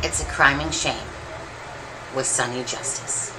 It's a crime and shame with Sunny Justice.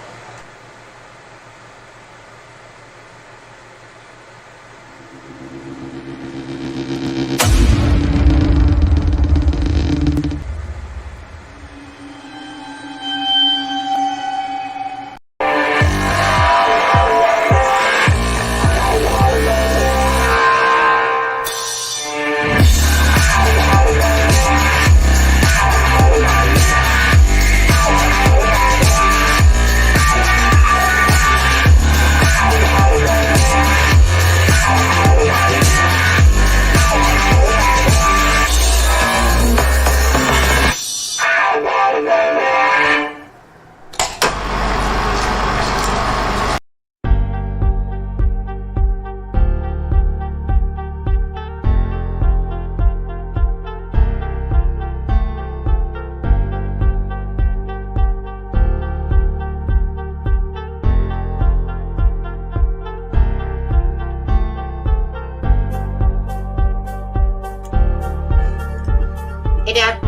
Hey, Dad.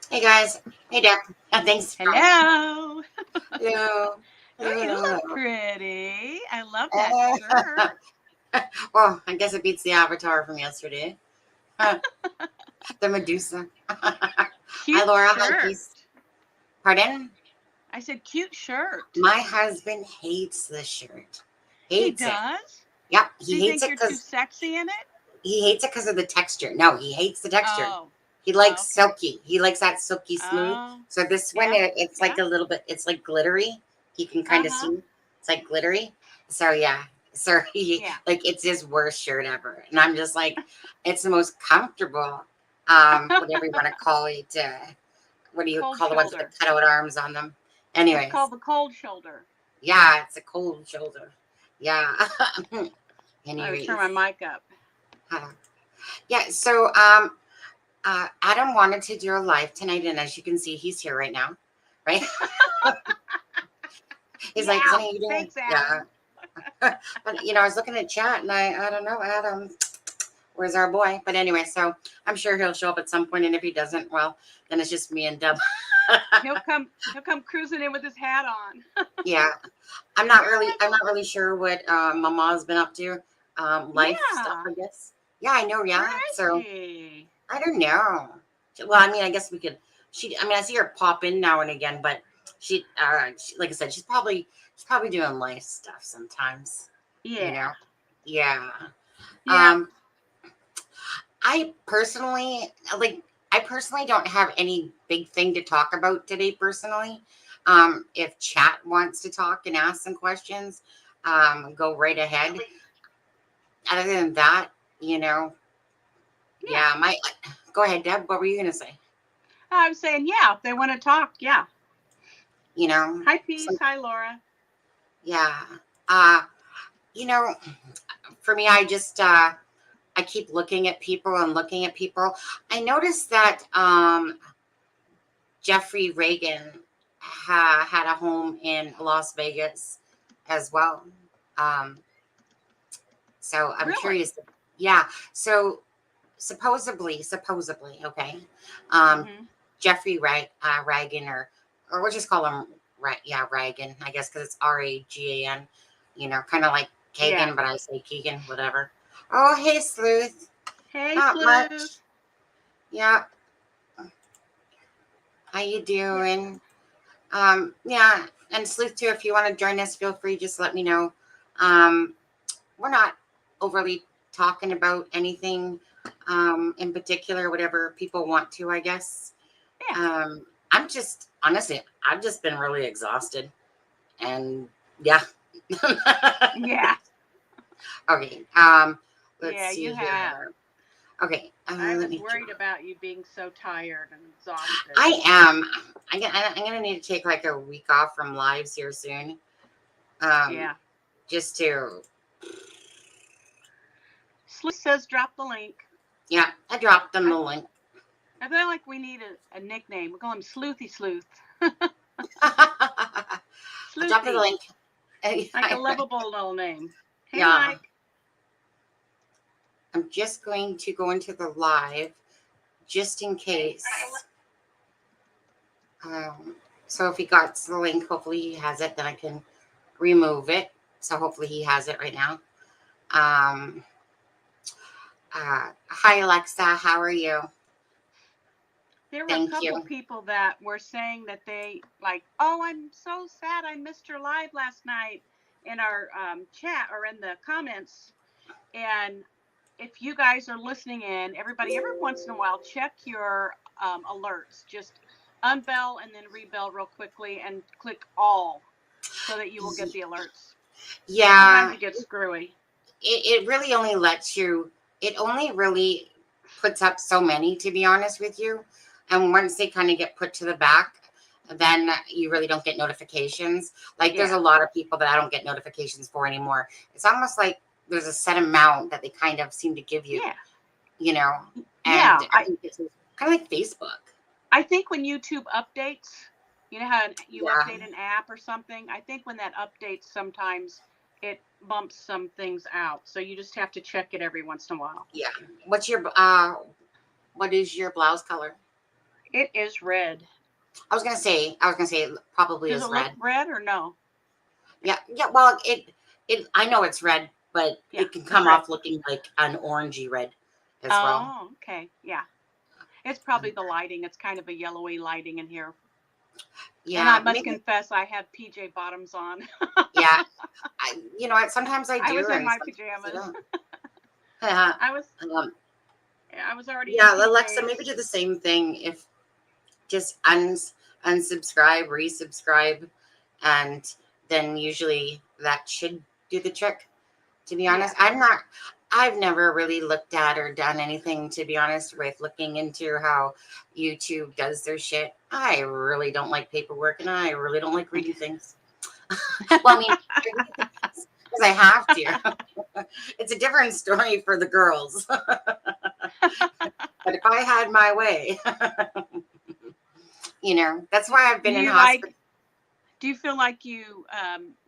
Hey, guys. Hey, Dad. Thanks. Hello. Hello. Oh, you look pretty. I love that shirt. Well, I guess it beats the avatar from yesterday. The Medusa. Cute Hi, Laura. shirt. Hi, Keith. Pardon? I said cute shirt. My husband hates this shirt. He does? Yep. Do you think you're too sexy in it? He hates it because of the texture. No, he hates the texture. Oh. He likes silky. He likes that silky smooth. So this one, it's like a little bit, it's like glittery. He can kind of see. It's like glittery. So yeah. So like it's his worst shirt ever. And I'm just like, it's the most comfortable, whatever you want to call it. What do you call the ones with the cutout arms on them? Anyway. It's called the cold shoulder. Yeah, it's a cold shoulder. Yeah. Anyways. I'll turn my mic up. Yeah, so Adam wanted to do a live tonight, and as you can see, he's here right now, right? He's like, "Honey, you doing?" Thanks, Adam. Yeah. But I was looking at chat, and I don't know, Adam, where's our boy? But anyway, so I'm sure he'll show up at some point, and if he doesn't, well, then it's just me and Deb. He'll come cruising in with his hat on. Yeah, I'm not really sure what Mama's been up to. Life stuff, I guess. Yeah, I know. Yeah, so I don't know. Well, I mean, I guess we could. I see her pop in now and again, but she like I said, she's probably doing life stuff sometimes. Yeah. Yeah. I personally don't have any big thing to talk about today personally. If chat wants to talk and ask some questions, go right ahead. Other than that, go ahead, Deb. What were you going to say? I was saying, if they want to talk, yeah. Hi, Peace. Hi, Laura. Yeah. For me, I just, I keep looking at people. I noticed that Jeffrey Reagan had a home in Las Vegas as well. So I'm curious. Yeah. So supposedly, okay. Jeffrey Reagan, or we'll just call him Reagan, I guess, because it's Ragan. Kind of like Kagan, but I say Keegan, whatever. Oh, hey, Sleuth. Hey, Not Sleuth. much. Yeah. How you doing? Yeah, and Sleuth too. If you want to join us, feel free. Just let me know. We're not overly talking about anything in particular. Whatever people want to, I guess. Yeah. I'm just honestly, I've just been really exhausted, and yeah. Yeah. Okay. Let's see you here. have. Okay. I was worried about you being so tired and exhausted. I am. I'm gonna need to take like a week off from lives here soon. Just to. Sleuth says drop the link. Yeah, I dropped them the link. I feel like we need a nickname. We call him Sleuthy Sleuth. Drop the link. Like a lovable little name. Hey, yeah. Mike. I'm just going to go into the live just in case. So if he got the link, hopefully he has it, then I can remove it. So hopefully he has it right now. Hi, Alexa. How are you? There were a couple people that were saying that they like, oh, I'm so sad I missed your live last night in our chat or in the comments. And if you guys are listening in, everybody, every once in a while, check your alerts. Just unbell and then rebell real quickly and click all so that you will get the alerts. Yeah. Sometimes it gets screwy. It really only lets you, it only really puts up so many, to be honest with you. And once they kind of get put to the back, then you really don't get notifications. Like there's a lot of people that I don't get notifications for anymore. It's almost like there's a set amount that they kind of seem to give you, you know? And I think it's kind of like Facebook. I think when YouTube updates, you know how you update an app or something? I think when that updates, sometimes it bumps some things out. So you just have to check it every once in a while. Yeah. What is your blouse color? It is red. I was gonna say it probably is red. Does it look red or no? Yeah. Well, I know it's red, but it can come off looking like an orangey red as well. Oh, okay. Yeah. It's probably the lighting. It's kind of a yellowy lighting in here. Yeah. And I must confess, I have PJ bottoms on. Yeah. Sometimes I do. I was in my pajamas. I was already. Yeah, Alexa, maybe do the same thing. If just unsubscribe, resubscribe, and then usually that should do the trick. To be honest, I've never really looked at or done anything, to be honest, with looking into how YouTube does their shit. I really don't like paperwork, and I really don't like reading things. Well, I mean, because I have to. It's a different story for the girls. But if I had my way, that's why I've been in hospital. Do you feel like you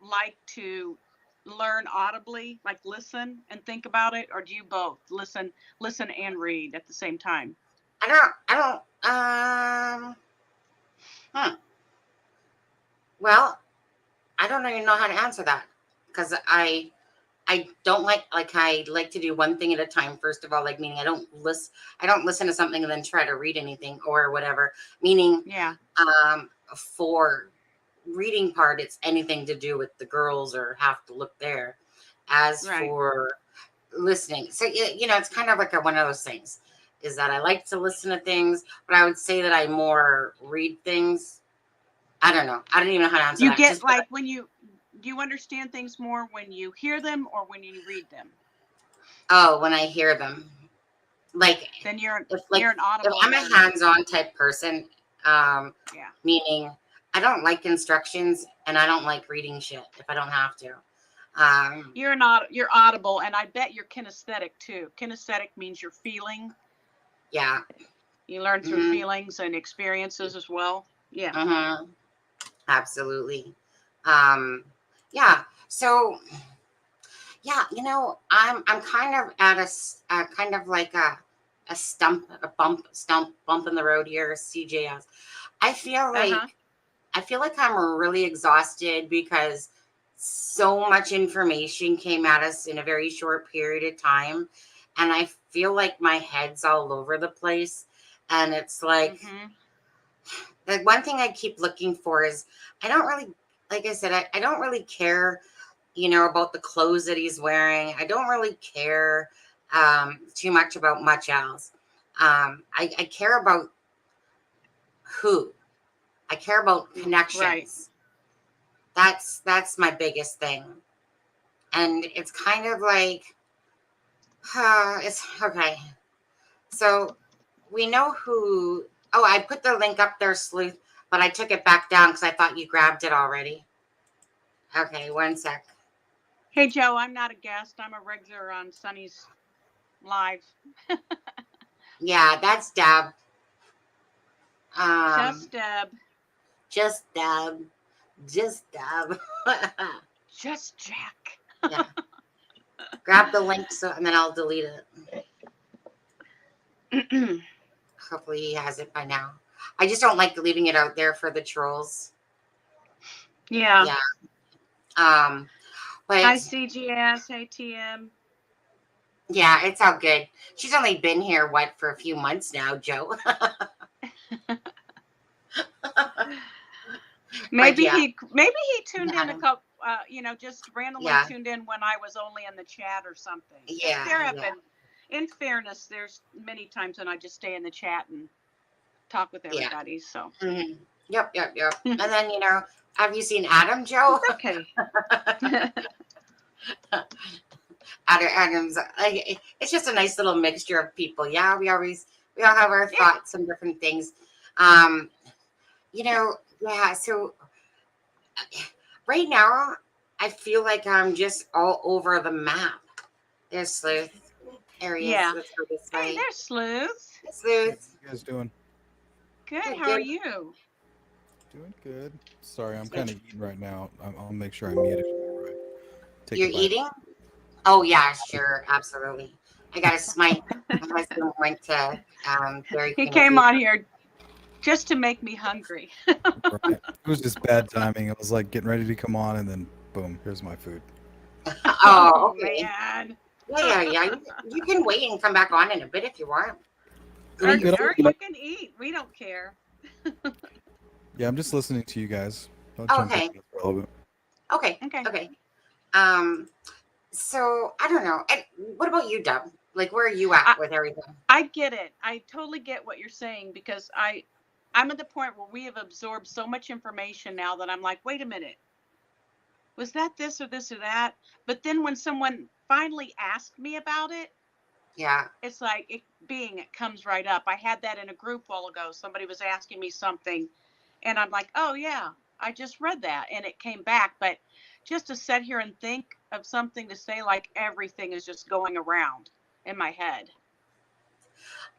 like to learn audibly, like listen and think about it, or do you both listen and read at the same time? Well, I don't even know how to answer that, because I don't like I like to do one thing at a time. First of all, like, meaning I don't listen to something and then try to read anything or whatever. Meaning, for reading part, it's anything to do with the girls or have to look there. As for listening, so it's kind of like one of those things, is that I like to listen to things, but I would say that I more read things. I don't know. I don't even know how to answer that. You get like when you understand things more when you hear them or when you read them? Oh, when I hear them. Like, then you're an audible. If I'm a hands-on type person, meaning I don't like instructions and I don't like reading shit if I don't have to. You're audible, and I bet you're kinesthetic too. Kinesthetic means you're feeling. Yeah. You learn through feelings and experiences as well. Yeah. Mm-hmm. Absolutely. Yeah. So, yeah, I'm kind of at a kind of like a bump in the road here, CJS. I feel like I'm really exhausted because so much information came at us in a very short period of time, and I feel like my head's all over the place. And it's like, the one thing I keep looking for is, I don't really, like I said, I don't really care, about the clothes that he's wearing. I don't really care too much about much else. I care about who. I care about connections. Right. That's my biggest thing. And it's kind of like, it's okay. So we know who. Oh, I put the link up there, Sleuth, but I took it back down because I thought you grabbed it already. Okay, one sec. Hey, Joe, I'm not a guest. I'm a regular on Sunny's live. Yeah, that's Deb. Just Deb. Just Deb. Just Deb. Just Jack. Yeah. grab the link and then I'll delete it. Hopefully he has it by now. I just don't like leaving it out there for the trolls. Yeah. But hi CGS, hey TM. Yeah, it's all good. She's only been here for a few months now, Joe. maybe he tuned in a couple just randomly Yeah. tuned in when I was only in the chat or something. Yeah. There have been, in fairness, there's many times when I just stay in the chat and talk with everybody. So Yep. And then have you seen Adam, Joe? It's okay. Adam's it's just a nice little mixture of people. Yeah, we all have our thoughts on different things. So right now I feel like I'm just all over the map. There's Sleuth areas. Yeah. Let's go this way. Hey, there's Sleuth. Sleuth. How you guys doing? Good. How are you? Doing good. Sorry, I'm kind of eating right now. I'll make sure I mute it right. You're eating? Oh yeah, sure, absolutely. I got my husband went to Dairy Queen. He came on here just to make me hungry. Right. It was just bad timing. It was like getting ready to come on, and then boom, here's my food. Oh, okay. Man. Yeah. You can wait and come back on in a bit if you want. Or you can eat. We don't care. Yeah, I'm just listening to you guys. Okay. For a little bit. Okay. So I don't know. And what about you, Dub? Like, where are you at with everything? I get it. I totally get what you're saying because I'm at the point where we have absorbed so much information now that I'm like, wait a minute. Was that this or this or that? But then when someone finally asked me about it, it's like it comes right up. I had that in a group a while ago. Somebody was asking me something and I'm like, oh yeah, I just read that and it came back. But just to sit here and think of something to say, like everything is just going around in my head.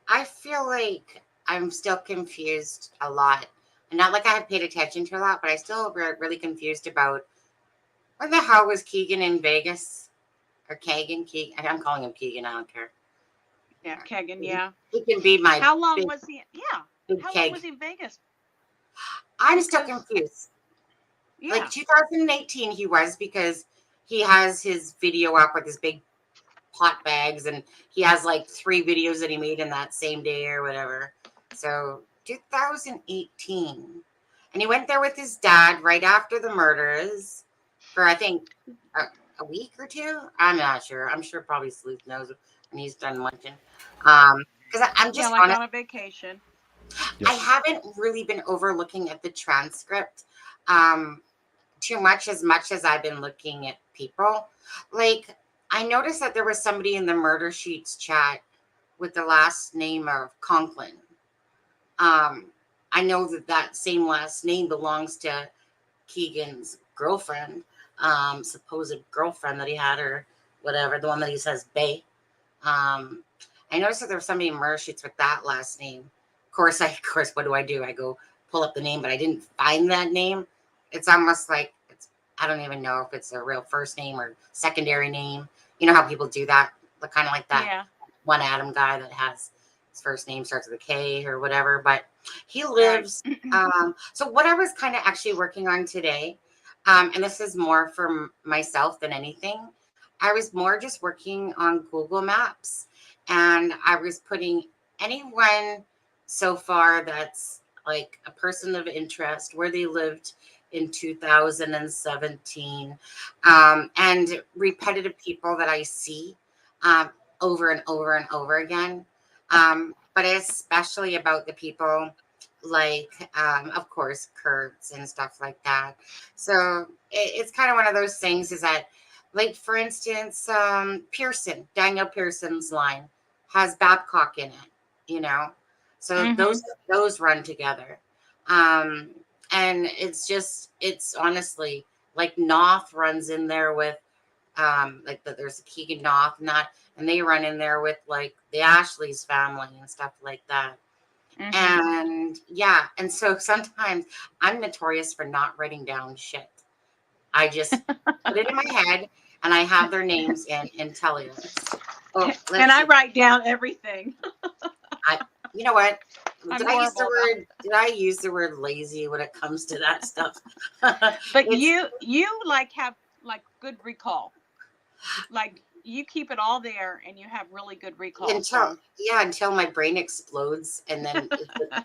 I feel like I'm still confused a lot. And not like I have paid attention to a lot, but I still really confused about when the hell was Keegan in Vegas? Or Keegan? I'm calling him Keegan, I don't care. Yeah, Keegan, yeah. He can be my How long was he? Yeah. How long was he in Vegas? I'm still confused. Yeah. Like 2018 he was, because he has his video up with his big pot bags and he has like 3 videos that he made in that same day or whatever. So 2018. And he went there with his dad right after the murders for I think a week or 2. I'm not sure. I'm sure probably Sleuth knows when he's done luncheon. Because I'm just like on a vacation. I haven't really been overlooking at the transcript too much as I've been looking at people. Like, I noticed that there was somebody in the Murder Sheets chat with the last name of Conklin. I know that same last name belongs to Keegan's girlfriend, supposed girlfriend that he had, or whatever, the one that he says Bay. I noticed that there was somebody in Murder Sheets with that last name. Of course, what do? I go pull up the name, but I didn't find that name. It's almost like I don't even know if it's a real first name or secondary name. You know how people do that, kind of like that one Adam guy that has his first name starts with a K or whatever. But he lives. So what I was kind of actually working on today, and this is more for myself than anything, I was more just working on Google Maps, and I was putting anyone so far that's like a person of interest, where they lived in 2017, and repetitive people that I see over and over and over again. But especially about the people like, of course, Kurtz and stuff like that. So it's kind of one of those things is that, like, for instance, Daniel Pearson's line has Babcock in it, so those run together. And it's honestly like Noth runs in there with there's a Keegan Noth and they run in there with like the Ashley's family and stuff like that. And and so sometimes I'm notorious for not writing down shit. I just put it in my head and I have their names in intelligence. Oh, and I write down everything. You know what? I'm Did I use the horrible word? Did I use the word lazy when it comes to that stuff? But you like have like good recall. Like you keep it all there, and you have really good recall. Until my brain explodes, and then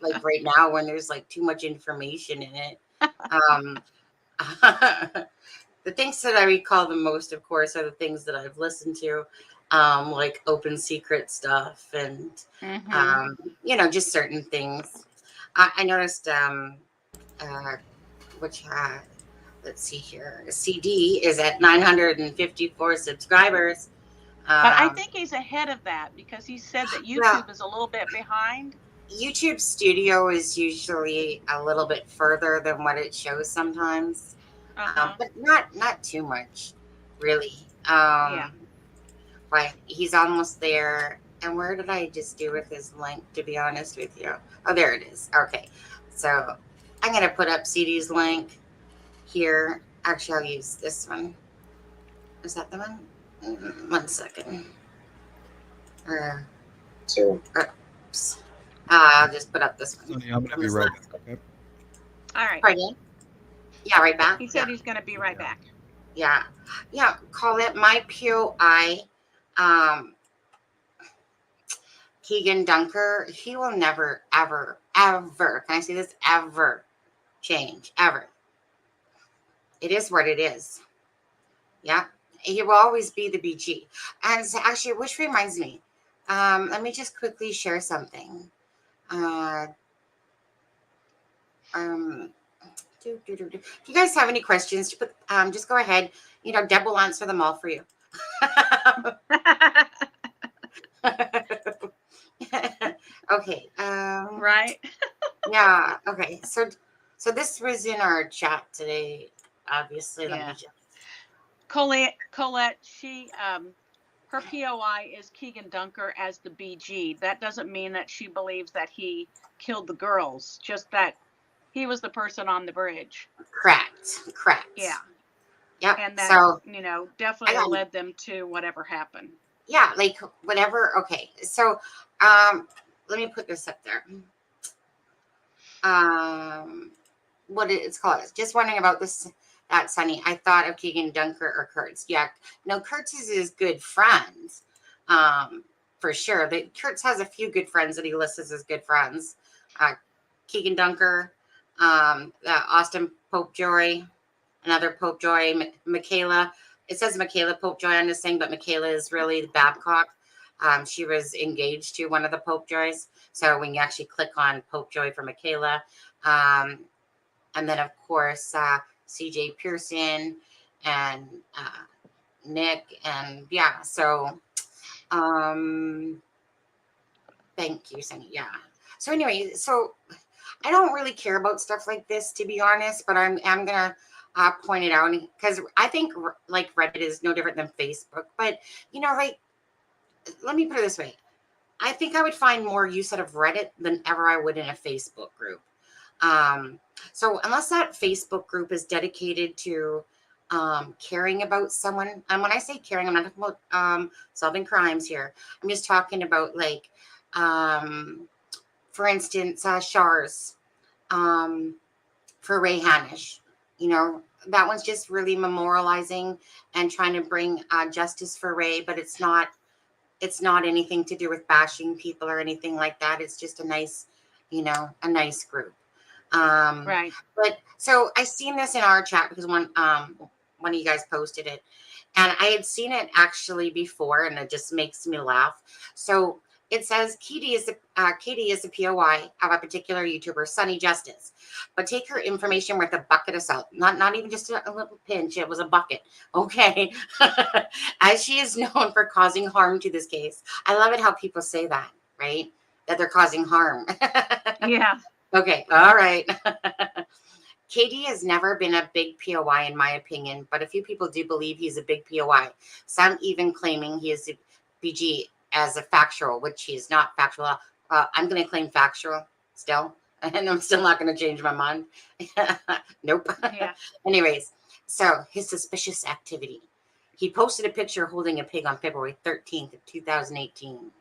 like right now when there's like too much information in it. The things that I recall the most, of course, are the things that I've listened to, like Open Secret stuff, and just certain things. I noticed, which let's see here, CD is at 954 subscribers. But I think he's ahead of that because he said that YouTube is a little bit behind. YouTube Studio is usually a little bit further than what it shows sometimes, but not too much, really. But he's almost there. And where did I just do with his link, to be honest with you? Oh, there it is. Okay. So I'm going to put up CD's link here. Actually, I'll use this one. Is that the one? 1 second. Oops. I'll just put up this one. Sonny, I'm going to be right back. Okay? All right. Pardon? Yeah, right back. He said he's going to be right back. Yeah. Call it my POI. Keegan Dunker. He will never, ever, ever. Can I say this? Ever change. Ever. It is what it is. Yeah. He will always be the BG. And actually, which reminds me, let me just quickly share something. If you guys have any questions, just go ahead. Deb will answer them all for you. Okay. Right. Yeah. Okay. So this was in our chat today. Obviously, let me just. Colette, she her POI is Keegan Dunker as the BG. That doesn't mean that she believes that he killed the girls, just that he was the person on the bridge. Correct. Yeah. Yep. And that, so, definitely led them to whatever happened. Yeah, like whatever. Okay. So, let me put this up there. What it's called. Just wondering about this, that Sonny. I thought of Keegan Dunker or Kurtz. Yeah. No, Kurtz is his good friends. For sure. Kurtz has a few good friends that he lists as good friends. Keegan Dunker, Austin Popejoy, another Popejoy, Michaela. It says Michaela Popejoy on this thing, but Michaela is really the Babcock. She was engaged to one of the Popejoys. So when you actually click on Popejoy for Michaela, and then of course CJ Pearson and Nick, and yeah. So thank you, Sunny. Yeah. So anyway, so I don't really care about stuff like this, to be honest, but I'm gonna point it out because I think like Reddit is no different than Facebook. But like, let me put it this way: I think I would find more use out of Reddit than ever I would in a Facebook group. So unless that Facebook group is dedicated to caring about someone, and when I say caring, I'm not talking about solving crimes here. I'm just talking about like, for instance, Shars for Ray Hanish. That one's just really memorializing and trying to bring justice for Ray, but it's not anything to do with bashing people or anything like that. It's just a nice group. Right. But so I seen this in our chat because one of you guys posted it, and I had seen it actually before, and it just makes me laugh. So it says Katie is the POI of a particular YouTuber, Sunny Justice, but take her information with a bucket of salt. Not even just a little pinch. It was a bucket. Okay. As she is known for causing harm to this case. I love it how people say that, right? That they're causing harm. Yeah. Okay. All right. Katie has never been a big POI in my opinion, but a few people do believe he's a big POI. Some even claiming he is a BG as a factual, which he is not factual. I'm going to claim factual still, and I'm still not going to change my mind. Nope. Yeah. Anyways, so his suspicious activity. He posted a picture holding a pig on February 13th of 2018.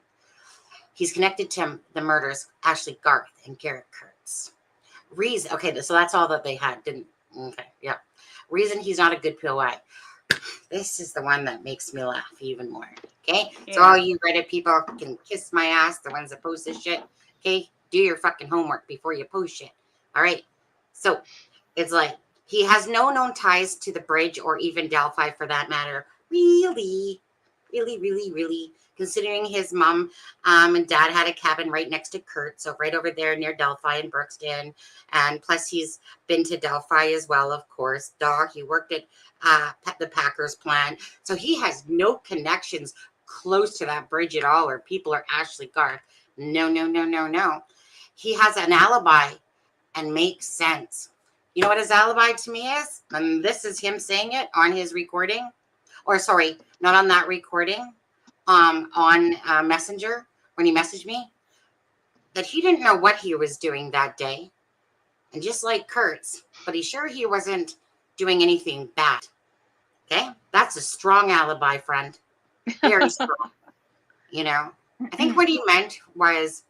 He's connected to the murders, Ashley Garth and Garrett Kurtz. Reason, okay, so that's all that they had, didn't, okay, yeah. Reason he's not a good POI. This is the one that makes me laugh even more, okay? Yeah. So all you Reddit people can kiss my ass, the ones that post this shit, okay? Do your fucking homework before you post shit, all right? So it's like, he has no known ties to the bridge or even Delphi for that matter. Really, considering his mom and dad had a cabin right next to Kurt, so right over there near Delphi and Brookston. And plus he's been to Delphi as well, of course. He worked at the Packers plant. So he has no connections close to that bridge at all, or people are Ashley Garth. No. He has an alibi and makes sense. You know what his alibi to me is? And this is him saying it on his recording. Or sorry, not on that recording. On Messenger, when he messaged me, that he didn't know what he was doing that day. And just like Kurtz, but he's sure he wasn't doing anything bad. Okay? That's a strong alibi, friend. Very strong. You know? I think what he meant was,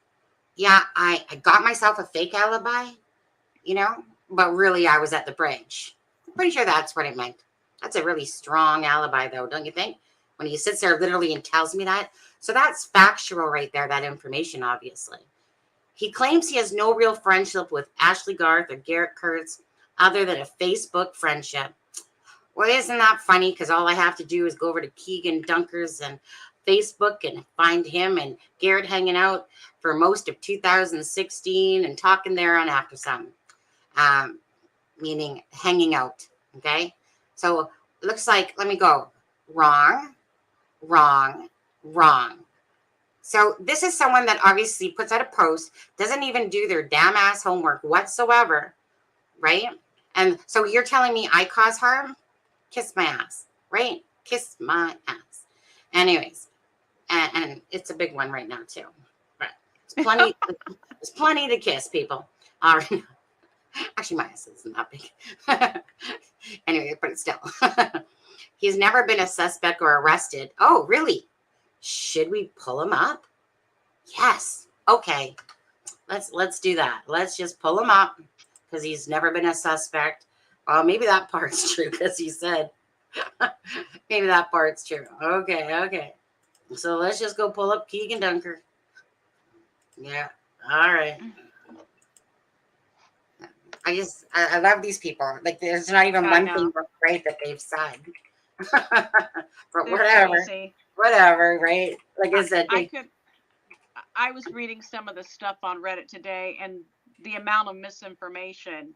yeah, I got myself a fake alibi, you know? But really, I was at the bridge. I'm pretty sure that's what it meant. That's a really strong alibi, though, don't you think? When he sits there literally and tells me that. So that's factual right there, that information, obviously. He claims he has no real friendship with Ashley Garth or Garrett Kurtz other than a Facebook friendship. Well, isn't that funny? Because all I have to do is go over to Keegan Dunker's and Facebook and find him and Garrett hanging out for most of 2016 and talking there on After Sun. Meaning hanging out, okay? So it looks like, let me go, wrong. So this is someone that obviously puts out a post, doesn't even do their damn ass homework whatsoever, right? And so you're telling me I cause harm? Kiss my ass, right? Kiss my ass. Anyways, and it's a big one right now too. But there's plenty to kiss, people. All right. Actually, my ass isn't that big. Anyway, but still. He's never been a suspect or arrested. Oh, really? Should we pull him up? Yes. Okay. Let's do that. Let's just pull him up because he's never been a suspect. Oh, maybe that part's true because he said. Maybe that part's true. Okay. So let's just go pull up Keegan Dunker. Yeah. All right. I love these people. Like, there's not even one thing right that they've said. But whatever, right? Like I said, I was reading some of the stuff on Reddit today, and the amount of misinformation.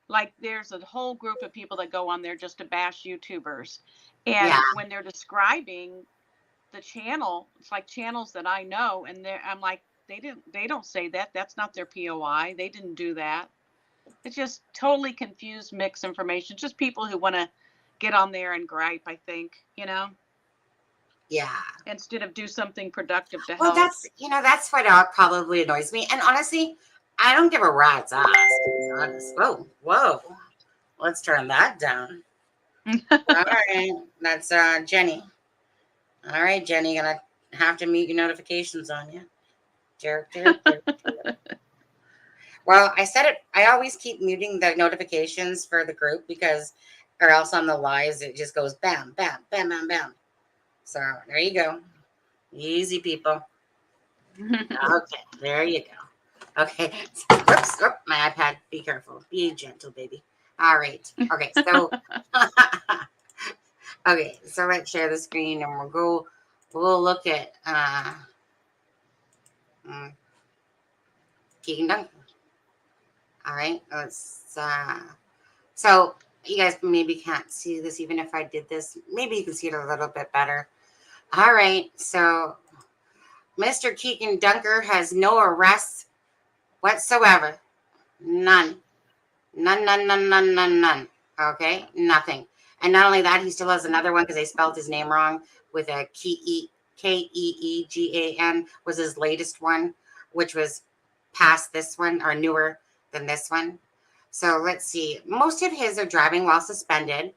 Like, there's a whole group of people that go on there just to bash YouTubers, and when they're describing the channel, it's like channels that I know, and I'm like, they don't say that. That's not their POI. They didn't do that. It's just totally confused, mixed information. Just people who want to get on there and gripe, I think, you know? Yeah. Instead of do something productive to help. Well, that's what probably annoys me. And honestly, I don't give a rat's ass, to be honest. Whoa. Let's turn that down. All right. That's Jenny. All right, Jenny, gonna have to mute your notifications on you. Jerk. Well, I said it. I always keep muting the notifications for the group because, or else on the lives, it just goes bam, bam, bam, bam, bam. So there you go. Easy, people. Okay, there you go. Okay. Whoops. Oh, my iPad. Be careful. Be gentle, baby. All right. Okay. So, okay. So let's share the screen and we'll look at Keegan Duncan. All right, let's, so you guys maybe can't see this even if I did this. Maybe you can see it a little bit better. All right, so Mr. Keegan Dunker has no arrests whatsoever. None. Okay, nothing. And not only that, he still has another one because they spelled his name wrong with a Keegan was his latest one, which was past this one or newer than this one. So let's see. Most of his are driving while suspended.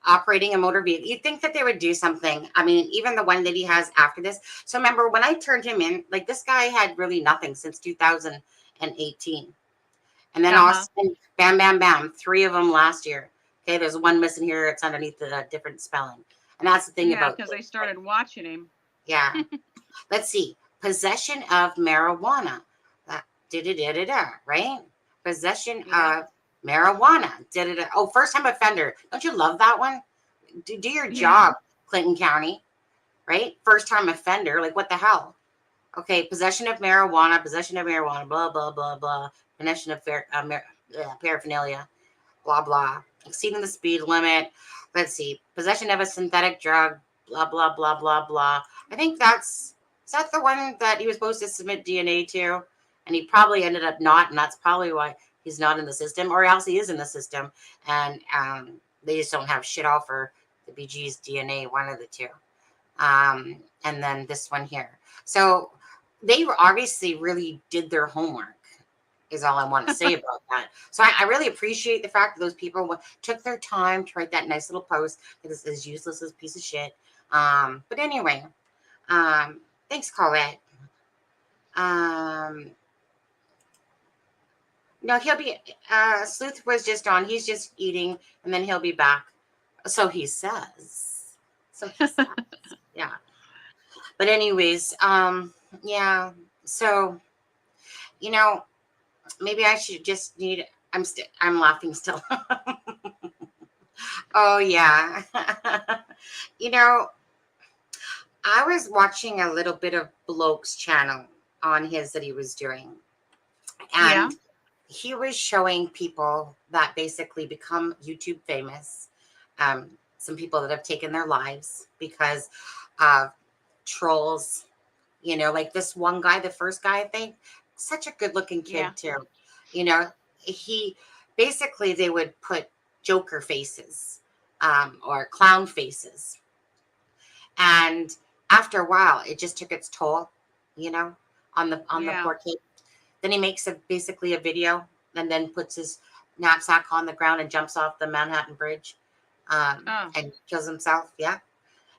operating a motor vehicle. You'd think that they would do something. I mean, even the one that he has after this. So remember when I turned him in, like this guy had really nothing since 2018. And then Austin, bam, bam, bam, 3 of them last year. Okay, there's one missing here. It's underneath the different spelling. And that's the thing about because they started watching him. Yeah. Let's see. Possession of marijuana. Right? Possession of marijuana. Oh, first time offender. Don't you love that one? Do your job, Clinton County. Right? First time offender. Like, what the hell? Okay, possession of marijuana, blah, blah, blah, blah. Possession of paraphernalia, blah, blah. Exceeding the speed limit. Let's see. Possession of a synthetic drug, blah, blah, blah, blah, blah. I think is that the one that he was supposed to submit DNA to? And he probably ended up not, and that's probably why he's not in the system, or else he is in the system. And they just don't have shit all for the BG's DNA, one of the two. And then this one here. So they obviously really did their homework, is all I want to say about that. So I really appreciate the fact that those people took their time to write that nice little post that is as useless as a piece of shit. But anyway, thanks, Colette. No, he'll be, Sleuth was just on. He's just eating, and then he'll be back. So he says. Yeah. But anyways, yeah. So, maybe I should just I'm laughing still. Oh, yeah. I was watching a little bit of Bloke's channel on his that he was doing. And he was showing people that basically become YouTube famous. Some people that have taken their lives because of trolls, like this one guy, the first guy, I think, such a good looking kid too. He basically, they would put Joker faces, or clown faces. And after a while, it just took its toll, on the poor kid. Then he makes basically a video and then puts his knapsack on the ground and jumps off the Manhattan Bridge, and kills himself. Yeah.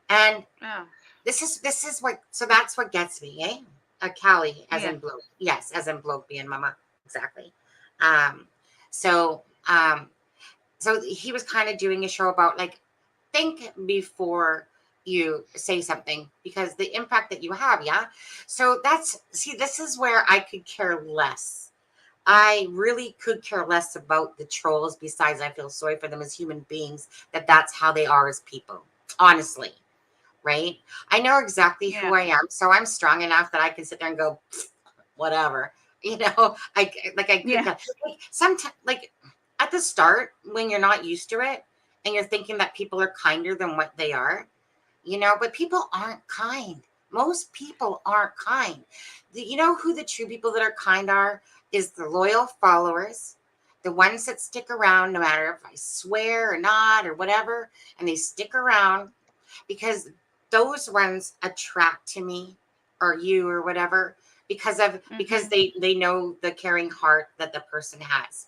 And this is what, so that's what gets me, eh? A Callie, as in Bloke. Yes, as in Bloke being mama. Exactly. So he was kind of doing a show about, like, think before you say something, because the impact that you have. Yeah. So this is where I could care less. I really could care less about the trolls. Besides, I feel sorry for them as human beings, that's how they are as people, honestly. Right. I know exactly who I am. So I'm strong enough that I can sit there and go, whatever, sometimes, like, at the start, when you're not used to it and you're thinking that people are kinder than what they are, but people aren't kind. Most people aren't kind. You know who the true people that are kind are? Is the loyal followers, the ones that stick around no matter if I swear or not or whatever, and they stick around because those ones attract to me or you or whatever because they know the caring heart that the person has.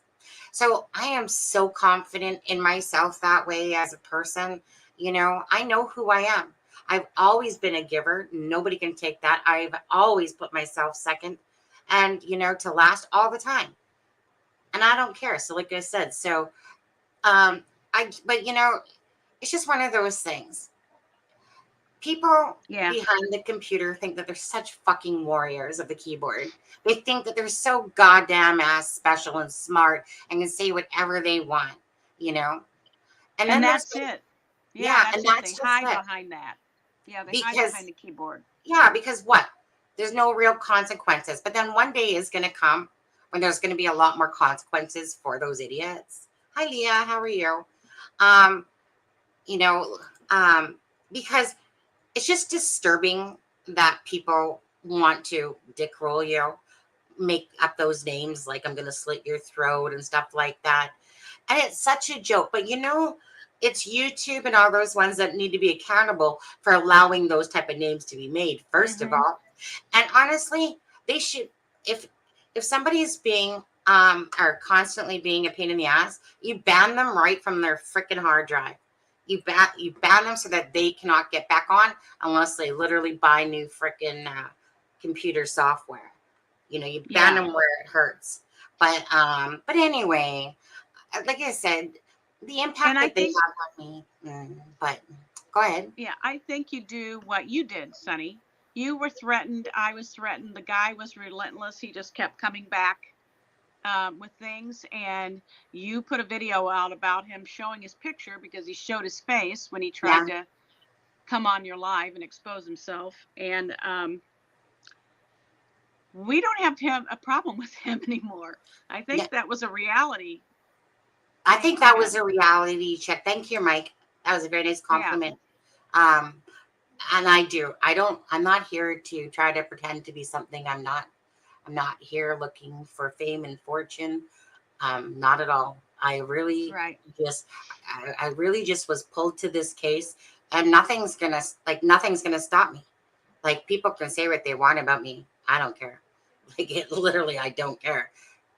So I am so confident in myself that way as a person. I know who I am. I've always been a giver. Nobody can take that. I've always put myself second and, to last all the time. And I don't care. So like I said, but it's just one of those things. People behind the computer think that they're such fucking warriors of the keyboard. They think that they're so goddamn ass special and smart and can say whatever they want, And then that's it. Yeah, and that's they hide behind that. Yeah, they hide behind the keyboard. Yeah, because what? There's no real consequences. But then one day is going to come when there's going to be a lot more consequences for those idiots. Hi, Leah. How are you? Because it's just disturbing that people want to dickroll you, make up those names like I'm going to slit your throat and stuff like that. And it's such a joke. But it's YouTube and all those ones that need to be accountable for allowing those type of names to be made, first of all. And honestly, they should, if somebody is being are constantly being a pain in the ass, you ban them right from their freaking hard drive. you ban them so that they cannot get back on unless they literally buy new freaking computer software. You ban them where it hurts. But anyway, like I said, the impact that they have on me. But go ahead. Yeah, I think you do what you did, Sonny. You were threatened. I was threatened. The guy was relentless. He just kept coming back with things. And you put a video out about him showing his picture because he showed his face when he tried to come on your live and expose himself. And we don't have to have a problem with him anymore. I think that was a reality. I think that was a reality check. Thank you, Mike. That was a very nice compliment. Yeah. And I'm not here to try to pretend to be something I'm not. I'm not here looking for fame and fortune. Not at all. I really I really just was pulled to this case, and nothing's gonna stop me. Like, people can say what they want about me. I don't care. Like, literally, I don't care,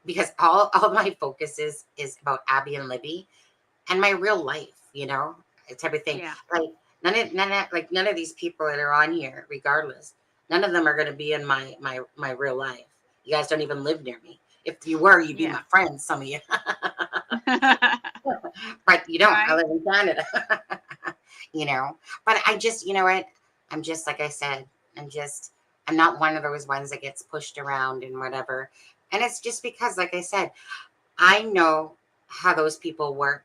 because all my focus is about Abby and Libby and my real life, type of thing. Yeah. Like, none of these people that are on here, regardless, none of them are going to be in my real life. You guys don't even live near me. If you were, you'd be my friends, some of you. But you don't. Right? I live in Canada. But I just, you know what? I'm just, like I said, I'm not one of those ones that gets pushed around and whatever. And it's just because, like I said, I know how those people work,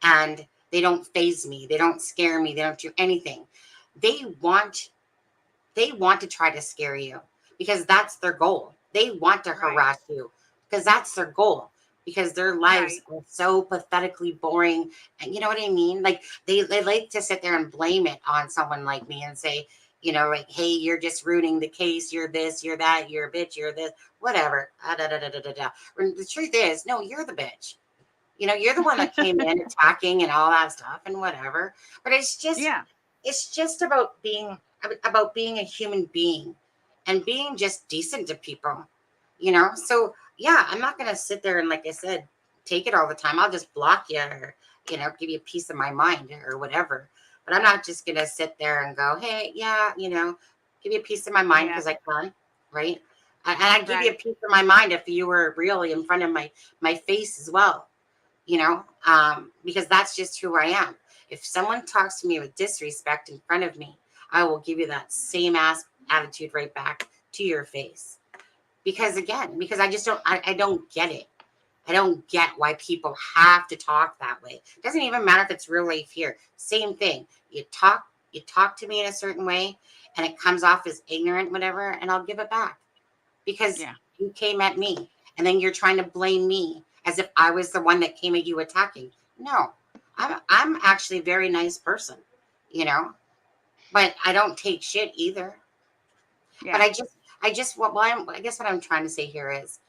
and they don't faze me. They don't scare me. They don't do anything. They want to try to scare you because that's their goal. They want to harass you because that's their goal, because their lives are so pathetically boring. And you know what I mean? Like, they like to sit there and blame it on someone like me and say, like, hey, you're just ruining the case. You're this, you're that, you're a bitch, you're this, whatever. When the truth is, no, you're the bitch. You're the one that came in attacking and all that stuff and whatever. But it's just about being a human being and being just decent to people, So yeah, I'm not gonna sit there and, like I said, take it all the time. I'll just block you, or give you a piece of my mind or whatever. But I'm not just gonna sit there and go, hey, yeah, give you a piece of my mind because I can, right? And I'd give you a piece of my mind if you were really in front of my face as well, because that's just who I am. If someone talks to me with disrespect in front of me, I will give you that same ass attitude right back to your face. Because I just I don't get it. I don't get why people have to talk that way. It doesn't even matter if it's real life here. Same thing. You talk to me in a certain way, and it comes off as ignorant, whatever, and I'll give it back. Because you came at me, and then you're trying to blame me as if I was the one that came at you attacking. No, I'm actually a very nice person, but I don't take shit either. Yeah. But I guess what I'm trying to say here is,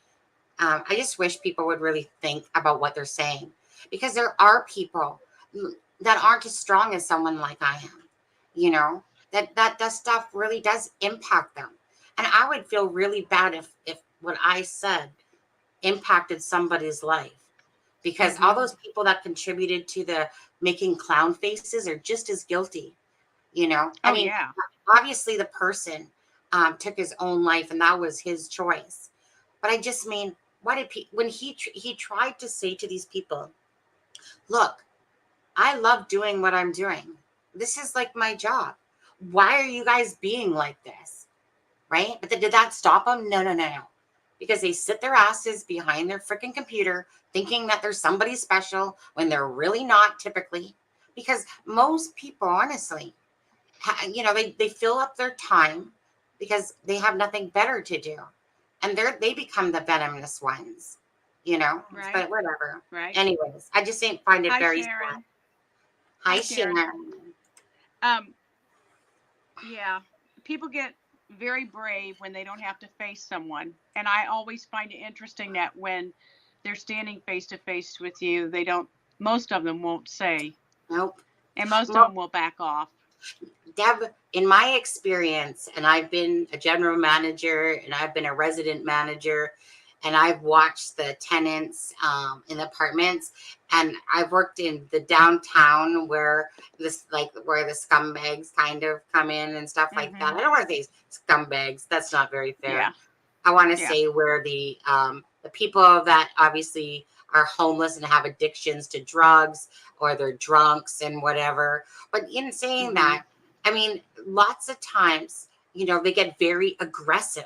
I just wish people would really think about what they're saying, because there are people that aren't as strong as someone like I am, that stuff really does impact them. And I would feel really bad if what I said impacted somebody's life, because all those people that contributed to the making clown faces are just as guilty, I mean, obviously the person took his own life, and that was his choice. But I just mean, when he tried to say to these people, look, I love doing what I'm doing. This is like my job. Why are you guys being like this? Right? But did that stop them? No. Because they sit their asses behind their freaking computer thinking that they're somebody special when they're really not, typically. Because most people, honestly, they fill up their time because they have nothing better to do. And they become the venomous ones, Right. But whatever. Right. Anyways, I just find it very sad. Hi, Sharon. Yeah, people get very brave when they don't have to face someone. And I always find it interesting that when they're standing face to face with you, most of them won't say. Nope. And most of them will back off. Deb, in my experience, and I've been a general manager and I've been a resident manager, and I've watched the tenants in the apartments, and I've worked in the downtown where where the scumbags kind of come in and stuff like that. I don't want to say scumbags. That's not very fair. Yeah. I want to say where the people that obviously are homeless and have addictions to drugs, or they're drunks and whatever. But in saying that, I mean, lots of times, you know, they get very aggressive,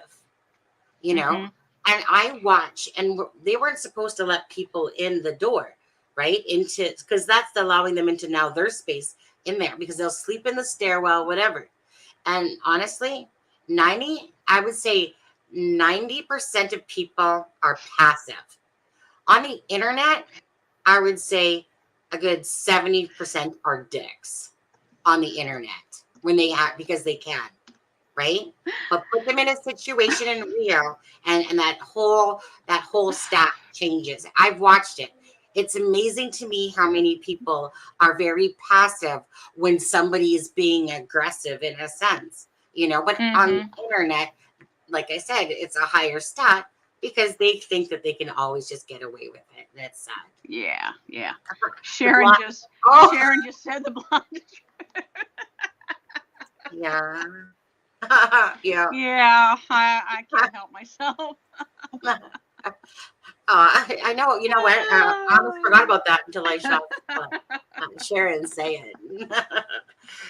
you know, and I watch, and they weren't supposed to let people in the door, right? Because that's allowing them into now their space in there, because they'll sleep in the stairwell, whatever. And honestly, I would say 90% of people are passive. On the internet, I would say a good 70% are dicks on the internet when they have, because they can, right? But put them in a situation in real, and that whole stat changes. I've watched it. It's amazing to me how many people are very passive when somebody is being aggressive in a sense, you know, but on the internet, like I said, it's a higher stat because they think that they can always just get away with it. That's sad. Yeah, yeah. Sharon just said the blonde. Yeah. Yeah. Yeah, I can't help myself. I know. You know what? I almost forgot about that until I saw Sharon say it.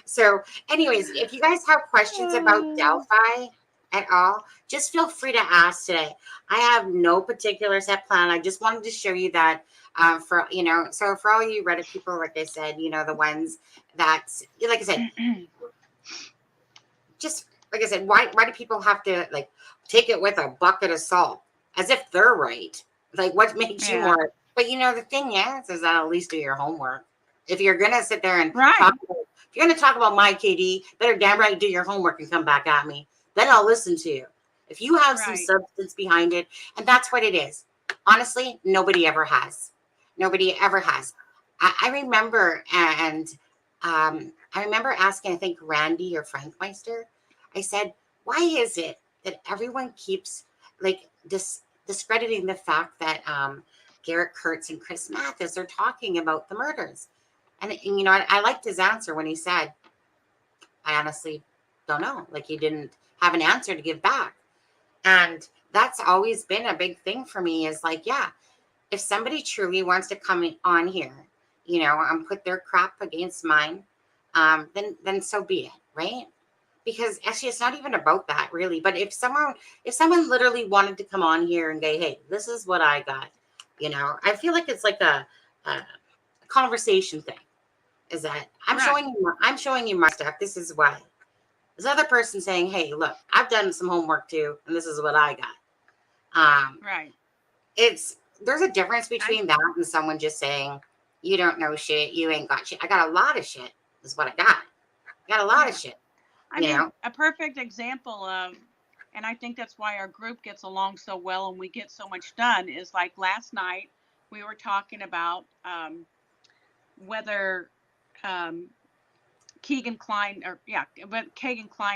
So, anyways, if you guys have questions about Delphi at all, just feel free to ask today. I have no particular set plan. I just wanted to show you that for, you know, so for all you Reddit people, like I said, you know, the ones that, like I said, just like I said, why do people have to like take it with a bucket of salt as if they're right? Like, what makes you more? But you know, the thing is that at least do your homework. If you're gonna sit there and if you're gonna talk about my KD, better damn right do your homework and come back at me. Then I'll listen to you. If you have some substance behind it, and that's what it is. Honestly, nobody ever has. Nobody ever has. I remember, and I remember asking, I think Randy or Frank Meister, I said, why is it that everyone keeps like discrediting the fact that Garrett Kurtz and Chris Mathis are talking about the murders? And you know, I liked his answer when he said, I honestly don't know. Like, he didn't have an answer to give back. And that's always been a big thing for me, is like, yeah, if somebody truly wants to come on here, you know, and put their crap against mine, then so be it, right? Because actually, it's not even about that really. But if someone literally wanted to come on here and go, hey, this is what I got, you know, I feel like it's like a conversation thing. Is that I'm showing you my stuff. This is why. This other person saying, hey, look, I've done some homework too, and this is what I got. There's a difference between that and someone just saying, you don't know shit, you ain't got shit. I got a lot of shit, is what I got. I got a lot of shit. I mean, a perfect example of, and I think that's why our group gets along so well and we get so much done, is like last night we were talking about whether Keegan Klein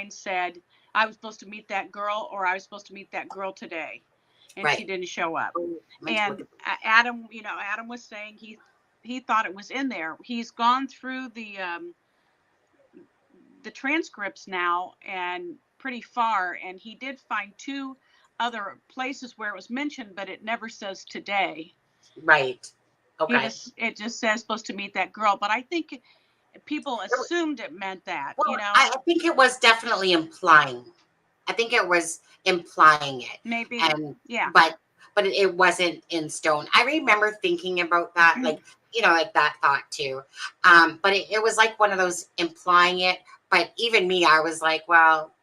said I was supposed to meet that girl, or I was supposed to meet that girl today, and she didn't show up. And Adam was saying he thought it was in there. He's gone through the transcripts now and pretty far, and he did find 2 other places where it was mentioned, but it never says today. Right. Okay. It just says supposed to meet that girl, but I think people assumed it meant that. Well, you know, I think it was definitely implying. I think it was implying it. Maybe. And but it wasn't in stone. I remember thinking about that, like, you know, like that thought too. But it was like one of those implying it. But even me, I was like, well,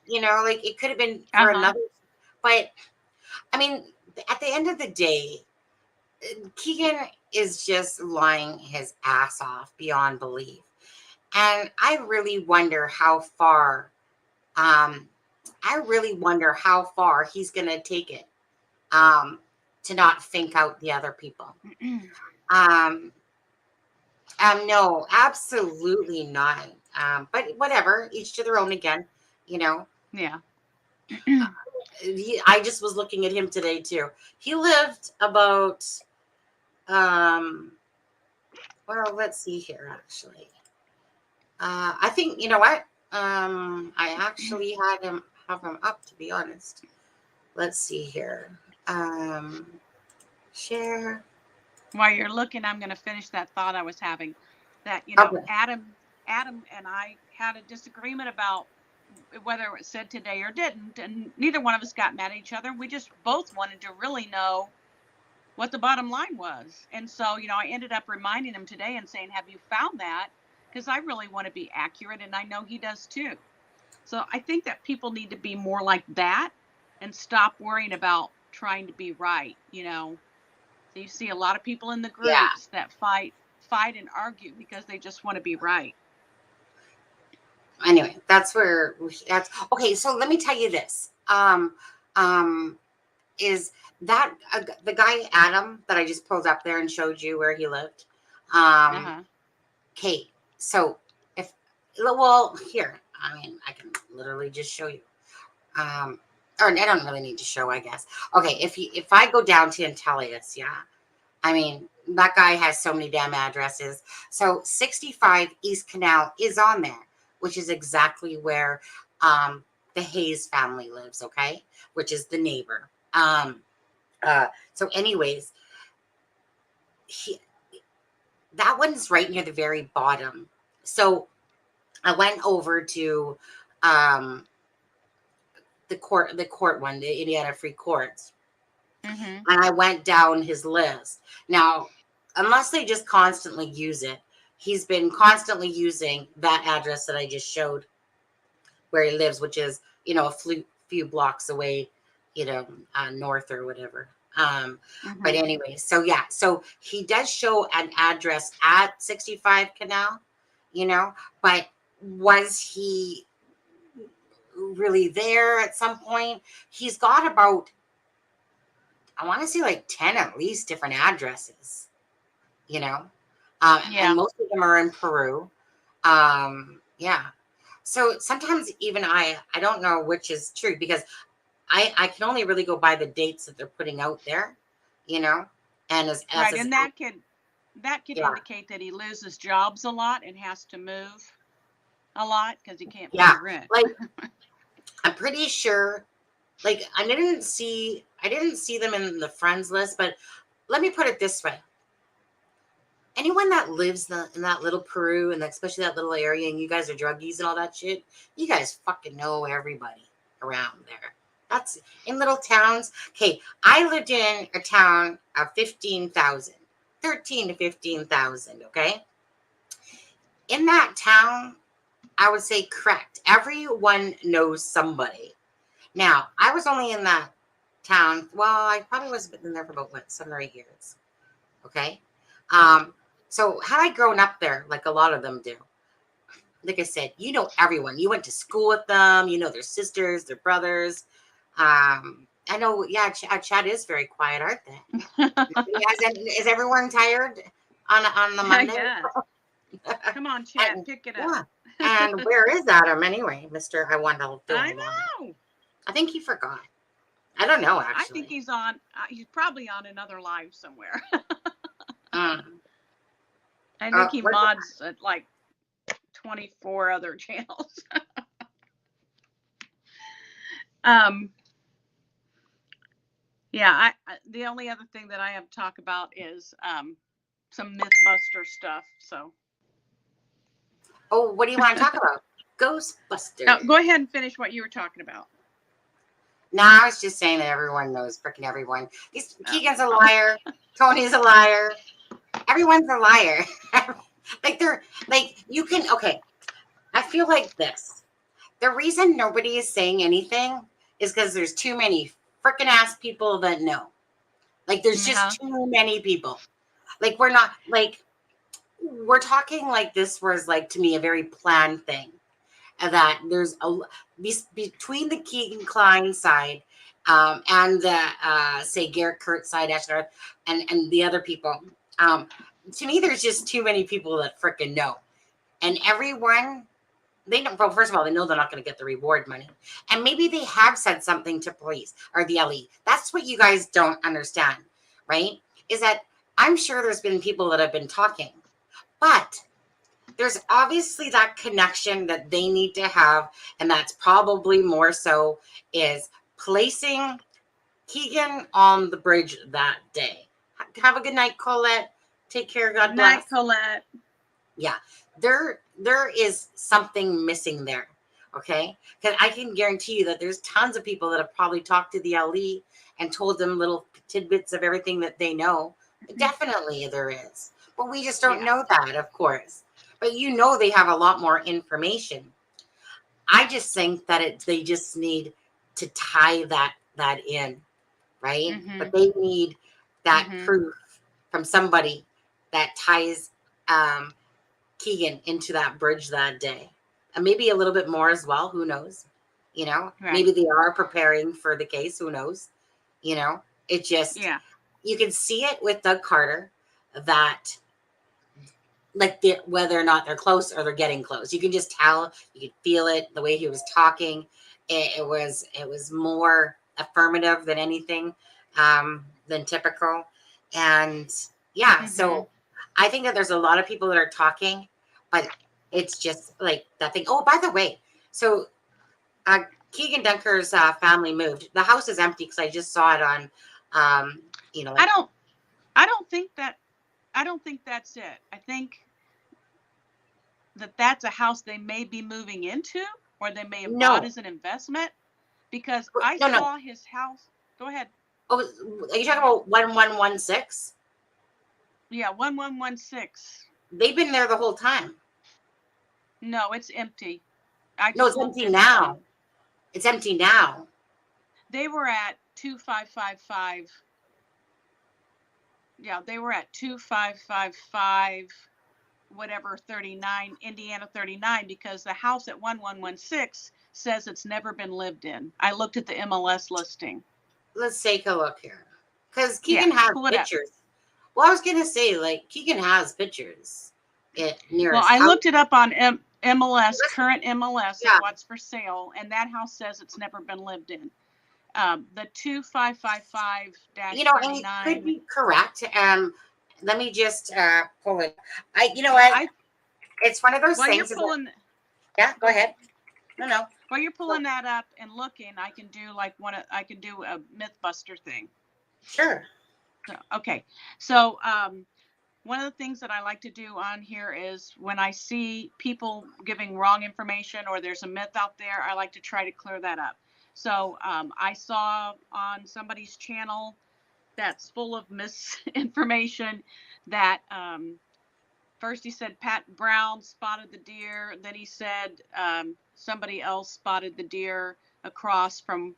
you know, like it could have been for another. But I mean, at the end of the day, Keegan is just lying his ass off beyond belief. And I really wonder how far he's going to take it to not think out the other people. No, absolutely not. But whatever, each to their own again, you know. Yeah. I just was looking at him today too. He lived about well, let's see here actually. I think you know what? I actually have him up, to be honest. Let's see here. Share. While you're looking, I'm going to finish that thought I was having. That Okay. Adam and I had a disagreement about whether it was said today or didn't, and neither one of us got mad at each other. We just both wanted to really know what the bottom line was. And so, I ended up reminding him today and saying, have you found that? Because I really want to be accurate, and I know he does too. So I think that people need to be more like that and stop worrying about trying to be right. So you see a lot of people in the Yeah. groups that fight and argue because they just want to be right. Anyway, that's okay. So let me tell you this. Is that the guy Adam that I just pulled up there and showed you where he lived? Kate. So here, I mean, I can literally just show you. Or I don't really need to show, I guess. Okay, if I go down to Intellius, yeah, I mean, that guy has so many damn addresses. So 65 East Canal is on there, which is exactly where the Hayes family lives, okay? Which is the neighbor. So anyways, that one's right near the very bottom. So I went over to the court one, the Indiana Free Courts. And I went down his list. Now, unless they just constantly use it, he's been constantly using that address that I just showed where he lives, which is, a few blocks away, north or whatever. But anyway, so yeah, so he does show an address at 65 Canal, but was he really there at some point? He's got about, I want to say like 10 at least different addresses, and most of them are in Peru. Yeah. So sometimes even I don't know which is true, because I can only really go by the dates that they're putting out there, and right. And that could indicate that he loses jobs a lot and has to move a lot because he can't pay rent. Like, I'm pretty sure, like, I didn't see them in the friends list, but let me put it this way. Anyone that lives in that little Peru, and especially that little area, and you guys are druggies and all that shit, you guys fucking know everybody around there. That's in little towns. Okay, I lived in a town of 15,000, 13 to 15,000, okay? In that town, I would say correct. Everyone knows somebody. Now, I was only in that town, well, I probably was in there for about, 7 or 8 years, okay? So had I grown up there, like a lot of them do, like I said, everyone. You went to school with them. Their sisters, their brothers. I know, yeah, Chad is very quiet, aren't they? Is everyone tired on the Monday? Come on, Chad, pick it up. Yeah. And where is Adam anyway, Mr. I want to do I know. I think he forgot. I don't know, actually. I think he's on. He's probably on another live somewhere. I think he mods at like 24 other channels. Yeah, the only other thing that I have to talk about is some Mythbuster stuff. So. Oh, what do you want to talk about? Ghostbusters. No, go ahead and finish what you were talking about. No, I was just saying that everyone knows freaking everyone. Keegan's a liar. Tony's a liar. Everyone's a liar. Okay. I feel like this. The reason nobody is saying anything is because there's too many freaking ass people that know. Like, there's just too many people. Like, we're talking like this was, like, to me, a very planned thing. That there's between the Keegan Klein side and the say Garrett Kurtz side, and the other people. To me, there's just too many people that freaking know, and everyone they know, well, first of all, they know they're not going to get the reward money. And maybe they have said something to police or the LE. That's what you guys don't understand, right? Is that I'm sure there's been people that have been talking, but there's obviously that connection that they need to have. And that's probably more so is placing Keegan on the bridge that day. Have a good night, Colette. Take care. God Good bless. night, Colette. Yeah, there is something missing there. Okay, because I can guarantee you that there's tons of people that have probably talked to the LE and told them little tidbits of everything that they know. Definitely there is, but we just don't know that, of course. But you know they have a lot more information. I just think that they just need to tie that in, right? But they need that proof from somebody that ties Keegan into that bridge that day, and maybe a little bit more as well. Who knows? Maybe they are preparing for the case. Who knows? It just you can see it with Doug Carter that like whether or not they're close or they're getting close. You can just tell. You can feel it the way he was talking. It was more affirmative than anything than typical, and so I think that there's a lot of people that are talking, but it's just like that thing. Oh, by the way, so Keegan Dunker's family moved. The house is empty because I just saw it on, I don't think that's it. I think that's a house they may be moving into, or they may have bought as an investment, because I saw his house. Go ahead. Oh, are you talking about 1116? Yeah, 1116. They've been there the whole time. No, it's empty. No, it's empty now. It's empty now. They were at 2555. Yeah, they were at 2555, whatever, 39, Indiana 39, because the house at 1116 says it's never been lived in. I looked at the MLS listing. Let's take a look here. Because Keegan has pictures. Well, I was going to say, like, Keegan has pictures. I looked it up on MLS, current MLS, of what's for sale, and that house says it's never been lived in. The 2555-39. And it could be correct. Let me just pull it. It's one of those things. Go ahead. No. While you're pulling that up and looking, I can do a MythBuster thing. Sure. So one of the things that I like to do on here is when I see people giving wrong information or there's a myth out there, I like to try to clear that up. So I saw on somebody's channel that's full of misinformation that first he said Pat Brown spotted the deer. Then he said somebody else spotted the deer across from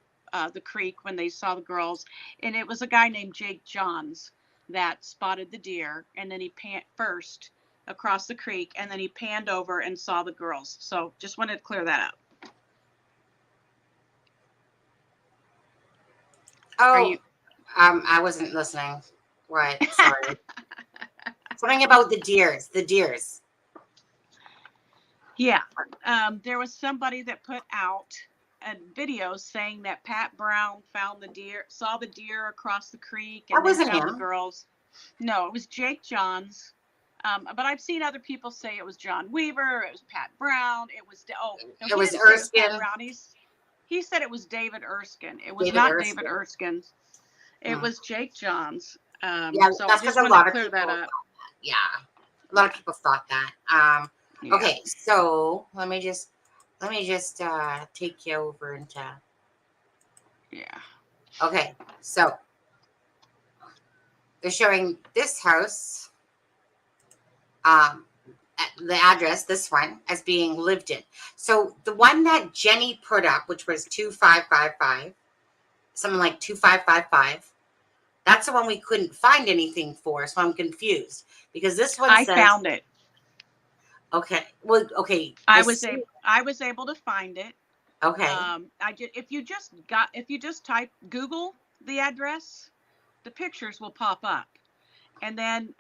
the creek when they saw the girls. And it was a guy named Jake Johns that spotted the deer. And then he first across the creek, and then he panned over and saw the girls. So just wanted to clear that up. Oh, I wasn't listening. Right. Sorry. Something about the deers. Yeah. There was somebody that put out a video saying that Pat Brown saw the deer across the creek, and then found the girls. No, it was Jake Johns. But I've seen other people say it was John Weaver. It was Pat Brown. It was Erskine. He said it was David Erskine. It was not David Erskine. It was Jake Johns. So that's because a lot of people. That yeah, a lot of people thought that. Okay, so let me just take you over into. Yeah. Okay, so they're showing this house. The address, this one, as being lived in. So the one that Jenny put up, which was 2555, something like 2555, that's the one we couldn't find anything for. So I'm confused because this one says. I found it. Okay. Well, okay. I was able to find it. Okay. If you just type Google the address, the pictures will pop up, and then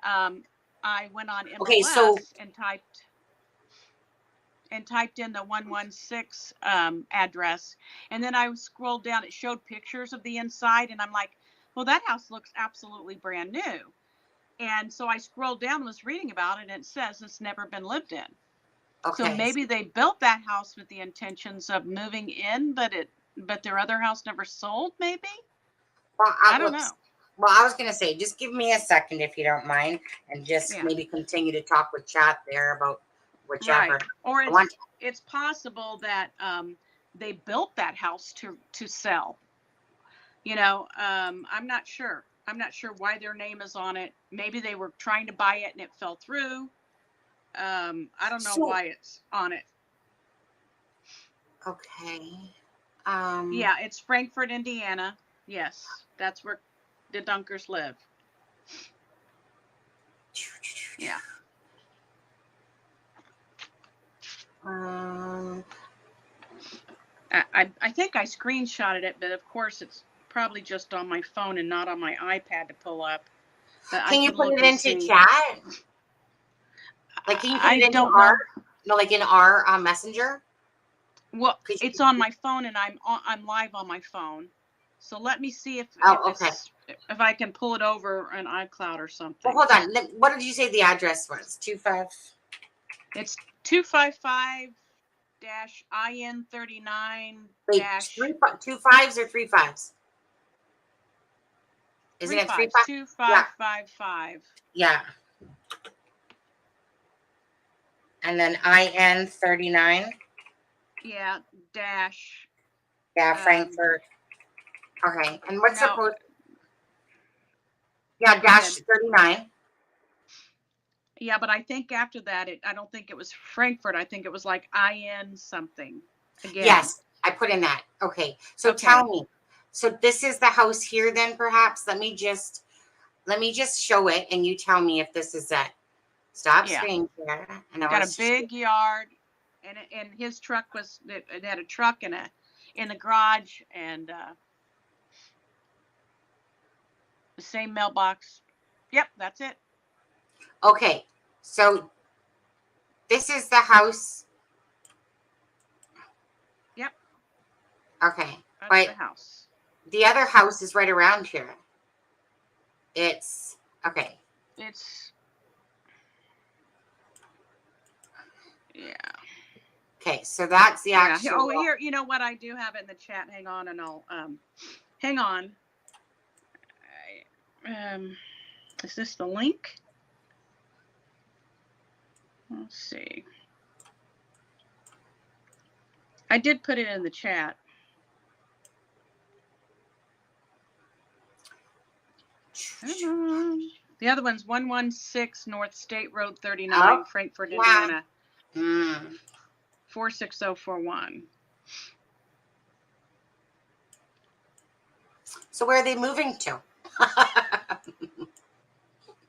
I went on MLS and typed. and typed in the 116 address. And then I scrolled down. It showed pictures of the inside. And I'm like, well, that house looks absolutely brand new. And so I scrolled down and was reading about it. And it says it's never been lived in. Okay. So maybe they built that house with the intentions of moving in, but their other house never sold, maybe? Well, I don't know. Well, I was going to say, just give me a second if you don't mind, and just maybe continue to talk with chat there about whichever. Right. Or it's possible that they built that house to sell. You know, I'm not sure. I'm not sure why their name is on it. Maybe they were trying to buy it and it fell through. I don't know why it's on it. Okay. Yeah, it's Frankfort, Indiana. Yes, that's where the Dunkers live. Yeah. I think I screenshotted it, but of course it's probably just on my phone and not on my iPad to pull up. But can you put it into chat? Like, can you put it into our messenger? Well, it's on my phone, and I'm live on my phone. So let me see if I can pull it over an iCloud or something. Well, hold on. What did you say the address was? 25. It's 255-IN39. Wait, 2 5s or 3 5s? Isn't it 3 5? 2555. Yeah. And then IN39. Yeah, dash. Yeah, Frankfurt. Okay, and what's the code? Yeah, dash 39. Yeah, but I think after that, I don't think it was Frankfurt. I think it was like IN something. Again. Yes, I put in that. Okay, so tell me. So this is the house here, then perhaps. Let me just show it, and you tell me if this is it. Stop screen share. And got a big yard, and his truck it had a truck in the garage, and the same mailbox. Yep, that's it. Okay, so this is the house. Yep. Okay, that's the house. The other house is right around here. It's okay. It's Okay, so that's the actual. Oh, here, you know what? I do have it in the chat. Hang on, and I'll hang on. Is this the link? Let's see. I did put it in the chat. The other one's 116 North State Road 39, Frankfort, Indiana. 46041. So where are they moving to?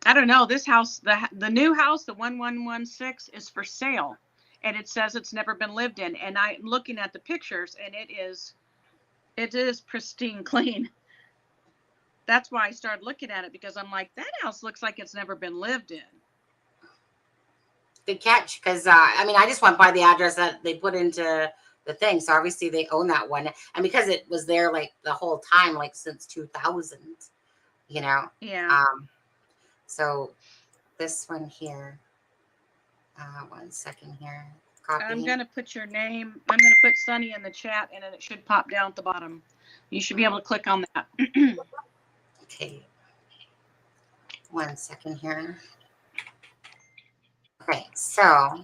I don't know. This house, the new house, the 1116, is for sale, and it says it's never been lived in. And I'm looking at the pictures, and it is pristine clean. That's why I started looking at it, because I'm like, that house looks like it's never been lived in. Good catch, because I just went by the address that they put into the thing, so obviously they own that one, and because it was there like the whole time, like since 2000, you know. Yeah. So this one here. 1 second here. Copy. I'm gonna put your name. I'm gonna put Sunny in the chat, and then it should pop down at the bottom. You should be able to click on that. Okay. 1 second here. Okay, so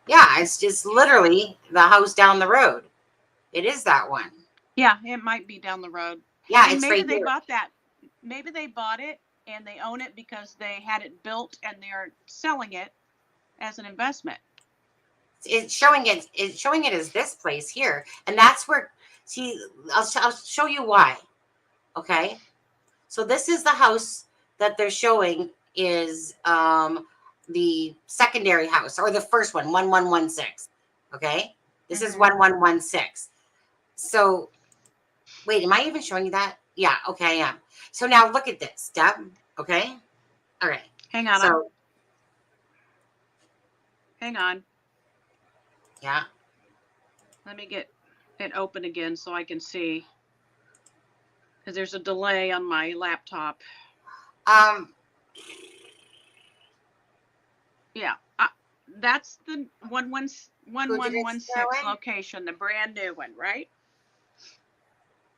yeah, it's just literally the house down the road. It is that one. Yeah, it might be down the road. Yeah, and it's maybe right they here. bought that. Maybe they bought it and they own it because they had it built and they're selling it as an investment. It's showing it as this place here, and that's where. See, I'll show you why. Okay, so this is the house that they're showing is the secondary house, or the first one, 1116. Okay, this is 1116. So wait, am I even showing you that? Yeah, okay, I am. So now look at this, Deb. Okay, all right. Hang on. So Hang on. Yeah. Let me get it open again so I can see. Because there's a delay on my laptop. Yeah. That's the 1116 location, the brand new one, right?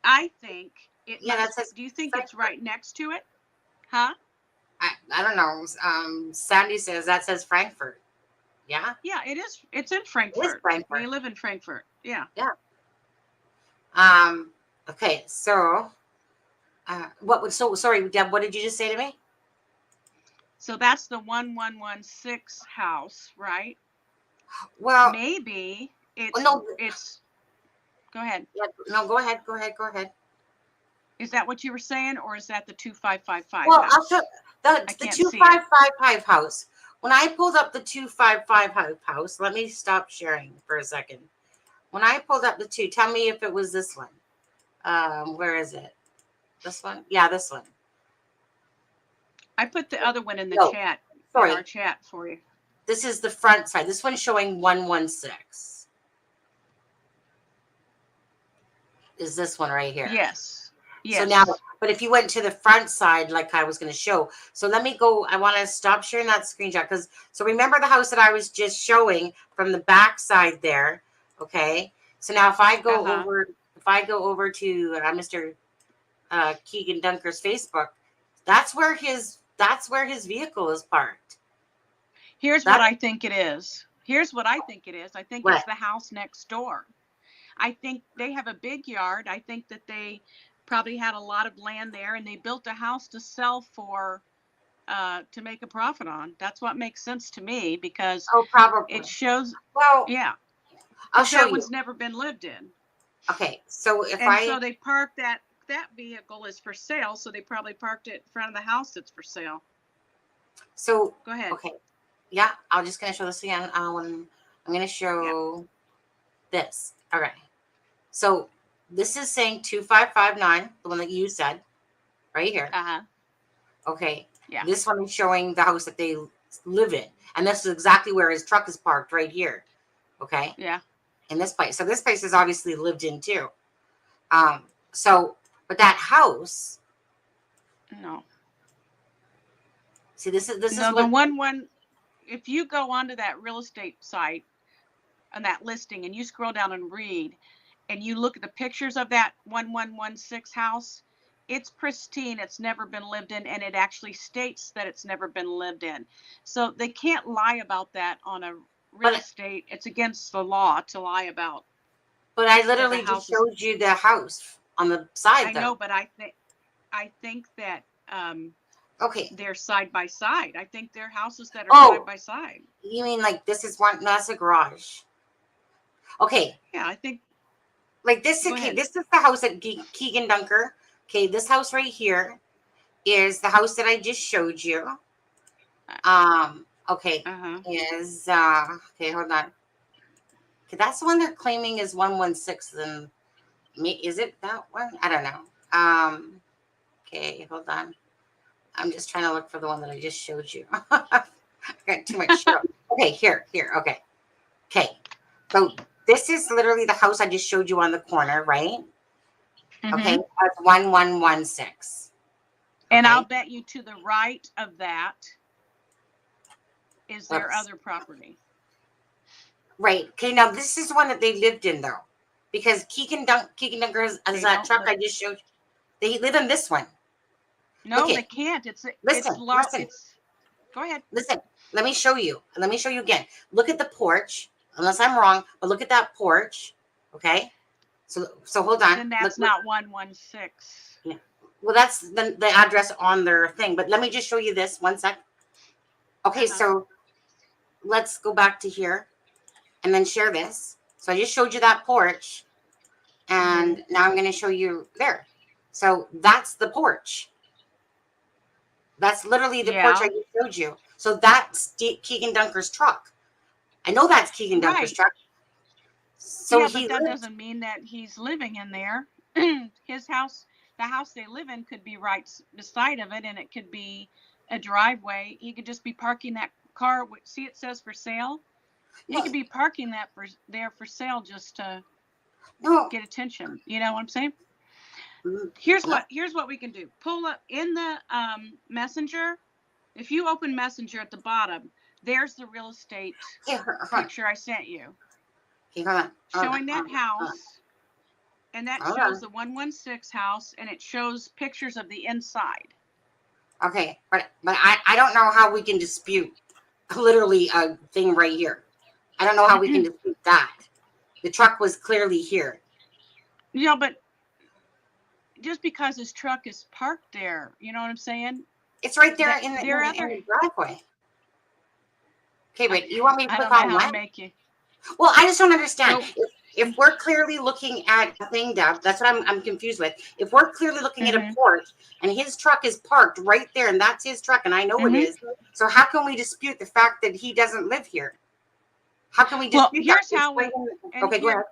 I think it must. Do you think it's right next to it? Huh? I don't know. Sandy says that says Frankfurt. Yeah. Yeah, it is. It's in Frankfurt. It is Frankfurt. We live in Frankfurt. Yeah. Yeah. Okay. So, sorry, Deb. What did you just say to me? So that's the 1116 house, right? Well, maybe it's. Well, no. It's. Go ahead. Yeah, no, go ahead. Go ahead. Is that what you were saying, or is that the 2555? Well, house? I'll show the 2555 house. When I pulled up the 2555 house, let me stop sharing for a second. When I pulled up the two, tell me if it was this one. Where is it? This one? Yeah, this one. I put the other one in the chat. Sorry. In our chat for you. This is the front side. This one's showing 116. Is this one right here? Yes. So now, but if you went to the front side, like I was going to show, so let me go. I want to stop sharing that screenshot because, so remember the house that I was just showing from the back side there. Okay. So now if I go over to Mr. Keegan Dunker's Facebook, that's where his vehicle is parked. Here's what I think it is. I think it's the house next door. I think they have a big yard. I think that they probably had a lot of land there and they built a house to sell for, to make a profit on. That's what makes sense to me because probably it shows. Well, yeah, I'll show you. That one's never been lived in. Okay, so so they parked that vehicle is for sale, so they probably parked it in front of the house that's for sale. So go ahead. Okay, yeah, I'm just gonna show this again. I'm gonna show this. Okay, so this is saying 2559, the one that you said, right here. Okay. Yeah. This one is showing the house that they live in, and this is exactly where his truck is parked, right here. Okay. Yeah. In this place, so this place is obviously lived in too. So, but that house. No. See, this is the one. If you go onto that real estate site on that listing and you scroll down and read, and you look at the pictures of that 1116 house, it's pristine. It's never been lived in, and it actually states that it's never been lived in. So they can't lie about that on a real estate. It's against the law to lie about. But I literally just showed you the house on the side. I know, but I think that okay, they're side by side. I think they're houses that are side by side. You mean like this is one? That's a garage. Okay. Yeah, I think. Like this is this is the house at Keegan Dunker. Okay, this house right here is the house that I just showed you. Okay, is okay, hold on. Okay, that's the one they're claiming is 116. And is it that one? I don't know. Okay, hold on. I'm just trying to look for the one that I just showed you. I got too much show. Okay, here. Okay, so this is literally the house I just showed you on the corner, right? Okay, that's 1116. And I'll bet you to the right of that is their other property. Right. Okay, now this is the one that they lived in though. Because Keegan Dunker is that truck I just showed you. They live in this one. No, they can't. Listen. Go ahead. Listen, let me show you. Let me show you again. Look at the porch. Unless I'm wrong, but look at that porch. Okay. So hold on. Then that's not 116. Yeah. Well, that's the address on their thing. But let me just show you this 1 sec. Okay, so let's go back to here and then share this. So I just showed you that porch. And now I'm going to show you there. So that's the porch. That's literally the porch I just showed you. So that's Keegan Dunker's truck. I know that's Keegan Dunker's truck. So yeah, but that doesn't mean that he's living in there. His house, the house they live in, could be right beside of it, and it could be a driveway. He could just be parking that car. See, it says for sale. He could be parking that there for sale just to get attention. You know what I'm saying? Here's what we can do. Pull up in the Messenger. If you open Messenger at the bottom, there's the real estate picture I sent you. Showing that house. And that shows the 116 house, and it shows pictures of the inside. Okay, but I don't know how we can dispute literally a thing right here. I don't know how we can dispute that. The truck was clearly here. Yeah, but just because his truck is parked there, you know what I'm saying? It's right there in the driveway. Okay, but you want me to click on what? Well, I just don't understand. If we're clearly looking at a thing, Deb, that's what I'm confused with. If we're clearly looking at a porch and his truck is parked right there and that's his truck and I know it is, so how can we dispute the fact that he doesn't live here? How can we dispute that? Okay, go ahead.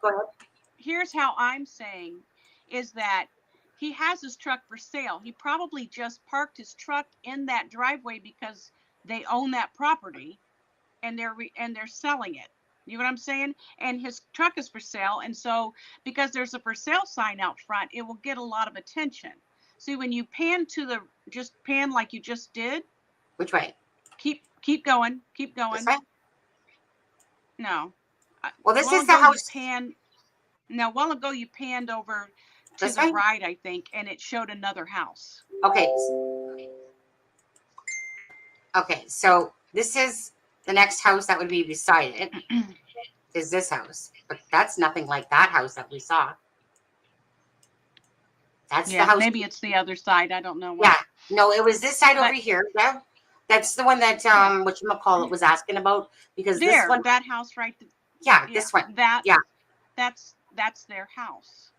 Here's how I'm saying is that he has his truck for sale. He probably just parked his truck in that driveway because they own that property and they're selling it. You know what I'm saying? And his truck is for sale. And so because there's a for sale sign out front, it will get a lot of attention. See, when you pan just pan like you just did. Which way? Keep going. Keep going. This way? No. Well, this is the house. A while ago you panned over to the right, I think, and it showed another house. Okay. Okay, so this is the next house that would be beside it. Is this house, but that's nothing like that house that we saw. That's the house. Maybe it's the other side. I don't know. Yeah, no, it was this side over here. Yeah, that's the one that whatchamacallit was asking about because this one, that house right there. Yeah, this one. That's their house.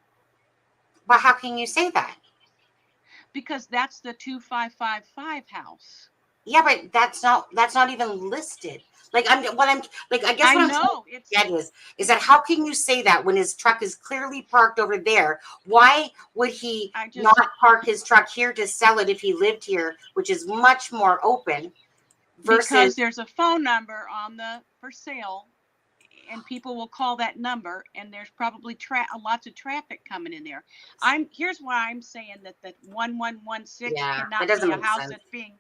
But how can you say that? Because that's the 2555 house. Yeah, but that's not even listed. I guess what I'm trying to get is that how can you say that when his truck is clearly parked over there? Why would he not park his truck here to sell it if he lived here, which is much more open? Because there's a phone number on the for sale, and people will call that number, and there's probably lots of traffic coming in there. Here's why I'm saying that the 1116 cannot be a house that's being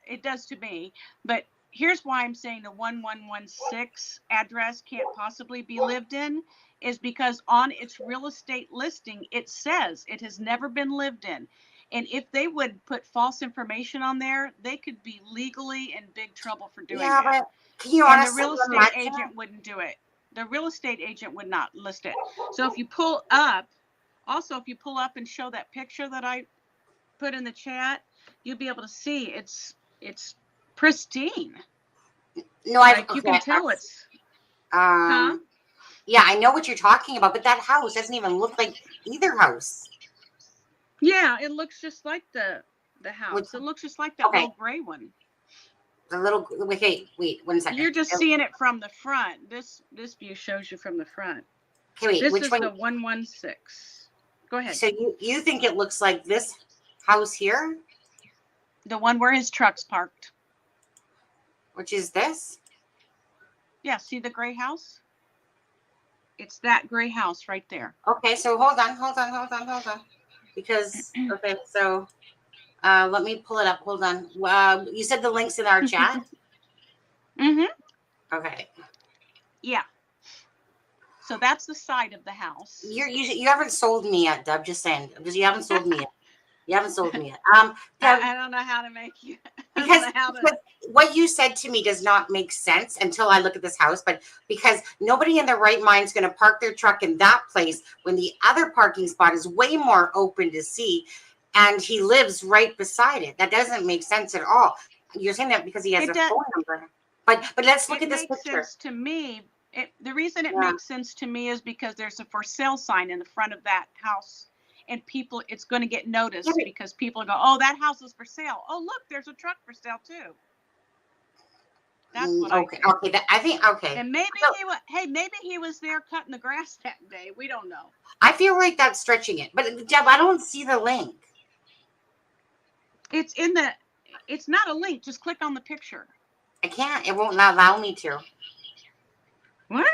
it does to me, but here's why I'm saying the 1116 address can't possibly be lived in is because on its real estate listing, it says it has never been lived in. And if they would put false information on there, they could be legally in big trouble for doing that. But can you honestly, the real estate agent wouldn't do it. The real estate agent would not list it. So if you pull up and show that picture that I put in the chat, you'll be able to see it's pristine. No, you can tell it's. Yeah, I know what you're talking about, but that house doesn't even look like either house. Yeah, it looks just like the house. It looks just like that little gray one. The little wait 1 second. You're just seeing it from the front. This view shows you from the front. Okay, wait. This which is one? The 116. Go ahead. So you think it looks like this house here? The one where his truck's parked. Which is this? Yeah, see the gray house? It's that gray house right there. Okay, so hold on. Because, okay, so let me pull it up. Hold on. You said the link's in our chat? Mm-hmm. Okay. Yeah. So that's the side of the house. You haven't sold me yet, Deb, just saying. Because you haven't sold me yet. You haven't sold me yet. I don't know how to make you. Because what you said to me does not make sense until I look at this house. But because nobody in their right mind is going to park their truck in that place when the other parking spot is way more open to see, and he lives right beside it. That doesn't make sense at all. You're saying that because he has a phone number. But let's look at this picture. It makes sense to me. The reason it makes sense to me is because there's a for sale sign in the front of that house. And it's going to get noticed because people go, oh, that house is for sale. Oh, look, there's a truck for sale too. That's what I think. Okay. And maybe maybe he was there cutting the grass that day. We don't know. I feel like that's stretching it. But Deb, I don't see the link. It's not a link. Just click on the picture. I can't. It won't allow me to. What?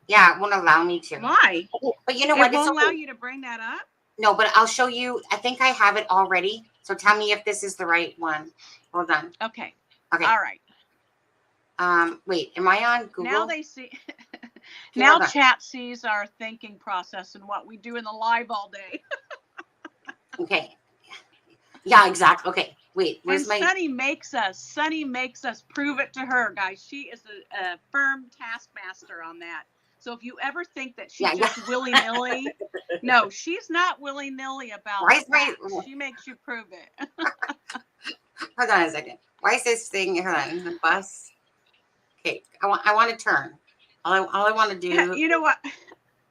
Yeah, it won't allow me to. Why? But you know what? It won't allow you to bring that up? No, but I'll show you. I think I have it already. So tell me if this is the right one. Hold on. Okay. Okay. All right. Wait, am I on Google? Now they see. Now chat sees our thinking process and what we do in the live all day. Okay. Yeah, exactly. Okay. Wait, where's and Sunny makes us prove it to her, guys. She is a firm taskmaster on that. So if you ever think that she's just willy-nilly, no, she's not willy-nilly about that. She makes you prove it. Hold on a second. Why is this thing? Hold on, the bus. Okay, I want to turn. All I want to do. You know what?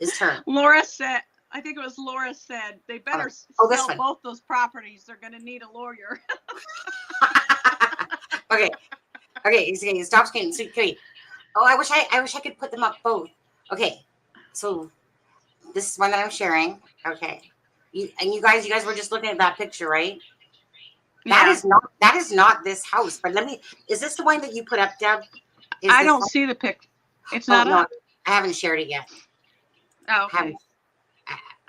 Is turn. Laura said. I think it was Laura said they better sell both those properties. They're going to need a lawyer. Okay. Stop screen. Okay. Oh, I wish I could put them up both. Okay. So this is one that I'm sharing. Okay. You guys were just looking at that picture, right? That is not this house. But is this the one that you put up, Deb? I don't see the pic. It's not up. I haven't shared it yet. Oh, okay.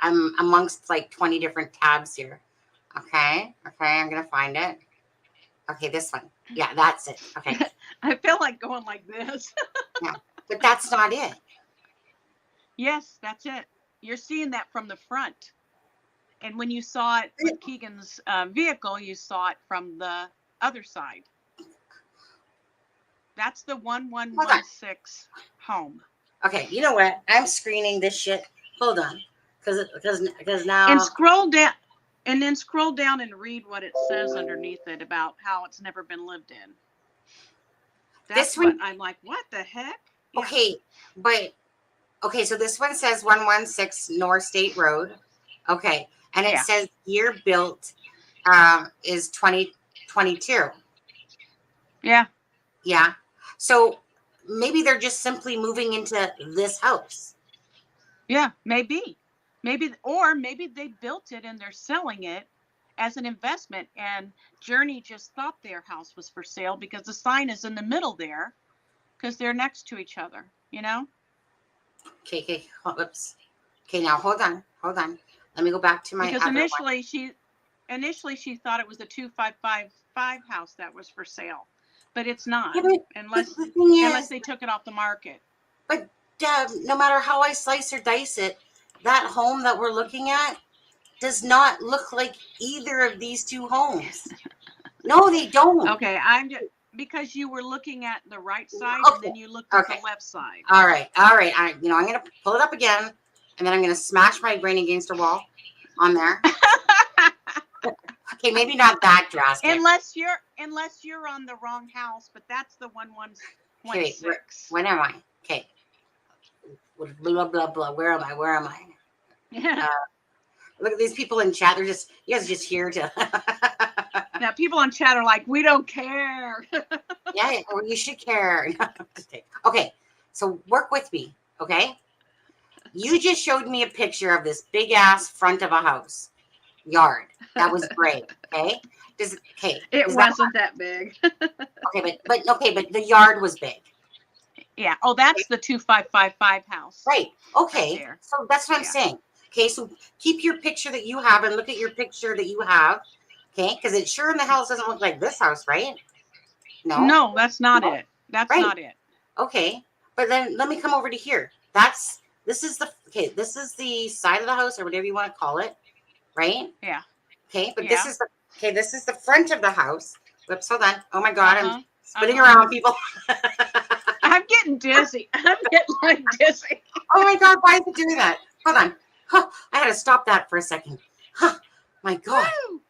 I'm amongst like 20 different tabs here. Okay, I'm gonna find it. Okay, this one. Yeah, that's it. Okay. I feel like going like this. Yeah, but that's not it. Yes, that's it. You're seeing that from the front. And when you saw it with Keegan's vehicle, you saw it from the other side. That's the 1116 home. Okay, you know what? I'm screening this shit. Hold on. Because now. And scroll down. And then scroll down and read what it says underneath it about how it's never been lived in. That's what I'm like, what the heck? Yeah. Okay, so this one says 116 North State Road. Okay, and it says year built is 2022. Yeah. Yeah. So maybe they're just simply moving into this house. Yeah, maybe. Maybe they built it and they're selling it as an investment. And Journey just thought their house was for sale because the sign is in the middle there because they're next to each other, you know? Okay. Whoops. Okay, now hold on. Let me go back to my. Because initially she thought it was the 2555 house that was for sale, but it's not unless they took it off the market. But no matter how I slice or dice it, that home that we're looking at does not look like either of these two homes. No, they don't. Okay, because you were looking at the right side and then you looked at the left side. All right. I'm going to pull it up again, and then I'm going to smash my brain against a wall on there. Okay, maybe not that drastic. Unless you're on the wrong house, but that's the 1116. Okay, when am I? Okay. Blah blah blah. Where am I? Yeah. Look at these people in chat. You guys are just here to. Now people in chat are like, we don't care. Yeah, or you should care. Okay, so work with me. Okay, you just showed me a picture of this big ass front of a house yard. That was great. Okay, it wasn't that big. Okay, but the yard was big. Yeah. Oh, that's the 2555 house. Right. Okay. Right, so that's what I'm saying. Okay. So keep your picture that you have and look at your picture that you have. Okay. Because it sure in the house doesn't look like this house, right? No, that's not it. That's not it. Okay. But then let me come over to here. This is the side of the house or whatever you want to call it. Right? Yeah. Okay. But this is the front of the house. Whoops. Hold on. Oh my God. I'm spinning around, people. I'm getting dizzy. Oh my God, why is it doing that? Hold on. Huh, I had to stop that for a second. Huh, my God. Woo!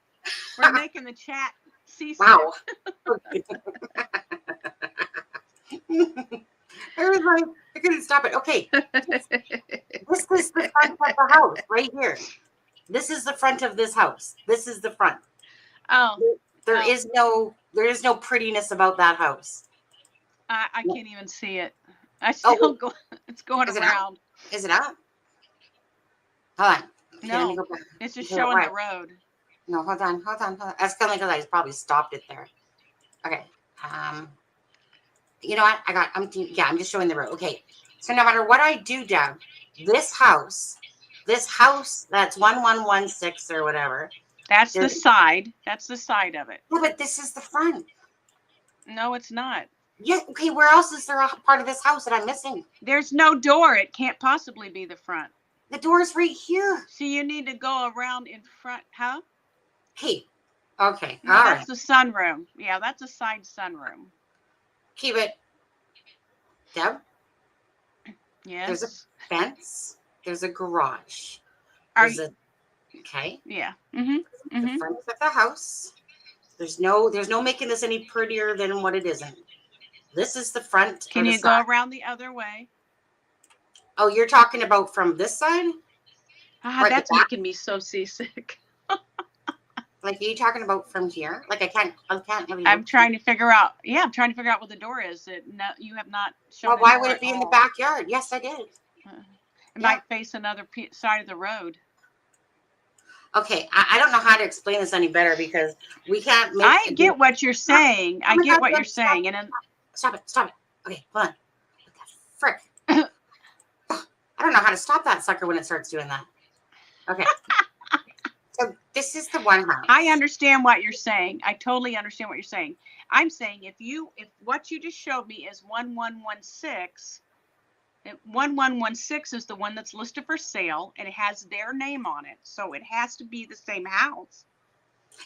We're making the chat see. Wow. I was like, I couldn't stop it. Okay. This is the front of the house right here. This is the front of this house. This is the front. Oh. There is no prettiness about that house. I can't even see it. It's going around. Is it up? Hold on. Okay, no, let me go back. It's just showing the road. No, hold on. That's kind of because I probably stopped it there. Okay. You know what? I'm just showing the road. Okay. So no matter what I do, Deb, this house that's 1116 or whatever. That's the side. That's the side of it. Yeah, but this is the front. No, it's not. Yeah. Okay. Where else is there a part of this house that I'm missing? There's no door. It can't possibly be the front. The door's right here. So you need to go around in front, huh? Hey. Okay. No, that's the sunroom. Yeah, that's a side sunroom. Keep it. Deb? Yes. There's a fence. There's a garage. Okay. Yeah. The front of the house. There's no making this any prettier than what it isn't. This is the front. Can you go around the other way? Oh, you're talking about from this side? That's making me so seasick. Like, are you talking about from here? Like, I can't. I'm trying to figure out. Yeah, I'm trying to figure out what the door is. You have not shown. Well, why would it be in the backyard? Yes, I did. It might face another side of the road. Okay, I don't know how to explain this any better because we can't. I get what you're saying. I get what you're saying, and then stop it. Okay, hold on. What the frick? I don't know how to stop that sucker when it starts doing that. Okay. So this is the one house. I understand what you're saying. I totally understand what you're saying. I'm saying if what you just showed me is 1116, 1116 is the one that's listed for sale and it has their name on it. So it has to be the same house.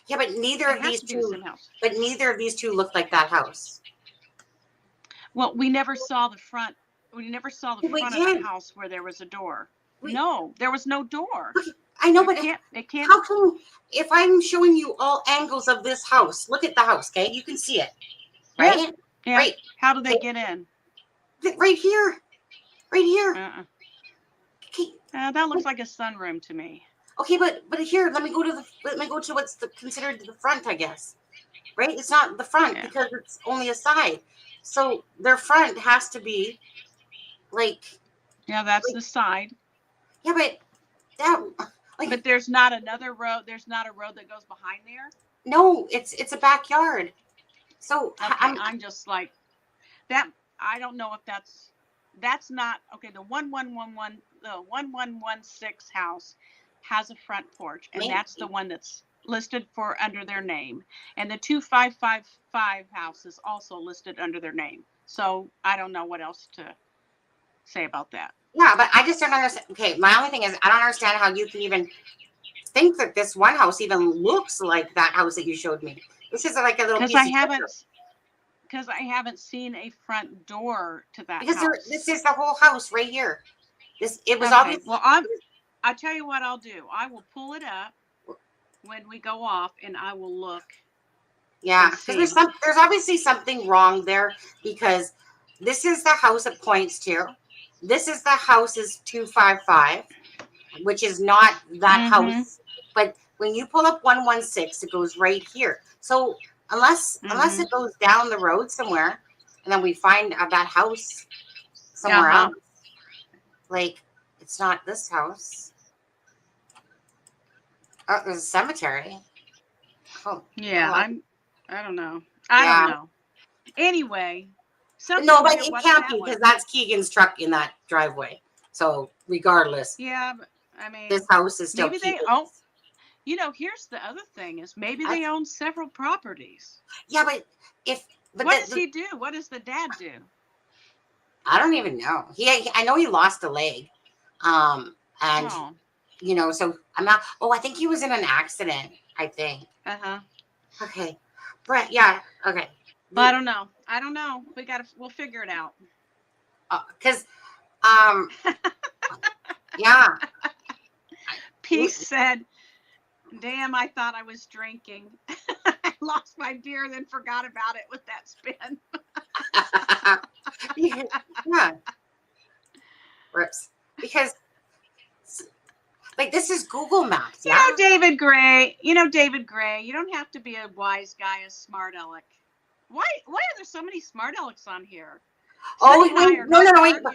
Yeah, but neither of these two look like that house. Well, we never saw the front. We never saw the front of the house where there was a door. No, there was no door. Okay. I know, but it can't. How come if I'm showing you all angles of this house, look at the house, okay? You can see it, right? Yeah. Right. How do they get in? Right here. Right here. Okay. That looks like a sunroom to me. Okay, but here, let me go to what's considered the front, I guess. Right? It's not the front because it's only a side. So their front has to be like. Yeah, that's the side. Yeah, but that. But there's not another road. There's not a road that goes behind there. No, it's a backyard. So okay, I'm just like that. I don't know if that's not okay. The 1116 house has a front porch, and that's the one that's listed for under their name. And the 2555 house is also listed under their name. So I don't know what else to say about that. Yeah, but I just don't understand. Okay, my only thing is I don't understand how you can even think that this one house even looks like that house that you showed me. This is like a little piece because I haven't seen a front door to that house. This is the whole house right here. It was obvious. Well, I'll tell you what I'll do. I will pull it up when we go off, and I will look. Yeah, because there's obviously something wrong there because this is the house it points to. This is the house is 255, which is not that house. But when you pull up 116, it goes right here. So unless it goes down the road somewhere, and then we find that house somewhere else, like it's not this house. Oh, there's a cemetery. Oh, yeah, I don't know. I don't know. Anyway. No, but it can't be because that's Keegan's truck in that driveway. So regardless. Yeah, but I mean, this house is still. Maybe they own. You know, here's the other thing: is maybe they own several properties. Yeah, but what does he do? What does the dad do? I don't even know. I know he lost a leg, and you know, so I'm not. Oh, I think he was in an accident. I think. Okay, Brett. Yeah. Okay. But I don't know. We'll figure it out. Because, yeah. Peace said, damn, I thought I was drinking. I lost my beer and then forgot about it with that spin. Yeah. Rips. Because, like, this is Google Maps. Yeah? You know, David Gray, you don't have to be a wise guy, a smart aleck. Why are there so many smart alecks on here? Oh, wait,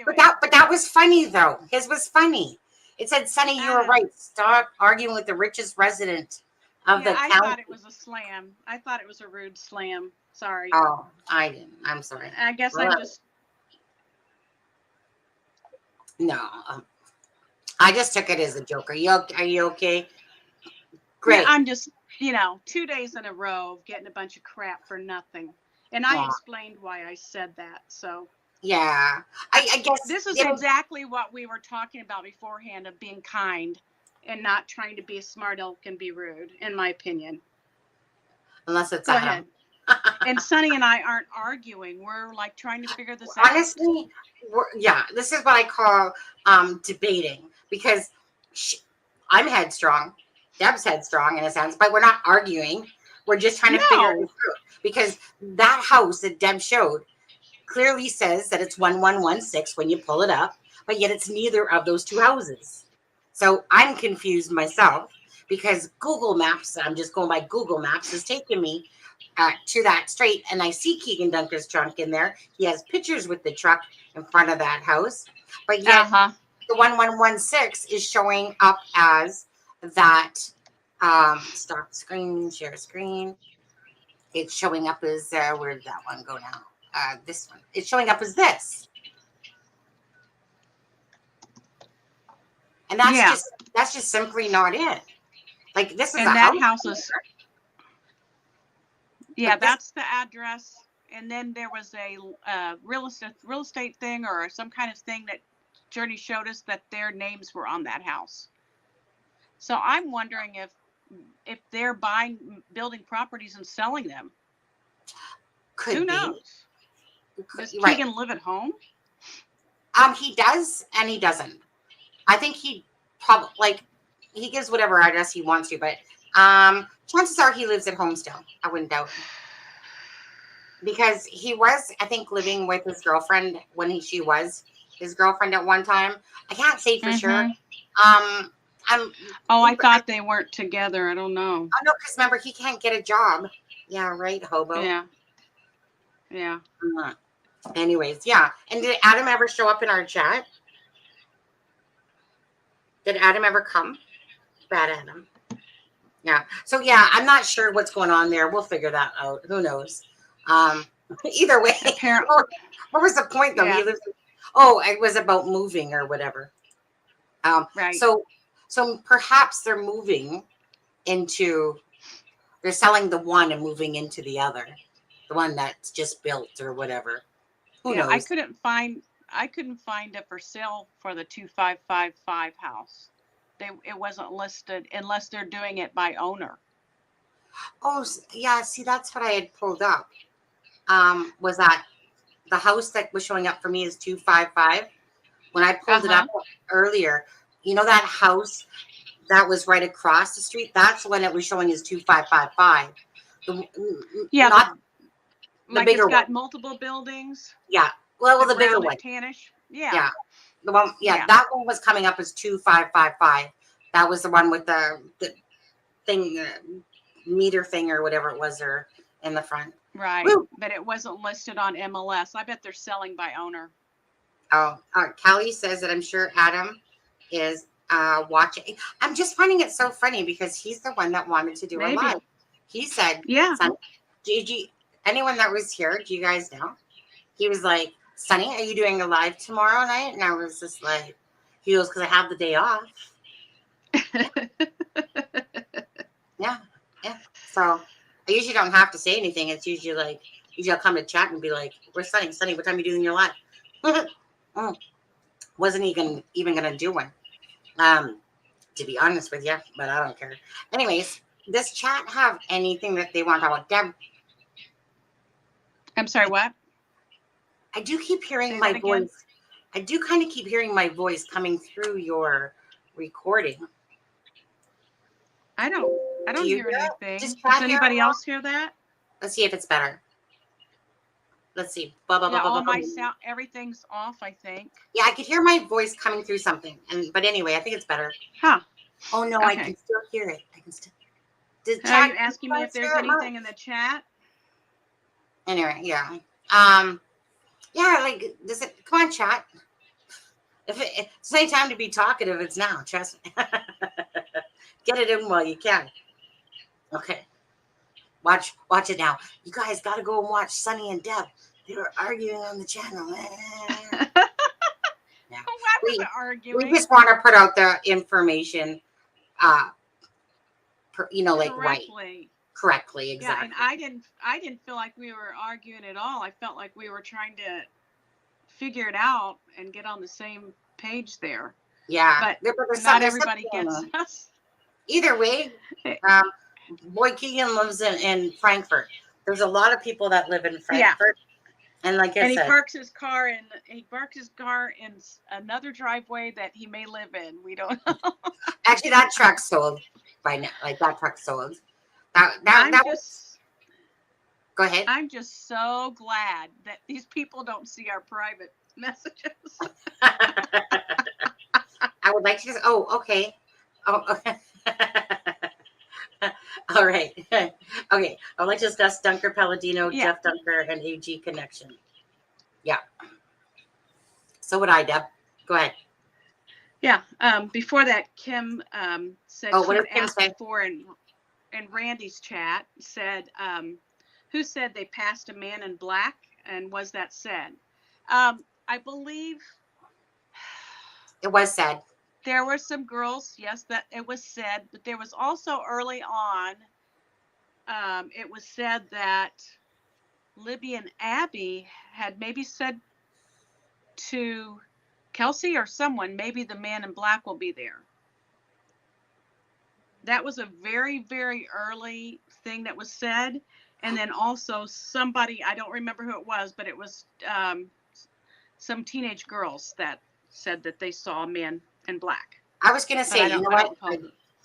but that was funny though. His was funny. It said, "Sonny, you were right. Stop arguing with the richest resident of the county." I thought it was a slam. I thought it was a rude slam. Sorry. Oh, I didn't. I'm sorry. I guess Well, I'm just. No, I just took it as a joke. Are you okay? Yeah, Great. I'm just, 2 days in a row of getting a bunch of crap for nothing. And I Aw. explained why I said that. So Yeah, I guess this is they don't, exactly what we were talking about beforehand of being kind and not trying to be a smart aleck and be rude, in my opinion. unless it's Go Adam. ahead. And Sonny and I aren't arguing. We're like trying to figure this out. Honestly, this is what I call debating, because I'm headstrong, Deb's headstrong in a sense, but we're not arguing. We're just trying to figure it No. out, because that house that Deb showed clearly says that it's 1116 when you pull it up, but yet it's neither of those two houses. So I'm confused myself, because Google Maps, I'm just going by Google Maps, is taking me to that straight, and I see Keegan Dunker's trunk in there. He has pictures with the truck in front of that house, but yet the 1116 is showing up as that. Stop screen, share screen. It's showing up as where did that one go now? This one. It's showing up as this, and that's just simply not it. Like, this is And a that house. house is. Yeah, But this, that's the address. And then there was a real estate thing or some kind of thing that Journey showed us that their names were on that house. So I'm wondering if they're building properties and selling them. could Who be. knows? Does Right. Keegan live at home? He does and he doesn't. I think he probably, he gives whatever address he wants to, but chances are he lives at home still. I wouldn't doubt, because he was, I think, living with his girlfriend when she was his girlfriend at one time. I can't say for sure. I thought they weren't together. I don't know. Oh no, because remember, he can't get a job. Yeah, right, hobo. Yeah. Anyways, yeah. And did Adam ever show up in our chat? Did Adam ever come? Bad Adam. Yeah. So yeah, I'm not sure what's going on there. We'll figure that out. Who knows? Either way, Apparently. what was the point though? Yeah. It was about moving or whatever. Right. So perhaps they're selling the one and moving into the other, the one that's just built or whatever. Who knows? I couldn't find it for sale for the 2555 house. It wasn't listed unless they're doing it by owner. Oh yeah, see, that's what I had pulled up. Was that the house that was showing up for me is 255? When I pulled it up earlier, that house that was right across the street, that's when it was showing as 2555. Not the like bigger it's got one. multiple buildings. Yeah. Well, the bigger one. Tannish. Yeah. The one, that one was coming up as 2555. That was the one with the thing, meter thing or whatever it was, or in the front. Right. Woo! But it wasn't listed on MLS. I bet they're selling by owner. Oh, Callie says that I'm sure Adam is watching. I'm just finding it so funny because he's the one that wanted to do a live. He said, "Son, Gigi, anyone that was here, do you guys know?" He was like, "Sonny, are you doing a live tomorrow night?" And I was just like, he goes, "Because I have the day off." Yeah. So I usually don't have to say anything. It's usually like, I'll come to chat and be like, "Where's Sonny? Sonny, what time are you doing your live?" Wasn't even gonna do one, to be honest with you, but I don't care. Anyways, does chat have anything that they want to talk about? Deb, I'm sorry, what? I do keep hearing my voice. I do kind of keep hearing my voice coming through your recording. I don't hear anything. Does anybody else hear that? Let's see if it's better. Let's see. All my sound, everything's off, I think. Yeah, I could hear my voice coming through something, but anyway, I think it's better. Huh? Oh no, okay. I can still hear it. I can still. Are you asking me if there's anything in the chat? Anyway, yeah. Yeah, like, does it? Come on, chat. If it's any time to be talkative, it's now. Trust me. Get it in while you can. Okay. Watch it now. You guys got to go and watch Sunny and Deb. They were arguing on the channel. Yeah. I wasn't arguing. We just want to put out the information, like correctly, exactly. Yeah, and I didn't feel like we were arguing at all. I felt like we were trying to figure it out and get on the same page there. Yeah, but not everybody gets us. Either way, boy, Keegan lives in Frankfurt. There's a lot of people that live in Frankfurt. Yeah. And like I said, he parks his car in another driveway that he may live in. We don't know. Actually, that truck's sold by now. Like that truck's sold. Go ahead. I'm just so glad that these people don't see our private messages. I would like to just. Oh, okay. Oh, okay. All right. Okay. I'd like to discuss Dunker Palladino, Jeff Dunker, and AG connection. Yeah. So would I, Deb. Go ahead. Yeah. Before that, Kim said she would ask before, and Randy's chat said, who said they passed a man in black, and was that said? I believe it was said. There were some girls, yes, that it was said, but there was also early on, it was said that Libby and Abby had maybe said to Kelsey or someone, maybe the man in black will be there. That was a very, very early thing that was said. And then also somebody, I don't remember who it was, but it was some teenage girls that said that they saw a man in black. I was going to say, you know what?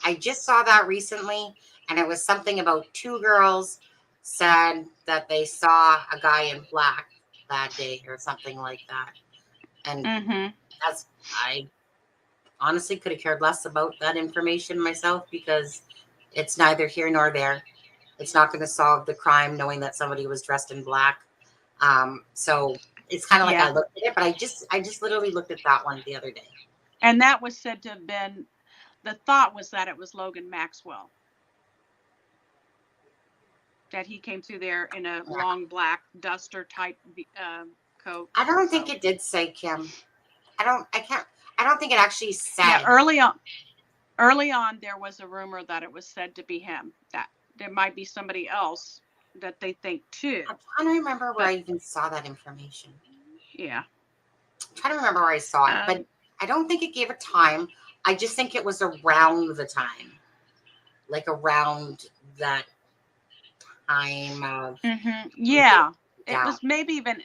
I just saw that recently, and it was something about 2 girls said that they saw a guy in black that day or something like that. And I honestly could have cared less about that information myself, because it's neither here nor there. It's not going to solve the crime knowing that somebody was dressed in black. So it's kind of like I looked at it, but I just literally looked at that one the other day. And that was said to have been, the thought was that it was Logan Maxwell. That he came through there in a long black duster type coat. I don't think it did say Kim. I don't think it actually said. Yeah, early on there was a rumor that it was said to be him. That there might be somebody else that they think too. I'm trying to remember where I even saw that information. Yeah. I'm trying to remember where I saw it, but I don't think it gave a time. I just think it was around the time. Like around that time of... Yeah. It was maybe even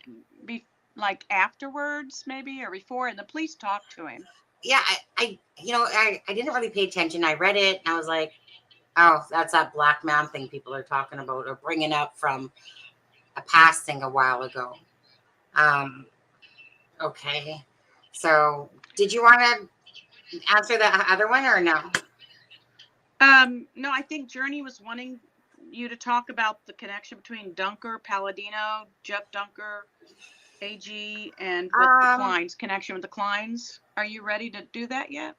like afterwards, maybe, or before, and the police talked to him. Yeah, I didn't really pay attention. I read it, and I was like, oh, that's that black man thing people are talking about or bringing up from a past thing a while ago. Okay. So did you want to answer the other one or no? No, I think Journey was wanting you to talk about the connection between Dunker, Palladino, Jeff Dunker, AG, and with the Kleins, connection with the Kleins. Are you ready to do that yet?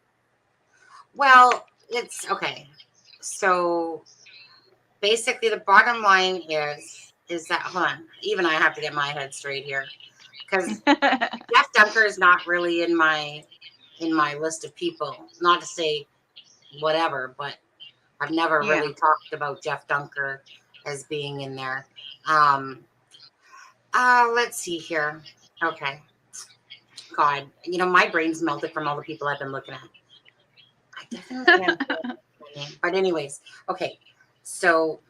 Well, it's okay. So basically the bottom line is that, hold on, even I have to get my head straight here, because Jeff Dunker is not really in my list of people. Not to say whatever, but I've never really talked about Jeff Dunker as being in there. Let's see here. Okay. God, my brain's melted from all the people I've been looking at. I definitely am. But anyways, okay. So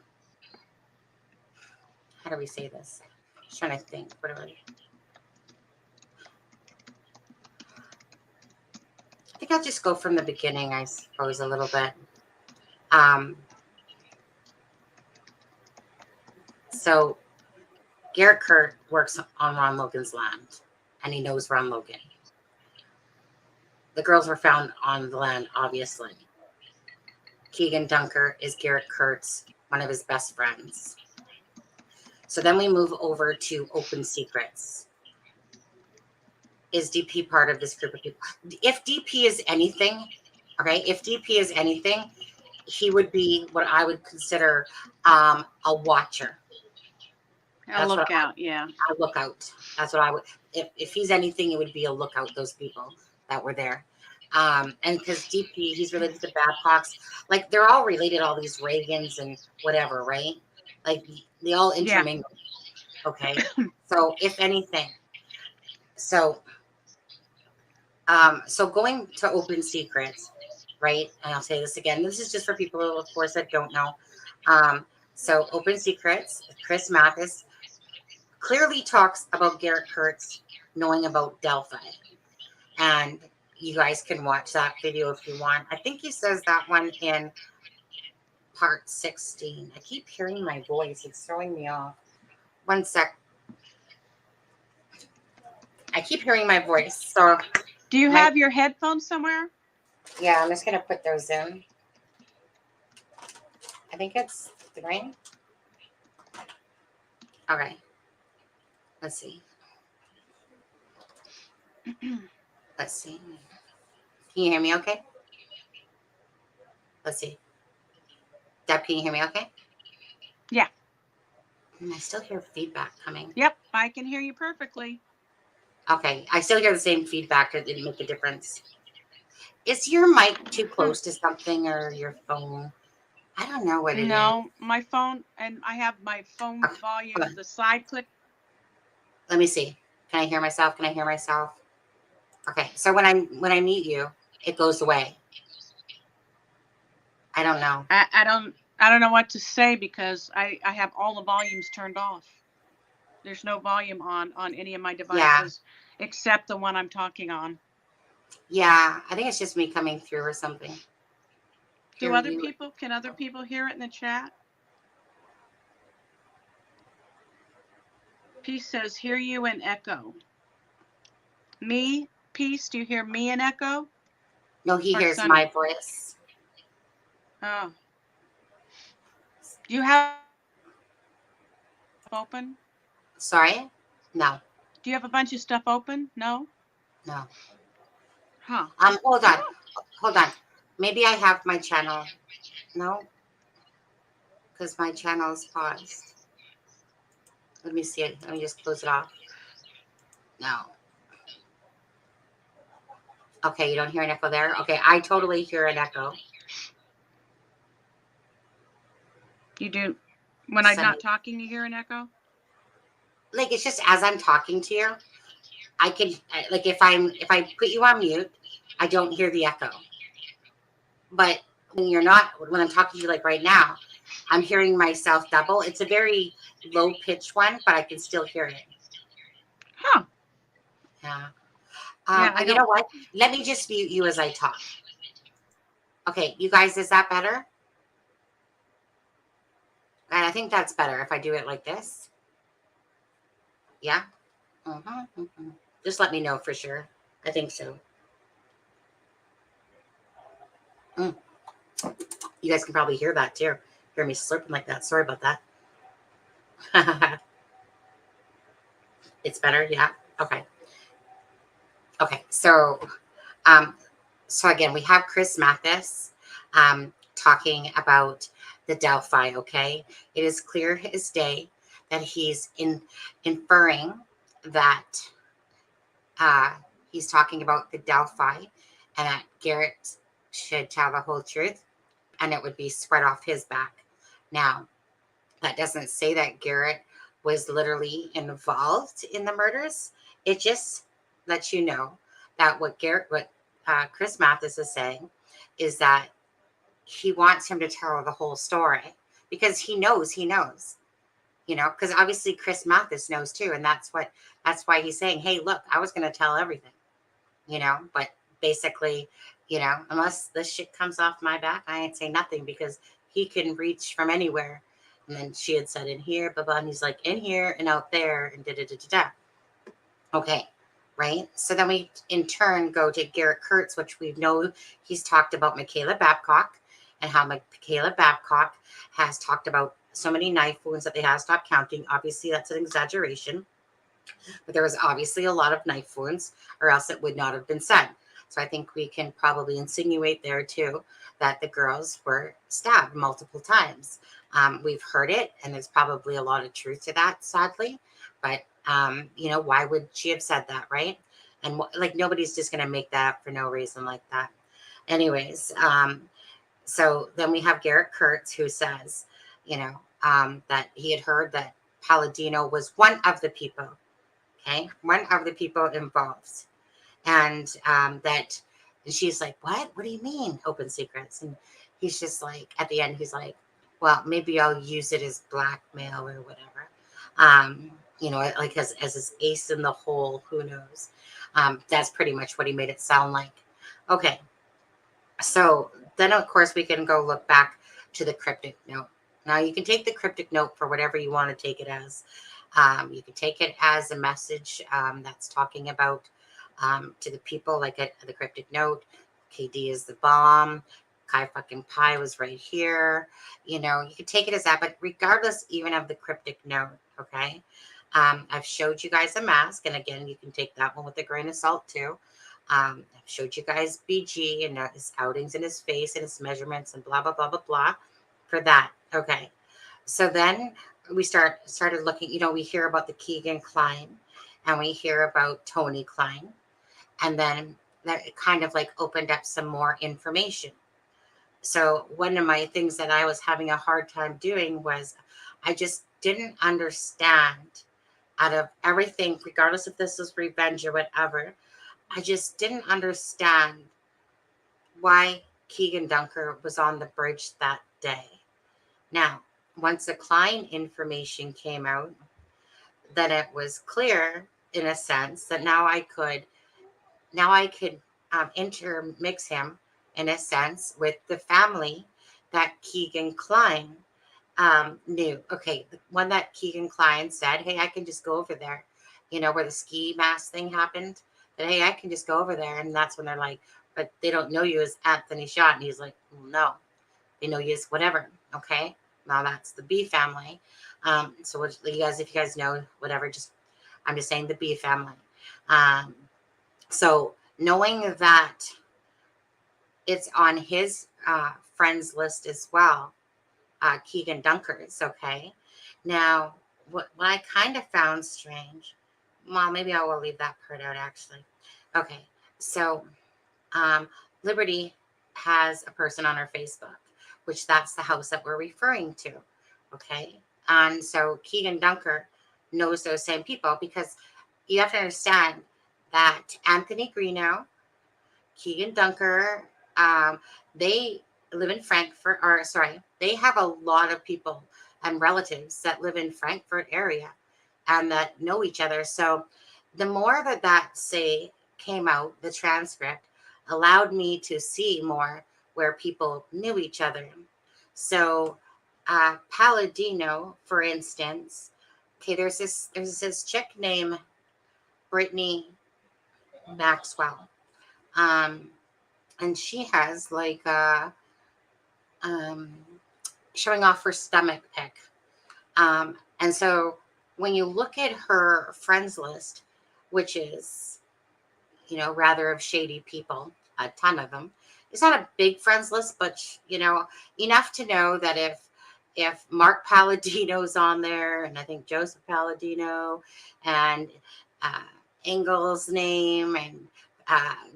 how do we say this? I'm trying to think. I think I'll just go from the beginning, I suppose, a little bit. So Garrett Kurt works on Ron Logan's land, and he knows Ron Logan. The girls were found on the land, obviously. Keegan Dunker is Garrett Kurt's, one of his best friends. So then we move over to Open Secrets. Is DP part of this group of people? If DP is anything, he would be what I would consider a watcher. A lookout, yeah. A lookout. That's what I would. If he's anything, it would be a lookout. Those people that were there, and because DP, he's related to Babcocks. Like they're all related. All these Reagans and whatever, right? Like they all intermingle. Yeah. Okay, so if anything, so so going to Open Secrets, right? And I'll say this again. This is just for people, of course, that don't know. So Open Secrets, Chris Mathis clearly talks about Garrett Kurtz knowing about Delphi. And you guys can watch that video if you want. I think he says that one in part 16. I keep hearing my voice. It's throwing me off. One sec. I keep hearing my voice. So do you have your headphones somewhere? Yeah, I'm just going to put those in. I think it's the rain. Okay. Let's see. Let's see. Can you hear me okay? Let's see. Deb, can you hear me okay? Yeah. I still hear feedback coming. Yep, I can hear you perfectly. Okay, I still hear the same feedback. It didn't make a difference. Is your mic too close to something or your phone? I don't know what it is. No, my phone, and I have my phone volume, the side click. Let me see. Can I hear myself? Can I hear myself? Okay, so when I mute you, it goes away. I don't know. I don't know what to say because I have all the volumes turned off. There's no volume on any of my devices except the one I'm talking on. Yeah, I think it's just me coming through or something. Can other people hear it in the chat? Peace says, hear you in echo. Me, Peace, do you hear me in echo? No, he hears my voice. Oh. Do you have open? Sorry? No. Do you have a bunch of stuff open? No? No. Huh. Hold on. Hold on. Maybe I have my channel. No? Because my channel is paused. Let me see it. Let me just close it off. No. Okay, you don't hear an echo there? Okay, I totally hear an echo. You do? When I'm not talking, you hear an echo? Like, it's just as I'm talking to you, I can, like, if I put you on mute, I don't hear the echo. But when I'm talking to you, like right now, I'm hearing myself double. It's a very low pitched one, but I can still hear it. Huh. Yeah. You know what? Let me just mute you as I talk. Okay, you guys, is that better? And I think that's better if I do it like this. Yeah? Just let me know for sure. I think so. You guys can probably hear that too. Hear me slurping like that. Sorry about that. It's better, yeah. Okay. Okay. So again, we have Chris Mathis talking about the Delphi. Okay, it is clear as day that he's inferring that he's talking about the Delphi, and that Garrett should tell the whole truth, and it would be spread off his back. Now, that doesn't say that Garrett was literally involved in the murders. It just lets you know that what Chris Mathis is saying is that he wants him to tell the whole story because he knows, you know, because obviously Chris Mathis knows too. And that's why he's saying, hey, look, I was going to tell everything, you know, but basically, you know, unless this shit comes off my back, I ain't say nothing because he can reach from anywhere. And then she had said in here, blah, blah, and he's like in here and out there and da-da-da-da-da. Okay, right? So then we in turn go to Garrett Kurtz, which we know he's talked about Michaela Babcock and how Michaela Babcock has talked about so many knife wounds that they have stopped counting. Obviously, that's an exaggeration. But there was obviously a lot of knife wounds or else it would not have been said. So I think we can probably insinuate there too that the girls were stabbed multiple times. We've heard it, and there's probably a lot of truth to that, sadly. But why would she have said that, right? And like nobody's just gonna make that up for no reason like that. Anyways, so then we have Garrett Kurtz who says, that he had heard that Palladino was one of the people. Okay, one of the people involved, and that and she's like, what do you mean open secrets? And he's just like, at the end he's like, well, maybe I'll use it as blackmail or whatever, like as his ace in the hole, who knows. That's pretty much what he made it sound like. Okay, so then of course we can go look back to the cryptic note. Now you can take the cryptic note for whatever you want to take it as. You can take it as a message that's talking about to the people, like the cryptic note. KD is the bomb. Kai fucking Pi was right here. You can take it as that, but regardless even of the cryptic note, okay? I've showed you guys a mask, and again, you can take that one with a grain of salt too. I've showed you guys BG and his outings in his face and his measurements and blah, blah, blah, blah, blah for that. Okay. So then we started looking, we hear about the Keegan Klein and we hear about Tony Klein. And then that kind of like opened up some more information. So one of my things that I was having a hard time doing was I just didn't understand, out of everything, regardless if this was revenge or whatever, I just didn't understand why Keegan Dunker was on the bridge that day. Now, once the Klein information came out, then it was clear, in a sense, that now I could intermix him, in a sense, with the family that Keegan Klein knew. Okay, the one that Keegan Klein said, hey, I can just go over there, where the ski mask thing happened, that, hey, I can just go over there. And that's when they're like, but they don't know you as Anthony Schott. And he's like, well, no, they know you as whatever. Okay, now that's the B family. So what, if you guys know, whatever, I'm just saying the B family. So knowing that it's on his friends list as well, Keegan Dunkers, okay? Now, what I kind of found strange, well, maybe I will leave that part out actually. Okay, so Liberty has a person on her Facebook, which that's the house that we're referring to, okay? And so Keegan Dunker knows those same people, because you have to understand that Anthony Greeno, Keegan Dunker, they live in Frankfurt, or sorry, they have a lot of people and relatives that live in Frankfurt area and that know each other. So the more that say came out, the transcript allowed me to see more where people knew each other. So Palladino, for instance, okay, there's this chick named Brittany Maxwell. And she has like showing off her stomach pic. And so when you look at her friends list, which is, rather of shady people, a ton of them. It's not a big friends list, but enough to know that if Mark Palladino's on there, and I think Joseph Palladino, and Engel's name, and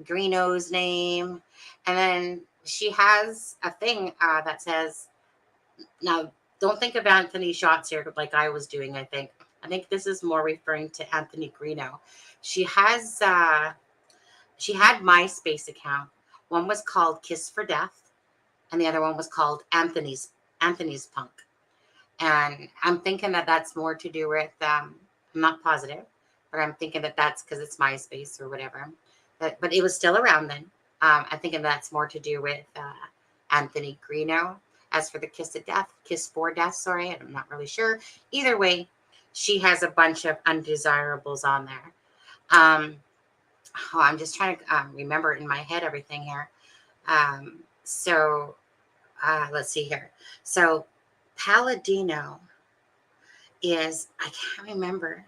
Greeno's name, and then she has a thing that says, now don't think of Anthony Shots here like I was doing. I think this is more referring to Anthony Greeno. She had MySpace account. One was called Kiss for Death, and the other one was called Anthony's Punk. And I'm thinking that that's more to do with, I'm not positive, but I'm thinking that that's because it's MySpace or whatever. But it was still around then. I'm thinking that's more to do with Anthony Greeno. As for the Kiss for Death, sorry, I'm not really sure. Either way, she has a bunch of undesirables on there. I'm just trying to remember in my head everything here. So let's see here. So Palladino is, I can't remember.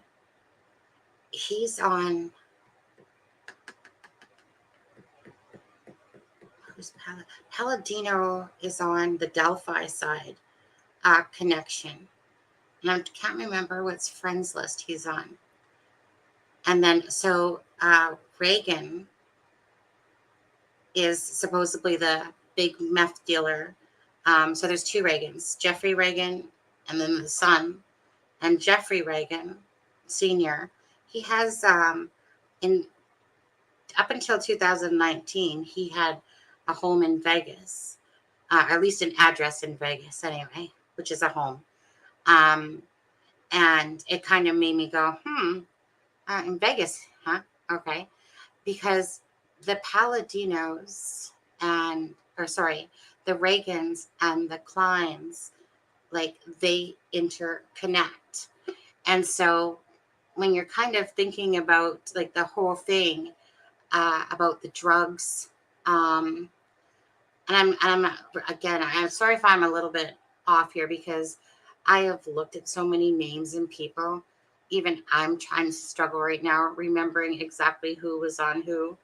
He's on, Who's Palladino is on the Delphi side connection. And I can't remember what's friends list he's on. And then, so Reagan is supposedly the big meth dealer. So there's two Reagans, Jeffrey Reagan and then the son. And Jeffrey Reagan, Sr., he has, in up until 2019, he had a home in Vegas, at least an address in Vegas anyway, which is a home. And it kind of made me go, in Vegas, huh? Okay. Because the Palladinos the Reagans and the Kleins, like they interconnect. And so when you're kind of thinking about like the whole thing about the drugs, and I'm sorry if I'm a little bit off here because I have looked at so many names and people. Even I'm trying to struggle right now remembering exactly who was on who.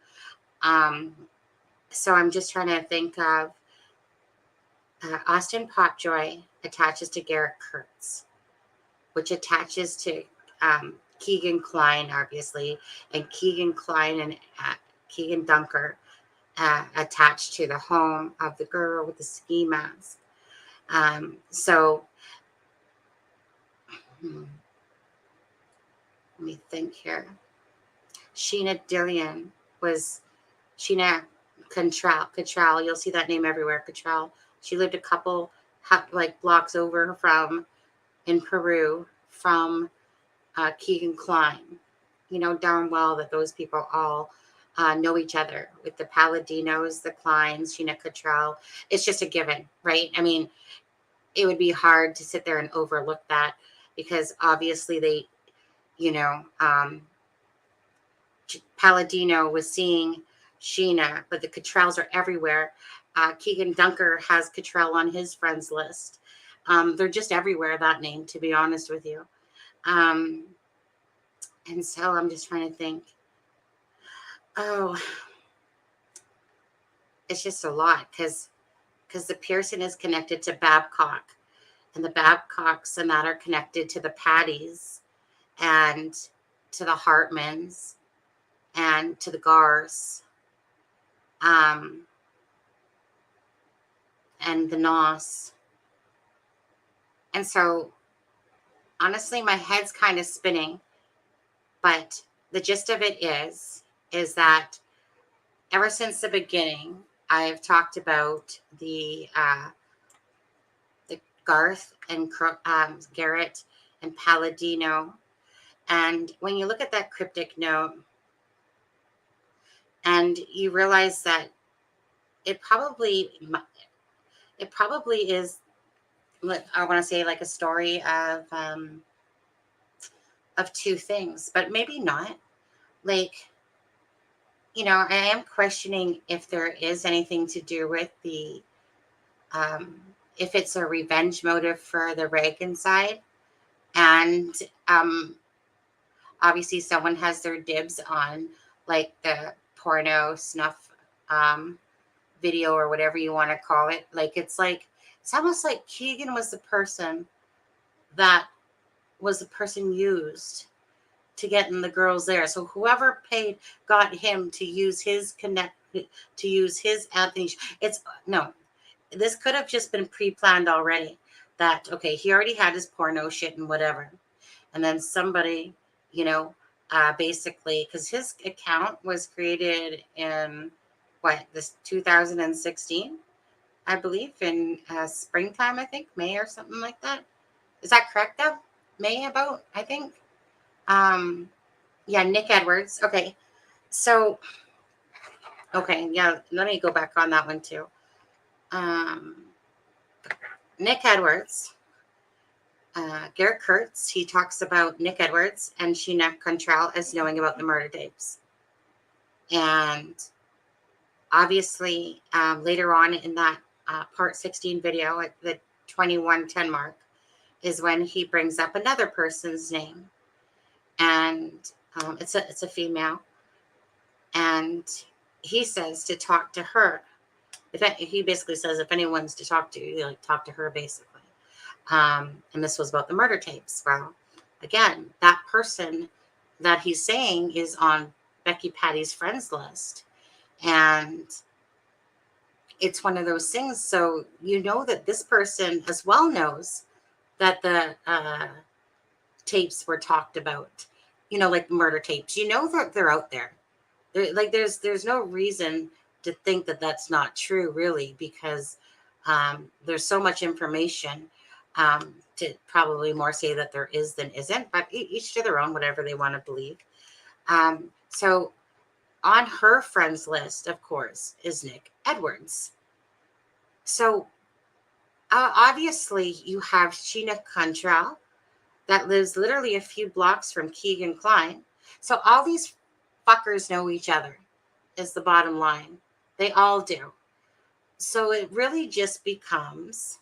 So I'm just trying to think of Austin Popjoy attaches to Garrett Kurtz, which attaches to Keegan Klein, obviously, and Keegan Klein and Keegan Dunker attached to the home of the girl with the ski mask. So let me think here. Sheena Dillion was Sheena Cattrall. You'll see that name everywhere, Cattrall. She lived a couple like blocks over from in Peru from Keegan Klein. You know darn well that those people all know each other with the Palladinos, the Kleins, Sheena Cattrall. It's just a given, right? I mean, it would be hard to sit there and overlook that because obviously they, you know, Palladino was seeing Sheena, but the Cattralls are everywhere. Keegan Dunker has Cattrall on his friends list. They're just everywhere, that name, to be honest with you. And so I'm just trying to think. Oh, it's just a lot because the Pearson is connected to Babcock, and the Babcocks and that are connected to the Patties and to the Hartmans and to the Gars and the Noss. And so honestly, my head's kind of spinning, but the gist of it is that ever since the beginning, I've talked about the Garth and Garrett and Palladino. And when you look at that cryptic note and you realize that it probably is, I want to say like a story of two things, but maybe not. Like, you know, I am questioning if there is anything to do with the if it's a revenge motive for the Reagan side. And obviously someone has their dibs on like the porno snuff video or whatever you want to call it. Like it's almost like Keegan was the person used to getting the girls there. So whoever got him to use his Anthony. This could have just been pre-planned already. That, okay, he already had his porno shit and whatever. And then somebody, you know, basically, because his account was created in, this 2016, I believe, in springtime, I think, May or something like that. Is that correct, Deb? May about, I think. Yeah, Nick Edwards. Okay. So, okay, yeah, let me go back on that one too. Nick Edwards, Garrett Kurtz, he talks about Nick Edwards and Sheena Cattrall as knowing about the murder tapes. And obviously, later on in that part 16 video at the 21:10 mark is when he brings up another person's name. And it's a female. And he says to talk to her. he basically says if anyone's to talk to, you like talk to her basically. And this was about the murder tapes. Well, again, that person that he's saying is on Becky Patty's friends list, and it's one of those things. So you know that this person as well knows that the tapes were talked about, you know, like murder tapes. You know that they're out there. Like there's no reason to think that that's not true, really, because there's so much information to probably more say that there is than isn't. But each to their own, whatever they want to believe. So on her friends list, of course, is Nick Edwards. So obviously, you have Sheena Cantrell that lives literally a few blocks from Keegan Klein. So all these fuckers know each other, is the bottom line. They all do. So it really just becomes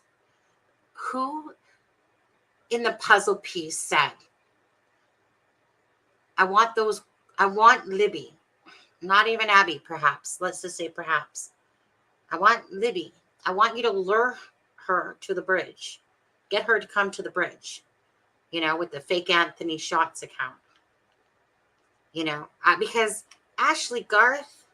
who in the puzzle piece said, I want Libby, not even Abby, perhaps. Let's just say perhaps. I want Libby. I want you to lure her to the bridge. Get her to come to the bridge, you know, with the fake Anthony Shots account. You know, because Ashley Garth,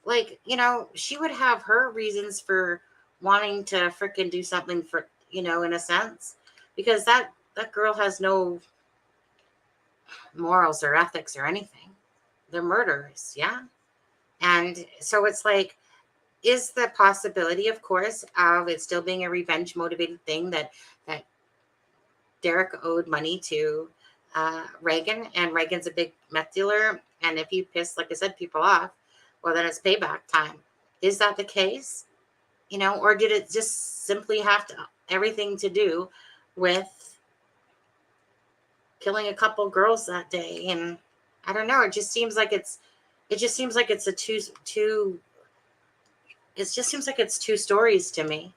like, you know, she would have her reasons for wanting to freaking do something for, you know, in a sense, because that girl has no morals or ethics or anything. They're murderers, yeah. And so it's like, is the possibility, of course, of it still being a revenge motivated thing that Derek owed money to Reagan, and Reagan's a big meth dealer, and if you piss, like I said, people off, well, then it's payback time. Is that the case? You know, or did it just simply have everything to do with killing a couple girls that day? And I don't know. It just seems like it's a two. It just seems like it's two stories to me.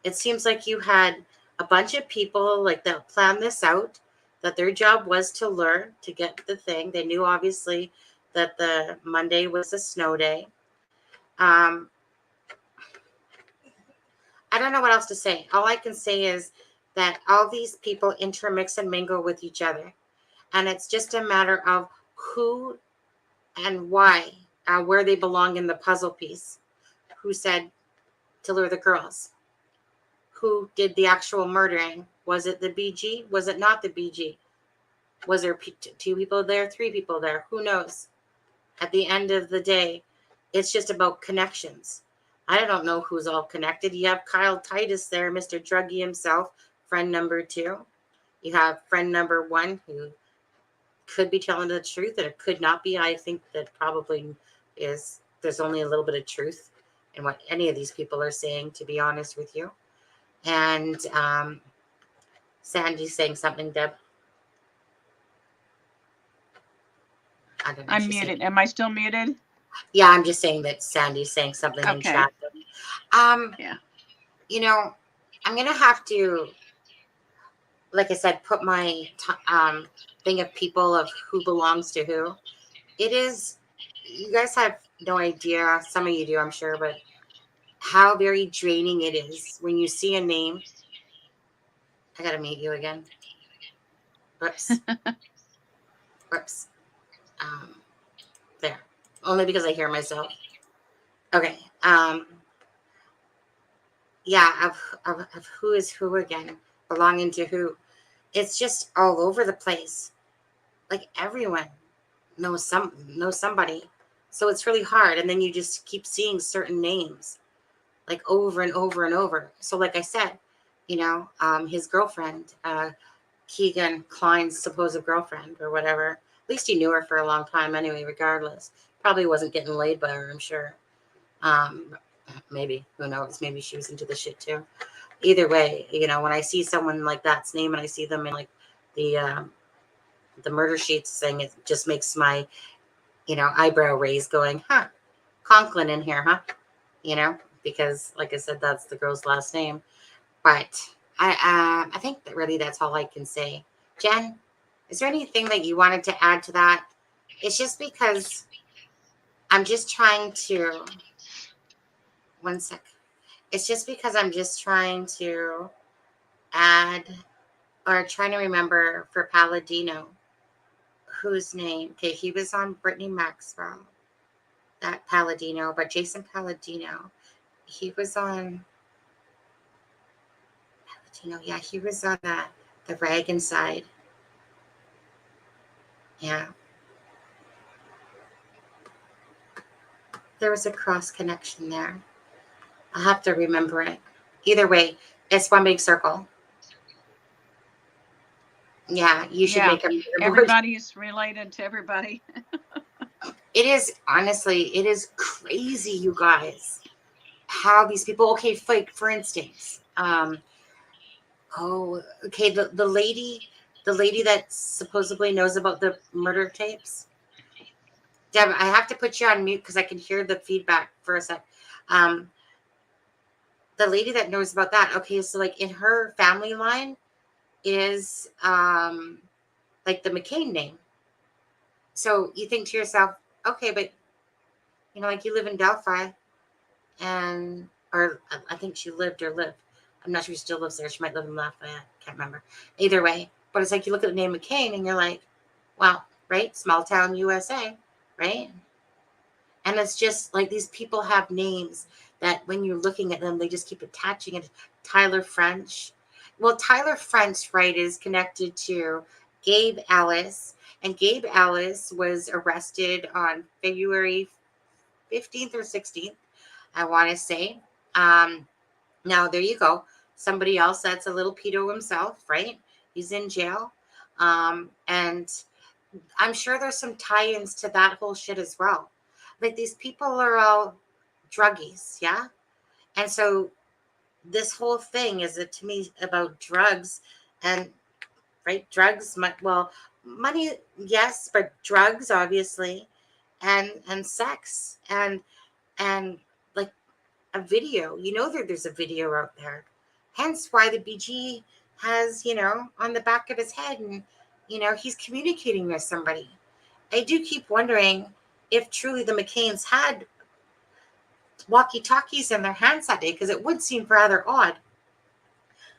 It seems like you had a bunch of people like that planned this out, that their job was to lure, to get the thing. They knew obviously that the Monday was a snow day. I don't know what else to say. All I can say is that all these people intermix and mingle with each other. And it's just a matter of who and why, where they belong in the puzzle piece. Who said to lure the girls? Who did the actual murdering? Was it the BG? Was it not the BG? Was there two people there, three people there? Who knows? At the end of the day, it's just about connections. I don't know who's all connected. You have Kyle Titus there, Mr. Druggy himself, friend number 2. You have friend number 1 who could be telling the truth, and it could not be. I think that probably is. There's only a little bit of truth in what any of these people are saying, to be honest with you. And Sandy's saying something, Deb. I don't know. I'm muted. Am I still muted? Yeah, I'm just saying that Sandy's saying something in chat. Yeah. You know, I'm gonna have to, like I said, put my thing of people of who belongs to who. It is. You guys have no idea. Some of you do, I'm sure, but how very draining it is when you see a name. I gotta meet you again. Whoops. Whoops. There. Only because I hear myself. Okay. Yeah, of who is who again, belonging to who. It's just all over the place. Like everyone knows somebody. So it's really hard. And then you just keep seeing certain names like over and over and over. So like I said, you know, his girlfriend, Keegan Klein's supposed girlfriend or whatever. At least he knew her for a long time anyway, regardless. Probably wasn't getting laid by her, I'm sure. Maybe, who knows? Maybe she was into the shit too. Either way, you know, when I see someone like that's name and I see them in like the murder sheets thing, it just makes my, you know, eyebrow raise going, huh, Conklin in here, huh? You know, because like I said, that's the girl's last name. But I think that really that's all I can say. Jen, is there anything that you wanted to add to that? It's just because I'm just trying to one sec. It's just because I'm just trying to add or trying to remember for Palladino, whose name. Okay, he was on Brittany Maxwell, that Palladino, but Jason Palladino, he was on Palladino. Yeah, he was on the Reagan side. Yeah, there was a cross connection there. I'll have to remember it. Either way, it's one big circle. Yeah, you should make a board. Everybody's related to everybody. It is, honestly, it is crazy, you guys, how these people, okay, like for instance, okay, the lady that supposedly knows about the murder tapes. Deb, I have to put you on mute because I can hear the feedback for a sec. The lady that knows about that, okay, so like in her family line is like the McCain name. So you think to yourself, okay, but like you live in Delphi, or I think she lived. I'm not sure she still lives there. She might live in Lafayette. Can't remember. Either way, but it's like you look at the name McCain and you're like, wow, right? Small town USA, right? And it's just like these people have names that when you're looking at them, they just keep attaching it. Tyler French. Well, Tyler French, right, is connected to Gabe Ellis. And Gabe Ellis was arrested on February 15th or 16th, I want to say. Now, there you go. Somebody else that's a little pedo himself, right? He's in jail. And I'm sure there's some tie-ins to that whole shit as well. Like these people are all druggies, yeah? And so this whole thing is, to me, about drugs and, right, drugs, money, yes, but drugs, obviously, and sex and like a video. There's a video out there. Hence why the BG has, on the back of his head, and, he's communicating with somebody. I do keep wondering if truly the McCains had walkie-talkies in their hands that day, because it would seem rather odd.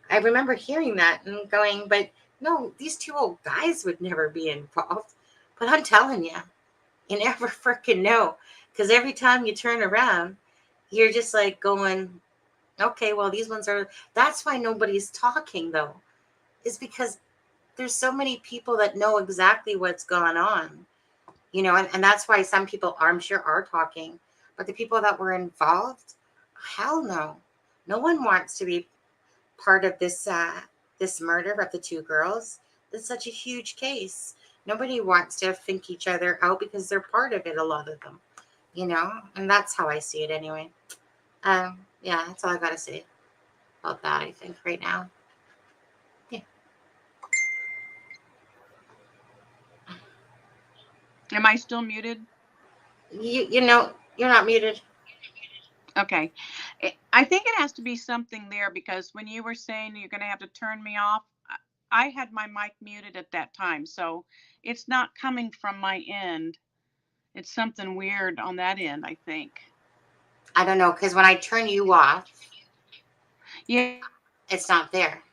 I remember hearing that and going, but no, these two old guys would never be involved. But I'm telling you, you never freaking know, because every time you turn around, you're just like going, okay, well, these ones are. That's why nobody's talking, though, is because there's so many people that know exactly what's going on, and that's why some people, I'm sure, are talking. But the people that were involved, hell no. No one wants to be part of this murder of the two girls. It's such a huge case. Nobody wants to think each other out because they're part of it, a lot of them, and that's how I see it anyway. Yeah, that's all I gotta say about that, I think, right now. Yeah. Am I still muted? You're not muted. Okay. I think it has to be something there, because when you were saying you're going to have to turn me off, I had my mic muted at that time. So it's not coming from my end. It's something weird on that end, I think. I don't know, because when I turn you off, yeah, it's not there.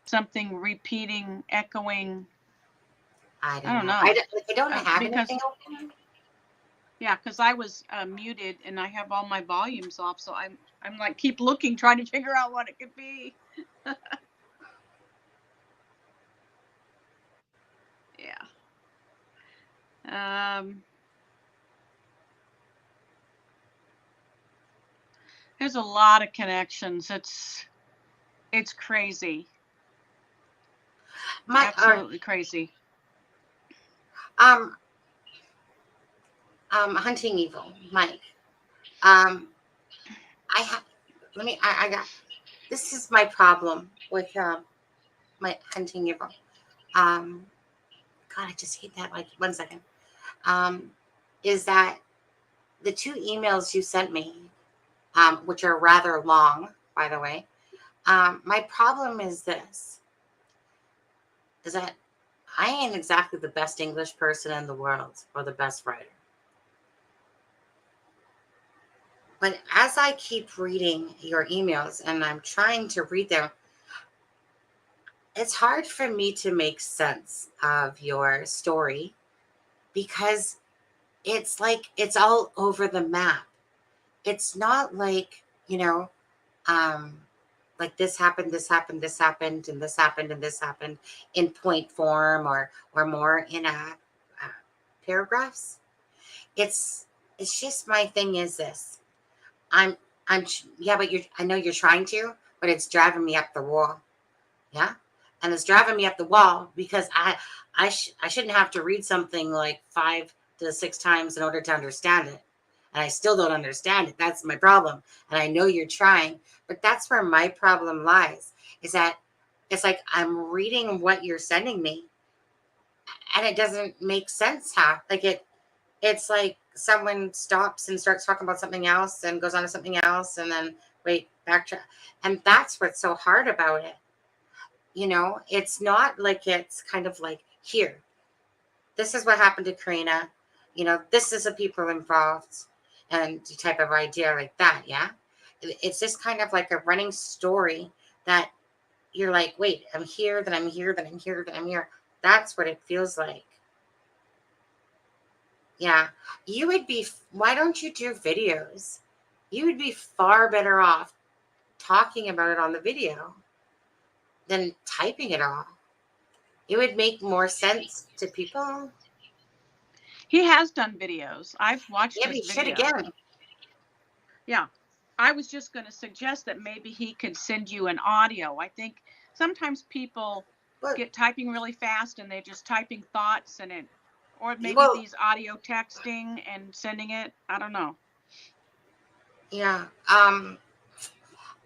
Something repeating, echoing. I don't know. I don't have anything open. Yeah, because I was muted and I have all my volumes off, so I'm like keep looking, trying to figure out what it could be. Yeah. There's a lot of connections. It's crazy. Absolutely crazy. Hunting Evil, Mike. I got, this is my problem with my Hunting Evil. God, I just hate that. Like, 1 second. Is that the 2 emails you sent me, which are rather long, by the way. My problem is this, is that I ain't exactly the best English person in the world or the best writer. But as I keep reading your emails and I'm trying to read them, it's hard for me to make sense of your story because it's like it's all over the map. It's not like, um, like this happened, this happened, this happened, and this happened, and this happened in point form or more in paragraphs. It's it's just my thing is this. I'm yeah, but I know you're trying to, but it's driving me up the wall. Yeah. And it's driving me up the wall because I shouldn't have to read something like 5 to 6 times in order to understand it. And I still don't understand it. That's my problem. And I know you're trying, but that's where my problem lies is that it's like I'm reading what you're sending me and it doesn't make sense how like it's like someone stops and starts talking about something else and goes on to something else and then wait, backtrack. And that's what's so hard about it. It's not like it's kind of like, here, this is what happened to Karina. This is the people involved and type of idea like that. Yeah. It's just kind of like a running story that you're like, wait, I'm here, then I'm here, then I'm here, then I'm here. That's what it feels like. Yeah. Why don't you do videos? You would be far better off talking about it on the video than typing it all. It would make more sense to people. He has done videos. I've watched Yeah, but his he should videos. again. Yeah. I was just going to suggest that maybe he could send you an audio. I think sometimes people Well, get typing really fast and they're just typing thoughts or maybe well, these audio texting and sending it. I don't know. yeah.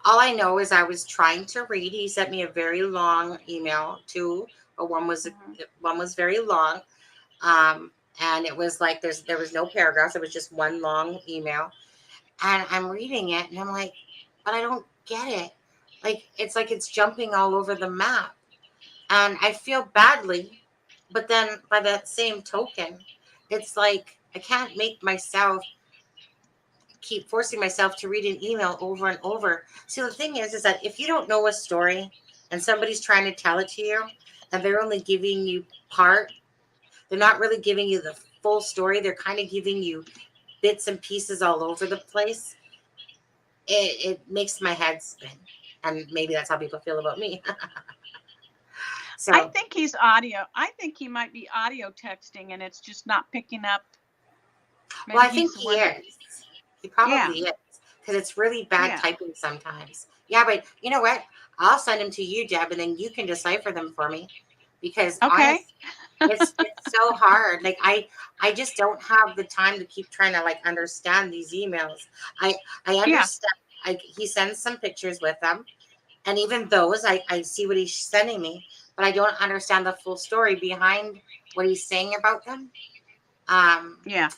All I know is I was trying to read. He sent me a very long email too, but one was very long. Um, and it was like there was no paragraphs. It was just one long email. And I'm reading it and I'm like, but I don't get it. Like it's jumping all over the map. And I feel badly, but then by that same token, it's like I can't make myself keep forcing myself to read an email over and over. See, the thing is that if you don't know a story and somebody's trying to tell it to you and they're only giving you part, they're not really giving you the full story. They're kind of giving you bits and pieces all over the place. It makes my head spin. And maybe that's how people feel about me. I So, think he's audio. I think he might be audio texting and it's just not picking up. well, Maybe I think he's the he one that, is. He yeah, probably is because it's really bad yeah. typing sometimes. Yeah, but you know what? I'll send them to you, Deb, and then you can decipher them for me. Because Okay. honest, it's so hard. Like I just don't have the time to keep trying to like understand these emails. I Yeah. understand. He sends some pictures with them, and even those I see what he's sending me, but I don't understand the full story behind what he's saying about them. Um, Yeah.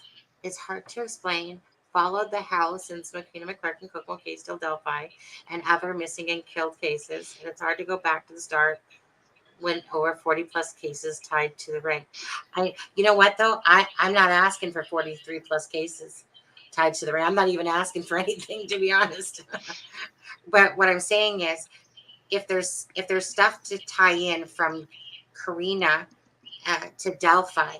it's hard to explain. Followed the house since McQueen and McClarkin, Cookville case till Delphi, and other missing and killed cases. And it's hard to go back to the start when over 40 plus cases tied to the ring. You know what though? I'm not asking for 43 plus cases tied to the ring. I'm not even asking for anything to be honest. But what I'm saying is if there's stuff to tie in from Karina to Delphi,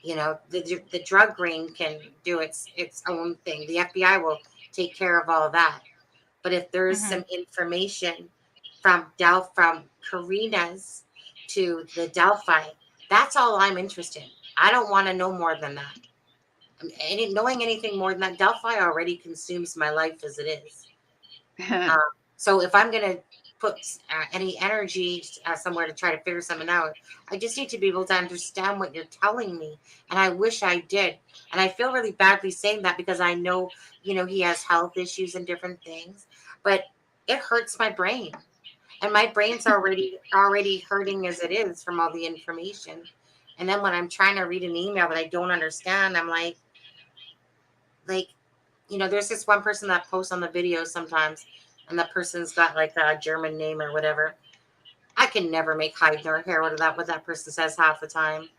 the drug ring can do its own thing. The FBI will take care of all that. But if there's Hmm. some information from Karina's to the Delphi, that's all I'm interested in. I don't want to know more than that. Knowing anything more than that, Delphi already consumes my life as it is. Um, so if I'm going to put any energy somewhere to try to figure something out, I just need to be able to understand what you're telling me. And I wish I did. And I feel really badly saying that because I know, he has health issues and different things, but it hurts my brain. And my brain's already hurting as it is from all the information. And then when I'm trying to read an email that I don't understand, I'm like, there's this one person that posts on the video sometimes, and that person's got like a German name or whatever. I can never make hide nor hair out of what that person says half the time.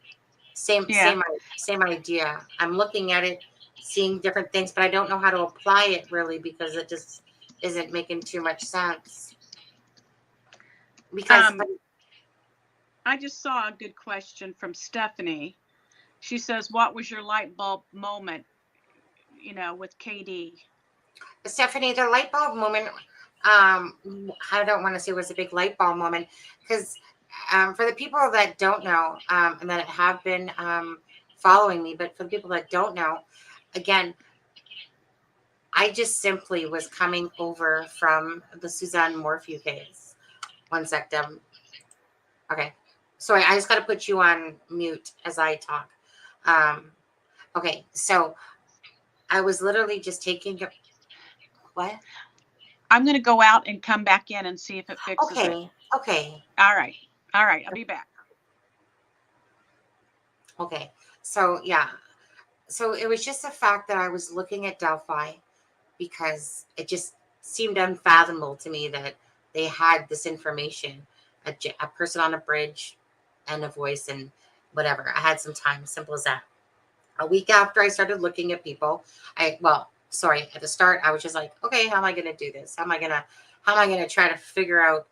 Same Yeah. same same idea. I'm looking at it, seeing different things, but I don't know how to apply it really because it just isn't making too much sense. Because I just saw a good question from Stephanie. She says, what was your light bulb moment, with KD? Stephanie, the light bulb moment, I don't want to say it was a big light bulb moment because for the people that don't know and that have been following me, but for the people that don't know, again, I just simply was coming over from the Suzanne Morphew case. One sec, Deb. Okay. Sorry, I just got to put you on mute as I talk. Okay, so I was literally just taking a... What? I'm going to go out and come back in and see if it fixes it. Okay. All right. I'll be back. Okay. So, yeah. So it was just the fact that I was looking at Delphi because it just seemed unfathomable to me that they had this information, a person on a bridge and a voice and whatever. I had some time, simple as that. A week after I started looking at people, at the start, I was just like, okay, how am I going to do this? How am I going to try to figure out,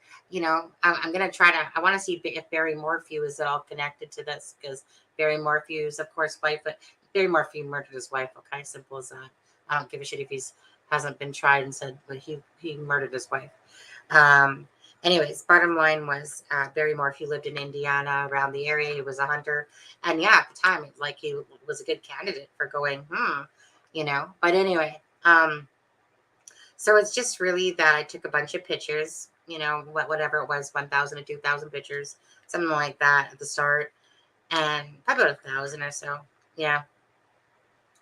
I'm going to try to, I want to see if Barry Morphew is at all connected to this because Barry Morphew is, of course, wife, but Barry Morphew murdered his wife. Okay. Simple as that. I don't give a shit if hasn't been tried and said, but he murdered his wife. Anyways, bottom line was Barry Morphew lived in Indiana around the area. He was a hunter. And yeah, at the time, he was a good candidate for going, But anyway, so it's just really that I took a bunch of pictures, whatever it was, 1,000 to 2,000 pictures, something like that at the start. And probably about 1,000 or so. Yeah.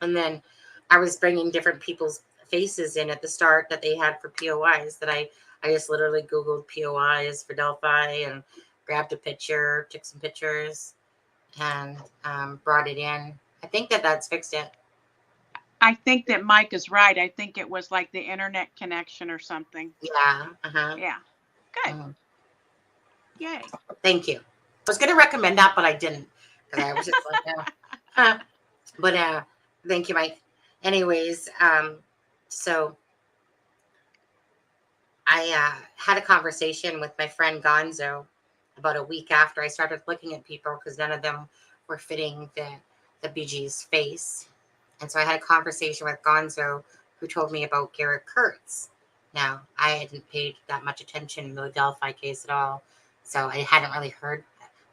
And then I was bringing different people's faces in at the start that they had for POIs that I just literally Googled POIs for Delphi and grabbed a picture, took some pictures, and brought it in. I think that's fixed it. I think that Mike is right. I think it was like the internet connection or something. Yeah. Yeah. Good. Yay. Thank you. I was going to recommend that, but I didn't because I was just like, But thank you, Mike. Anyways, so I had a conversation with my friend Gonzo about a week after I started looking at people because none of them were fitting the BG's face. And so I had a conversation with Gonzo who told me about Garrett Kurtz. Now, I hadn't paid that much attention to the Delphi case at all. So I hadn't really heard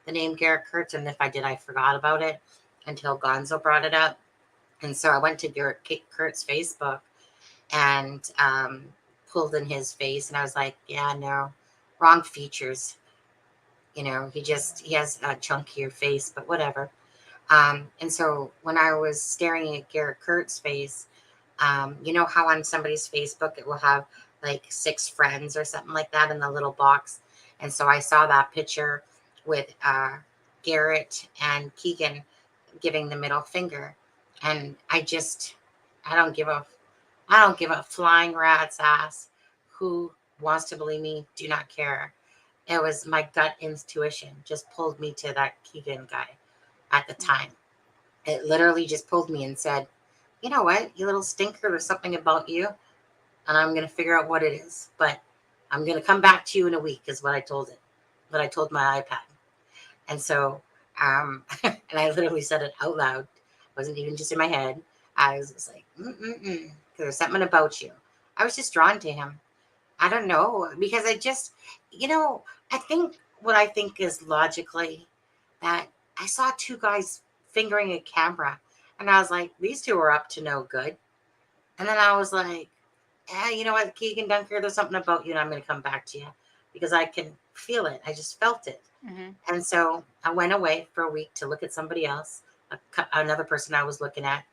the name Garrett Kurtz. And if I did, I forgot about it until Gonzo brought it up. And so I went to Garrett Kurtz's Facebook and pulled in his face. And I was like, yeah, no, wrong features. He has a chunkier face, but whatever. And so when I was staring at Garrett Kurtz's face, you know how on somebody's Facebook it will have like 6 friends or something like that in the little box. And so I saw that picture with Garrett and Keegan giving the middle finger. And I don't give a flying rat's ass who wants to believe me. Do not care. It was my gut intuition just pulled me to that Keegan guy at the time. It literally just pulled me and said, you know what, you little stinker, there's something about you, and I'm going to figure out what it is. But I'm going to come back to you in a week is what I told it. What I told my iPad. And so, and I literally said it out loud. It wasn't even just in my head. I was just like, because there's something about you. I was just drawn to him. I don't know, because I just, I think what I think is logically that I saw 2 guys fingering a camera, and I was like, these 2 are up to no good. And then I was like, you know what, Keegan Dunker, there's something about you, and I'm going to come back to you because I can feel it. I just felt it. Mm-hmm. And so I went away for a week to look at somebody else, another person I was looking at.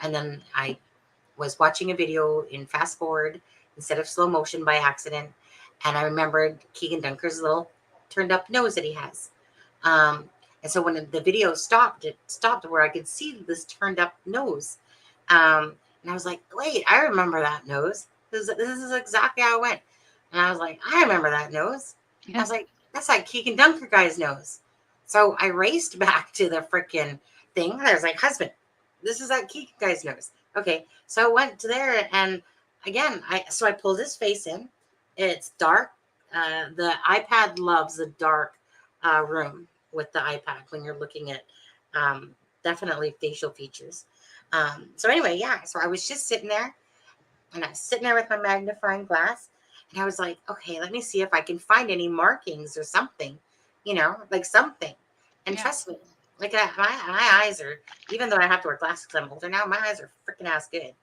And then I was watching a video in fast forward instead of slow motion by accident. And I remembered Keegan Dunker's little turned up nose that he has. And so when the video stopped, it stopped where I could see this turned up nose. And I was like, wait, I remember that nose. This is exactly how it went. And I was like, I remember that nose. Yeah. I was like, that's like Keegan Dunker guy's nose. So I raced back to the freaking thing. I was like, husband, this is that Keegan guy's nose. Okay, so I went to there, and again, I pulled his face in. It's dark. The iPad loves the dark room with the iPad when you're looking at definitely facial features. So anyway, yeah. So I was just sitting there, and I was sitting there with my magnifying glass, and I was like, okay, let me see if I can find any markings or something, like something. And trust me, like my eyes are, even though I have to wear glasses because I'm older now, my eyes are freaking ass good,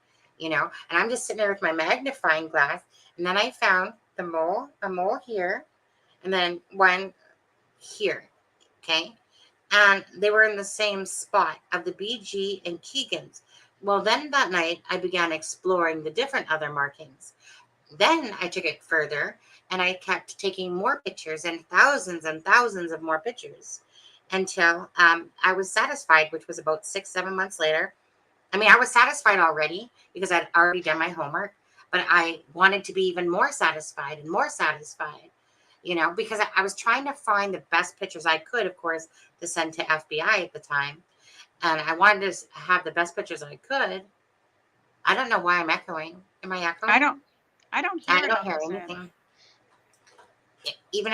And I'm just sitting there with my magnifying glass, and then I found a mole here, and then one here, okay? And they were in the same spot of the BG and Keegan's. Well, then that night, I began exploring the different other markings. Then I took it further, and I kept taking more pictures and thousands of more pictures until I was satisfied, which was about 6, 7 months later. I mean, I was satisfied already because I'd already done my homework, but I wanted to be even more satisfied and more satisfied, because I was trying to find the best pictures I could, of course, to send to FBI at the time. And I wanted to have the best pictures I could. I don't know why I'm echoing. Am I echoing? I don't hear I don't hear anything. Even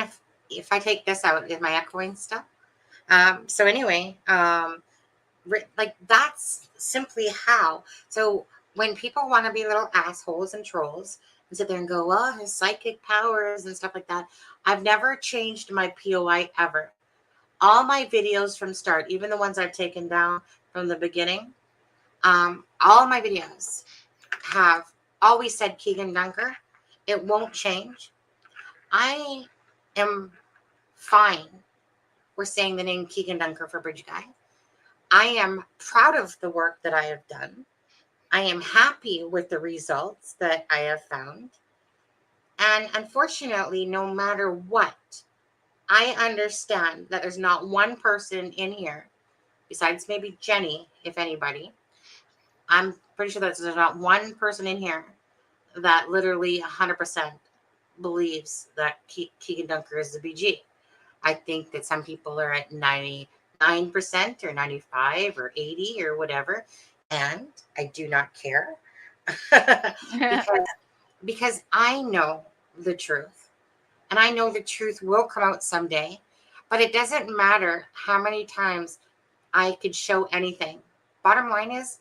if I take this out, is my echoing stuff? So anyway, like that's simply how. So when people want to be little assholes and trolls and sit there and go, well, his psychic powers and stuff like that, I've never changed my POI ever. All my videos from start, even the ones I've taken down from the beginning, all my videos have always said Keegan Dunker. It won't change. I am fine with saying the name Keegan Dunker for Bridge Guy. I am proud of the work that I have done. I am happy with the results that I have found. And unfortunately, no matter what, I understand that there's not one person in here, besides maybe Jenny, if anybody. I'm pretty sure that there's not one person in here that literally 100% believes that Keegan Dunker is the BG. I think that some people are at 99% or 95 or 80 or whatever. And I do not care because I know the truth. And I know the truth will come out someday. But it doesn't matter how many times I could show anything. Bottom line is,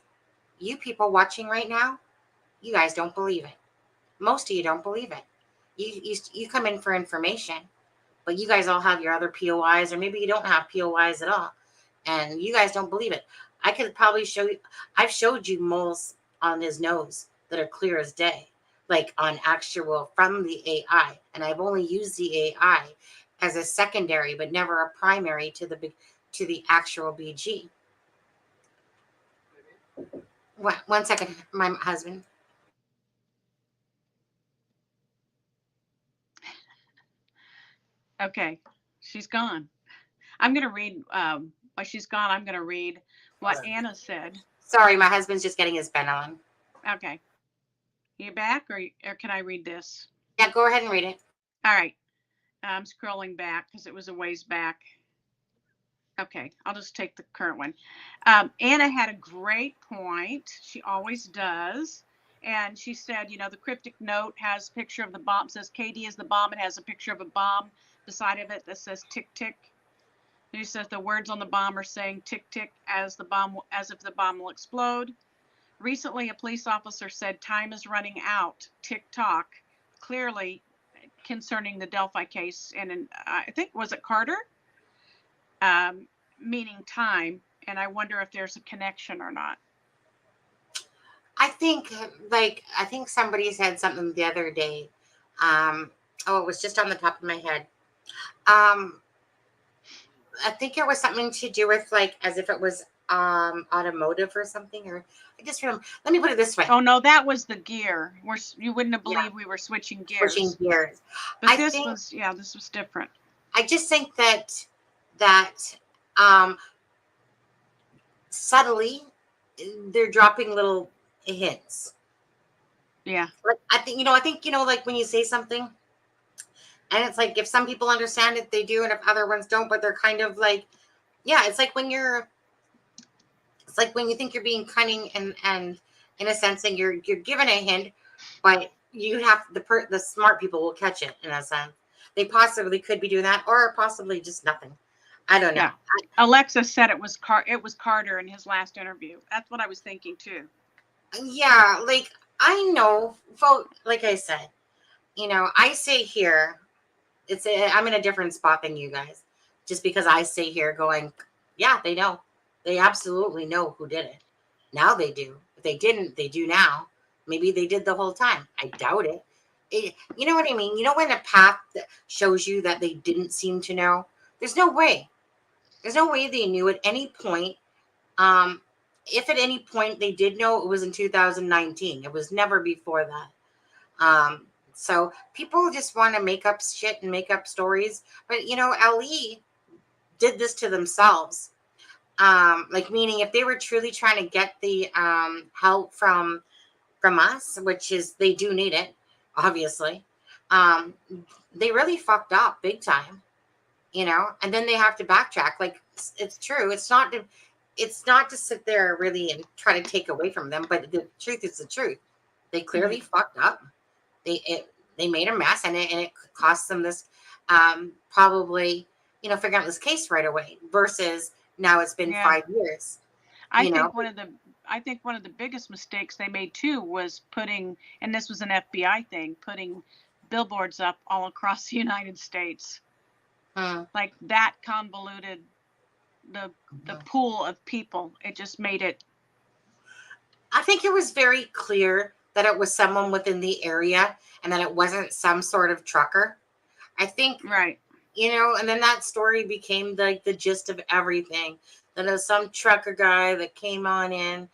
you people watching right now, you guys don't believe it. Most of you don't believe it. You come in for information, but you guys all have your other POIs, or maybe you don't have POIs at all, and you guys don't believe it. I could probably show you. I've showed you moles on his nose that are clear as day, like on actual from the AI, and I've only used the AI as a secondary, but never a primary to the actual BG. One second, my husband. Okay, she's gone. I'm going to read, while she's gone, I'm going to read what Anna said. Sorry, my husband's just getting his Benelin. Okay. You back, or can I read this? Yeah, go ahead and read it. All right. I'm scrolling back because it was a ways back. Okay, I'll just take the current one. Anna had a great point. She always does. And she said, the cryptic note has a picture of the bomb, says KD is the bomb. It has a picture of a bomb beside of it that says tick, tick. And he says the words on the bomb are saying tick, tick as if the bomb will explode. Recently, a police officer said time is running out, tick tock, clearly concerning the Delphi case. And I think, was it Carter? Meaning time, and I wonder if there's a connection or not. I think somebody said something the other day. It was just on the top of my head. I think it was something to do with as if it was automotive or something, or I just remember. Let me put it this way. Oh no, that was the gear. You wouldn't have believed we were switching gears. But this was different. I just think that subtly they're dropping little hints. Yeah. I think like when you say something and it's like if some people understand it, they do, and if other ones don't, but they're kind of like, yeah, it's like when you're It's like when you think you're being cunning and in a sense, and you're given a hint, but you have the smart people will catch it in a sense. They possibly could be doing that, or possibly just nothing. I don't know. Yeah. Alexa said it was Carter in his last interview. That's what I was thinking too. Yeah, like I know, like I said, I say here, I'm in a different spot than you guys, just because I say here going, yeah, they know, they absolutely know who did it. Now they do. If they didn't, they do now. Maybe they did the whole time. I doubt it. You know what I mean? You know when a path that shows you that they didn't seem to know? There's no way. There's no way they knew at any point. Um, if at any point they did know, it was in 2019. It was never before that. So people just want to make up shit and make up stories. But LE did this to themselves. Like meaning if they were truly trying to get the help from us, which is they do need it, obviously. Um, they really fucked up big time, and then they have to backtrack. Like it's true. It's not to sit there really and try to take away from them, but the truth is the truth. They clearly fucked up. They made a mess, and it cost them this probably figure out this case right away versus now it's been 5 years. I think one of the biggest mistakes they made too was putting, and this was an FBI thing, putting billboards up all across the United States. Like that convoluted the pool of people. It just made it. I think it was very clear that it was someone within the area and that it wasn't some sort of trucker. I think, right. And then that story became like the gist of everything. That it was some trucker guy that came on in,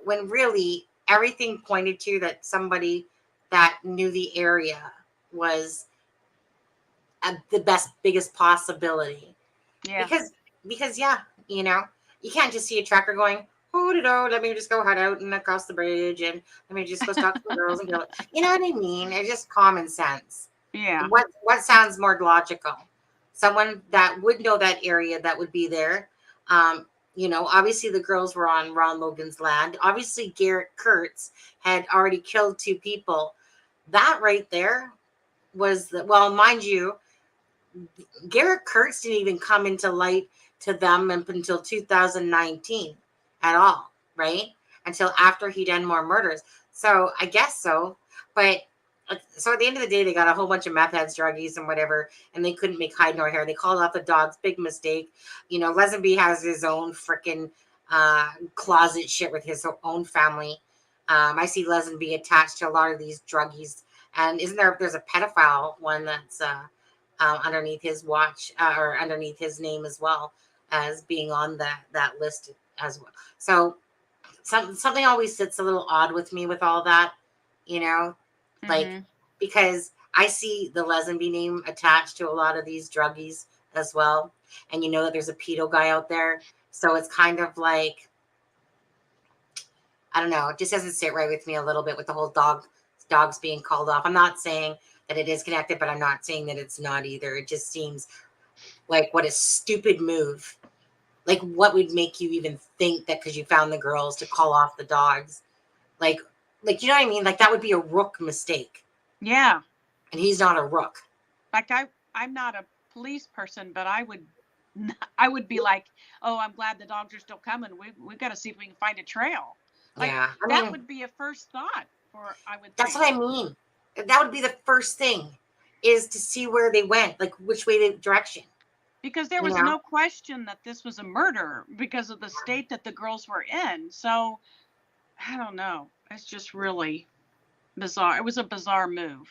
when really everything pointed to that somebody that knew the area was the biggest possibility. Yeah. Because yeah, you can't just see a trucker going, oh, let me just go head out and across the bridge and let me just go talk to the girls and go. You know what I mean? It's just common sense. Yeah. What sounds more logical? Someone that would know that area that would be there. Obviously the girls were on Ron Logan's land. Obviously Garrett Kurtz had already killed 2 people. That right there was mind you, Garrett Kurtz didn't even come into light to them until 2019 at all, right? Until after he done more murders. So I guess so. But so at the end of the day, they got a whole bunch of meth heads, druggies, and whatever, and they couldn't make hide nor hair. They called off the dogs. Big mistake. Lesenby has his own freaking closet shit with his own family. I see Lesenby attached to a lot of these druggies. And there's a pedophile one that's underneath his watch or underneath his name as well as being on that list as well. So something always sits a little odd with me with all that, like because I see the Lesenby name attached to a lot of these druggies as well, and that there's a pedo guy out there, so it's kind of like I don't know, it just doesn't sit right with me a little bit with the whole dogs being called off. I'm not saying that it is connected, but I'm not saying that it's not either. It just seems like what a stupid move. Like what would make you even think that because you found the girls to call off the dogs? Like you know what I mean? Like that would be a rook mistake. Yeah. And he's not a rook. Like I'm not a police person, but I would be like, oh, I'm glad the dogs are still coming. We've got to see if we can find a trail. Like, yeah. That would be a first thought That's what I mean. That would be the first thing is to see where they went, like which way the direction. Because there was no question that this was a murder because of the state that the girls were in. So I don't know. It's just really bizarre. It was a bizarre move.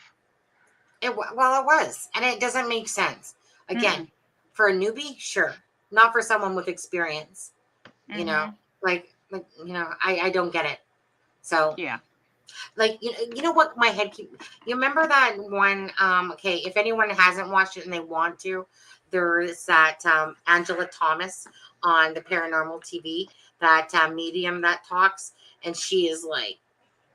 It was. And it doesn't make sense. Again, for a newbie, sure. Not for someone with experience. I don't get it. So yeah. Like you know what my head you remember that one okay, if anyone hasn't watched it and they want to, there's that Angela Thomas on the Paranormal TV, that medium that talks, and she is like,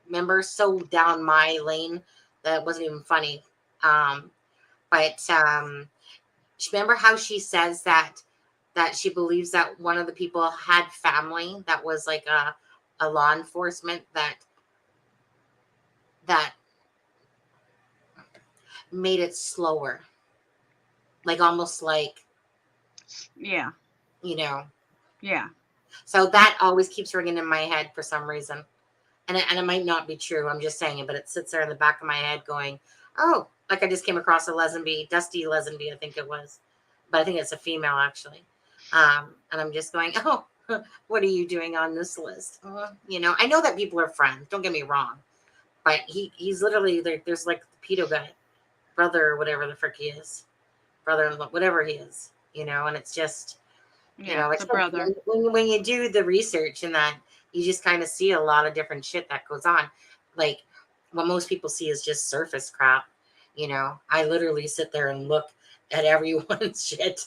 remember, so down my lane that it wasn't even funny. But remember how she says that that she believes that one of the people had family that was like a law enforcement that made it slower, like almost like, Yeah. you know. Yeah. So that always keeps ringing in my head for some reason. And it might not be true. I'm just saying it, but it sits there in the back of my head going, oh, like I just came across a Lesenby, Dusty Lesenby, I think it was. But I think it's a female, actually. And I'm just going, oh, what are you doing on this list? You know, I know that people are friends. Don't get me wrong. But he's literally, there's like the pedo guy, brother or whatever the frick he is. Brother-in-law, whatever he is, you know, and it's just, you know, it's the brother. when you do the research and that, you just kind of see a lot of different shit that goes on. Like what most people see is just surface crap. You know, I literally sit there and look at everyone's shit,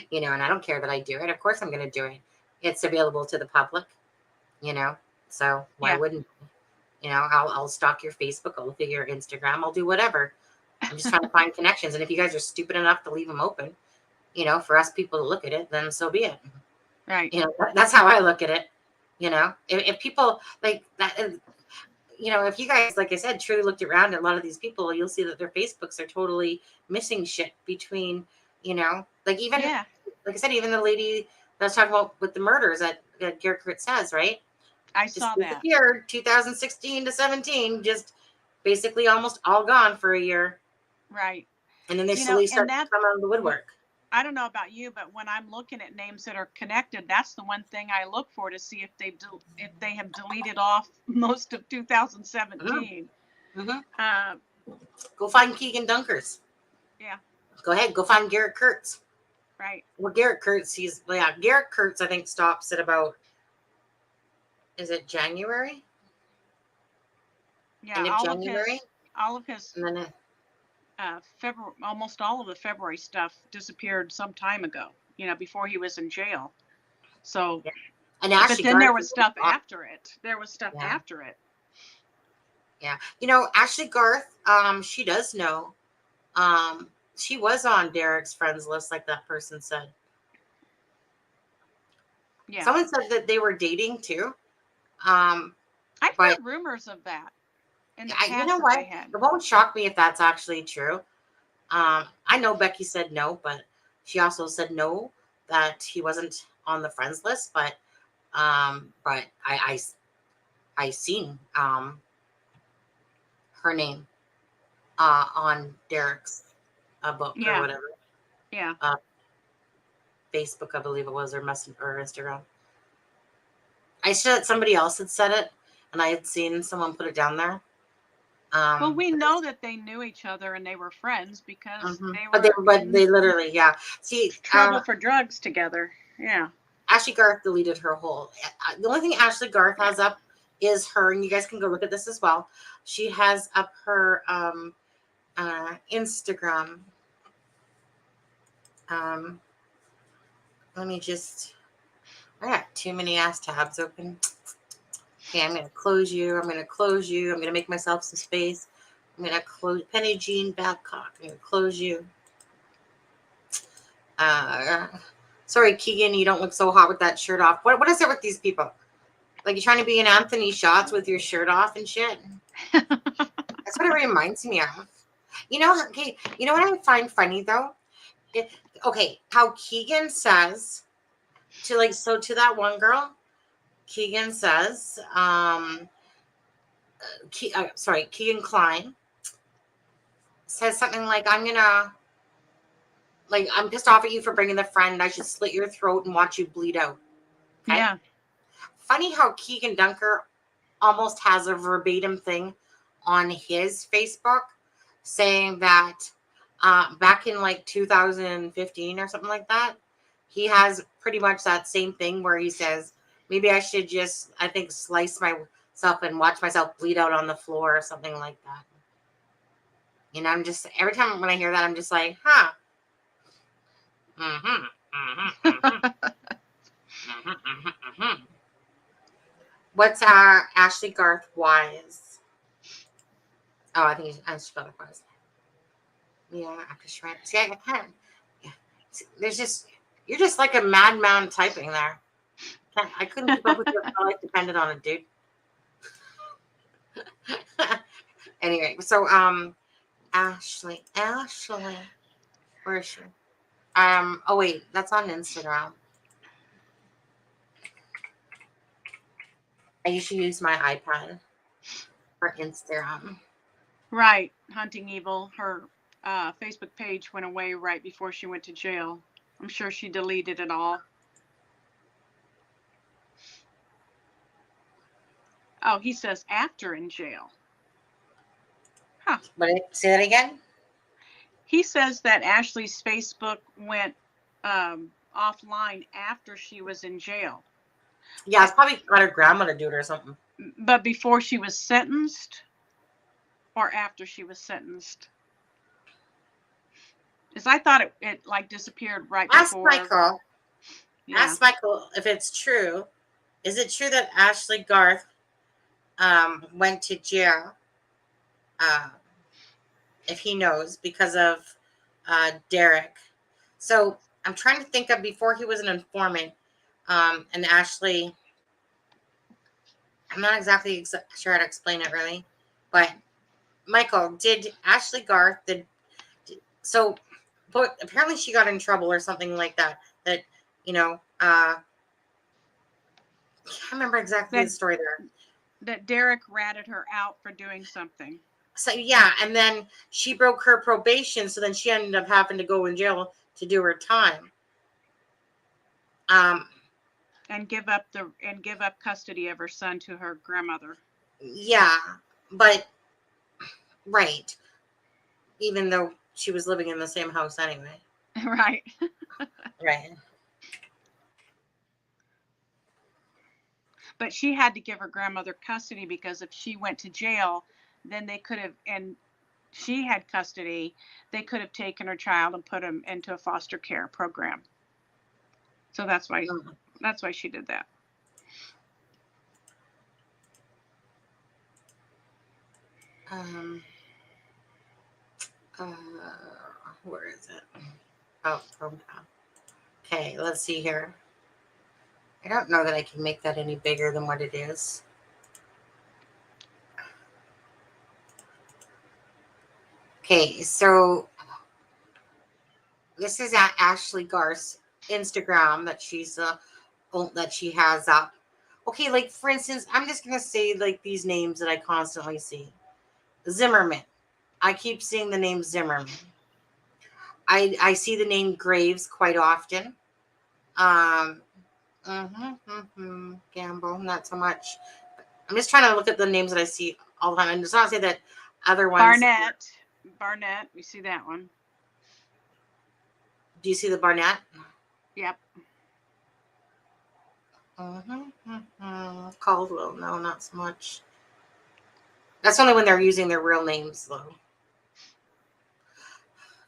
you know, and I don't care that I do it. Of course I'm going to do it. It's available to the public, you know, so why wouldn't, you know, I'll stalk your Facebook. I'll look at your Instagram. I'll do whatever. I'm just trying to find connections. And if you guys are stupid enough to leave them open, you know, for us people to look at it, then so be it. Right. You know, that's how I look at it. You know, if people like that, you know, if you guys, like I said, truly looked around at a lot of these people, you'll see that their Facebooks are totally missing shit between, you know, like even, like I said, even the lady that I was talking about with the murders that Garrett Kurtz says, right? I saw that. Disappeared 2016 to 17, just basically almost all gone for a year. Right. And then they slowly start to come out of the woodwork. I don't know about you, but when I'm looking at names that are connected, that's the one thing I look for to see if they have deleted off most of 2017. Go find Keegan Dunkers. Yeah. Go ahead. Go find Garrett Kurtz. Right. Well, Garrett Kurtz, Garrett Kurtz, I think, stops at about, is it January? Yeah. End of January? All of his and then February, almost all of the February stuff disappeared some time ago, you know, before he was in jail. So, and but then there was stuff after it. There was stuff after it. Yeah. You know, Ashley Garth, she does know. She was on Derek's friends list, like that person said. Yeah. Someone said that they were dating too. I've heard rumors of that. You know what? It won't shock me if that's actually true. I know Becky said no, but she also said no, that he wasn't on the friends list. But I seen her name on Derek's book or whatever. Yeah. Facebook, I believe it was, or Messenger or Instagram. I said somebody else had said it, and I had seen someone put it down there. Well, we know that they knew each other and they were friends because they literally, see, trouble for drugs together. Yeah. Ashley Garth deleted her whole. The only thing Ashley Garth has up is her, and you guys can go look at this as well. She has up her Instagram. Let me just. I got too many ass tabs open. Okay, I'm going to close you. I'm going to close you. I'm going to make myself some space. I'm going to close Penny Jean Babcock. I'm going to close you. Sorry, Keegan, you don't look so hot with that shirt off. What is it with these people? Like you're trying to be an Anthony Shots with your shirt off and shit? That's what it reminds me of. You know, okay, you know what I find funny though? How Keegan says to that one girl, Keegan says, Keegan Klein says something like, I'm pissed off at you for bringing the friend. I should slit your throat and watch you bleed out. Okay? Yeah. Funny how Keegan Dunker almost has a verbatim thing on his Facebook saying that back in like 2015 or something like that, he has pretty much that same thing where he says, maybe I should just, slice myself and watch myself bleed out on the floor or something like that. You know, I'm just, every time when I hear that, I'm just like, huh. What's Ashley Garth Wise? Oh, I think it's Ashley Garth Wise. Yeah, after Shrine. See, I kind of, yeah. There's just, You're just like a madman typing there. I couldn't keep up with your life depended on it, dude. Anyway, so Ashley, where is she? Oh wait, that's on Instagram. I usually use my iPad for Instagram. Right, Hunting Evil. Her Facebook page went away right before she went to jail. I'm sure she deleted it all. Oh, he says after in jail. Huh. Say that again? He says that Ashley's Facebook went offline after she was in jail. Yeah, it's probably got her grandma to do it or something. But before she was sentenced or after she was sentenced? Because I thought it like disappeared right before. Michael. Yeah. Ask Michael if it's true. Is it true that Ashley Garth went to jail? If he knows, because of Derek. So I'm trying to think of before he was an informant, and Ashley. I'm not exactly sure how to explain it really, but Michael, did Ashley Garth but apparently she got in trouble or something like that. That I can't remember exactly the story there. That Derek ratted her out for doing something. So yeah, and then she broke her probation, so then she ended up having to go in jail to do her time. And give up custody of her son to her grandmother. Yeah, but right. Even though she was living in the same house anyway. Right. Right. But she had to give her grandmother custody because if she went to jail, then they could have, and she had custody, they could have taken her child and put him into a foster care program. So that's why she did that. Where is it? Oh, okay, let's see here. I don't know that I can make that any bigger than what it is. Okay, so this is at Ashley Garth's Instagram that she has up. Okay, like for instance, I'm just gonna say like these names that I constantly see. Zimmerman. I keep seeing the name Zimmerman. I see the name Graves quite often. Gamble, not so much. I'm just trying to look at the names that I see all the time. And it's not to say that other ones. Barnett, we see that one. Do you see the Barnett? Yep. Caldwell, no, not so much. That's only when they're using their real names, though.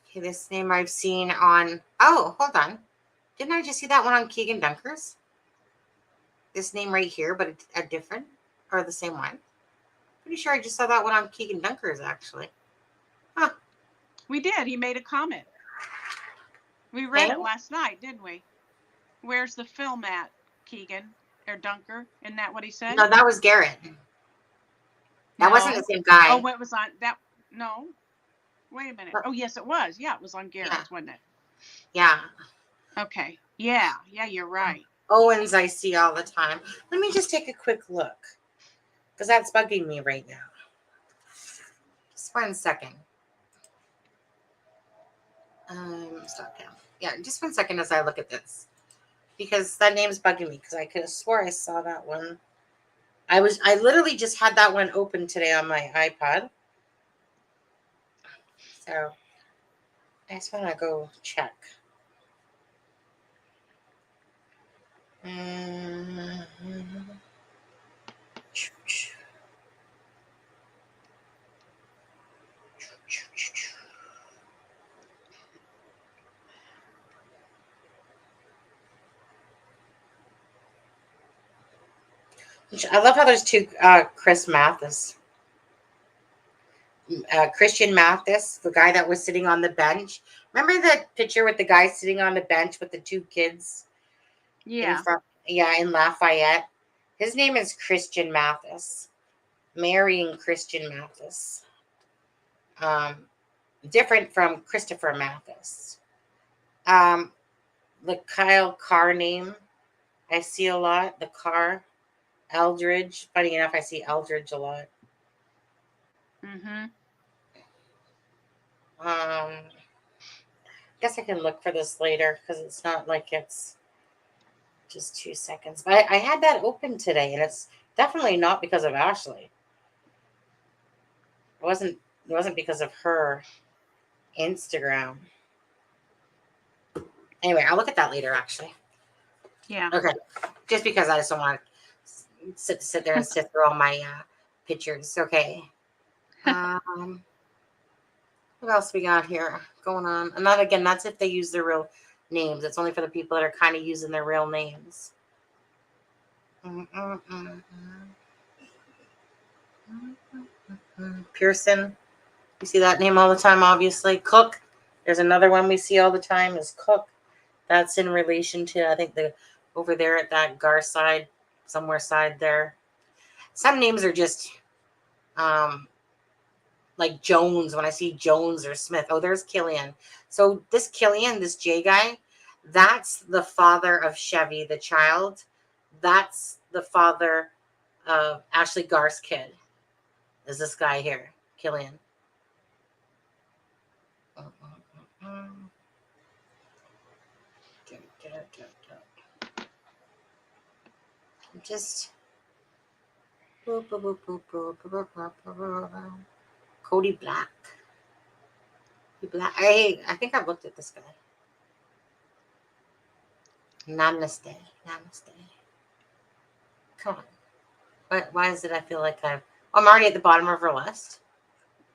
Okay, this name I've seen on. Oh, hold on. Didn't I just see that one on Keegan Dunkers? This name right here, but a different or the same one. Pretty sure I just saw that one on Keegan Dunkers, actually. Huh. We did. He made a comment. We read it last night, didn't we? Where's the film at, Keegan or Dunker? Isn't that what he said? No, that was Garrett. That wasn't the same guy. Oh, it was on that. No. Wait a minute. Oh, yes, it was. Yeah, it was on Garrett's, wasn't it? Yeah. Okay. Yeah, you're right. Owens I see all the time. Let me just take a quick look. Because that's bugging me right now. Just 1 second. Stop now. Yeah, just 1 second as I look at this. Because that name's bugging me. Because I could have swore I saw that one. I literally just had that one open today on my iPad. So I just want to go check. I love how there's two Chris Mathis. Christian Mathis, the guy that was sitting on the bench. Remember that picture with the guy sitting on the bench with the two kids in Yeah. front? Yeah, in Lafayette. His name is Christian Mathis. Marrying Christian Mathis. Different from Christopher Mathis. The Kyle Carr name I see a lot. The Carr. Eldridge. Funny enough, I see Eldridge a lot. Mm-hmm. Guess I can look for this later because it's not like it's just 2 seconds. But I had that open today, and it's definitely not because of Ashley. It wasn't because of her Instagram. Anyway, I'll look at that later. Actually, Yeah. okay. Just because I just don't want to sit there and sift through all my pictures. Okay. What else we got here going on? And that again, that's if they use their real names. It's only for the people that are kind of using their real names. Pearson. You see that name all the time, obviously. Cook. There's another one we see all the time is Cook. That's in relation to, I think, the over there at that Gar side, somewhere side there. Some names are just like Jones. When I see Jones or Smith, oh, there's Killian. So this Killian, this J guy, that's the father of Chevy, the child. That's the father of Ashley Gar's kid. Is this guy here, Killian? Just Cody Black. Hey, I think I've looked at this guy. Namaste. Come on. Why is it I feel like I'm already at the bottom of her list?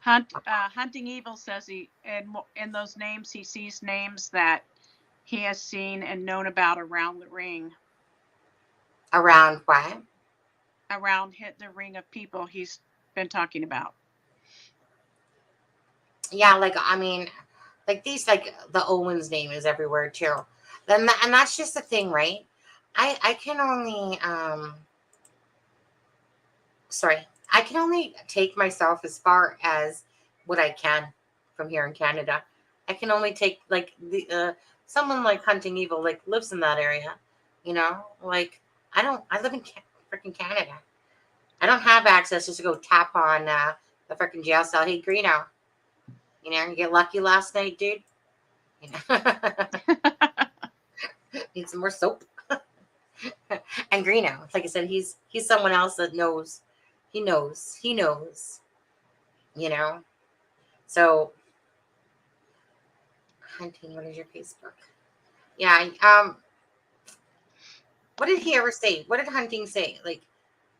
Hunting Evil says he in those names he sees names that he has seen and known about around the ring. Around what? Around the ring of people he's been talking about. Yeah, like these, like the Owens name is everywhere too. And that's just the thing, right? I can only I can only take myself as far as what I can from here in Canada. I can only take like the someone like Hunting Evil like lives in that area, like I live in freaking Canada. I don't have access just to go tap on the freaking jail cell. Hey, Greeno, you get lucky last night, dude. Need some more soap. And Greeno, like I said, he's someone else that knows. He knows. So Hunting, what is your Facebook? Yeah. What did he ever say? What did Hunting say? Like,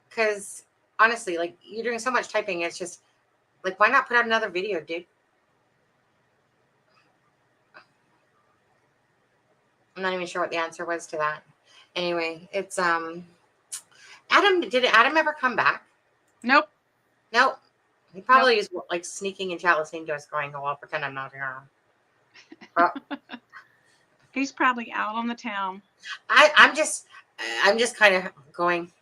because honestly, like you're doing so much typing, it's just like, why not put out another video, dude? I'm not even sure what the answer was to that. Anyway, it's Adam. Did Adam ever come back? Nope. He probably is like sneaking and chat listening to us going, oh, I'll pretend I'm not here. He's probably out on the town. I'm just kind of going,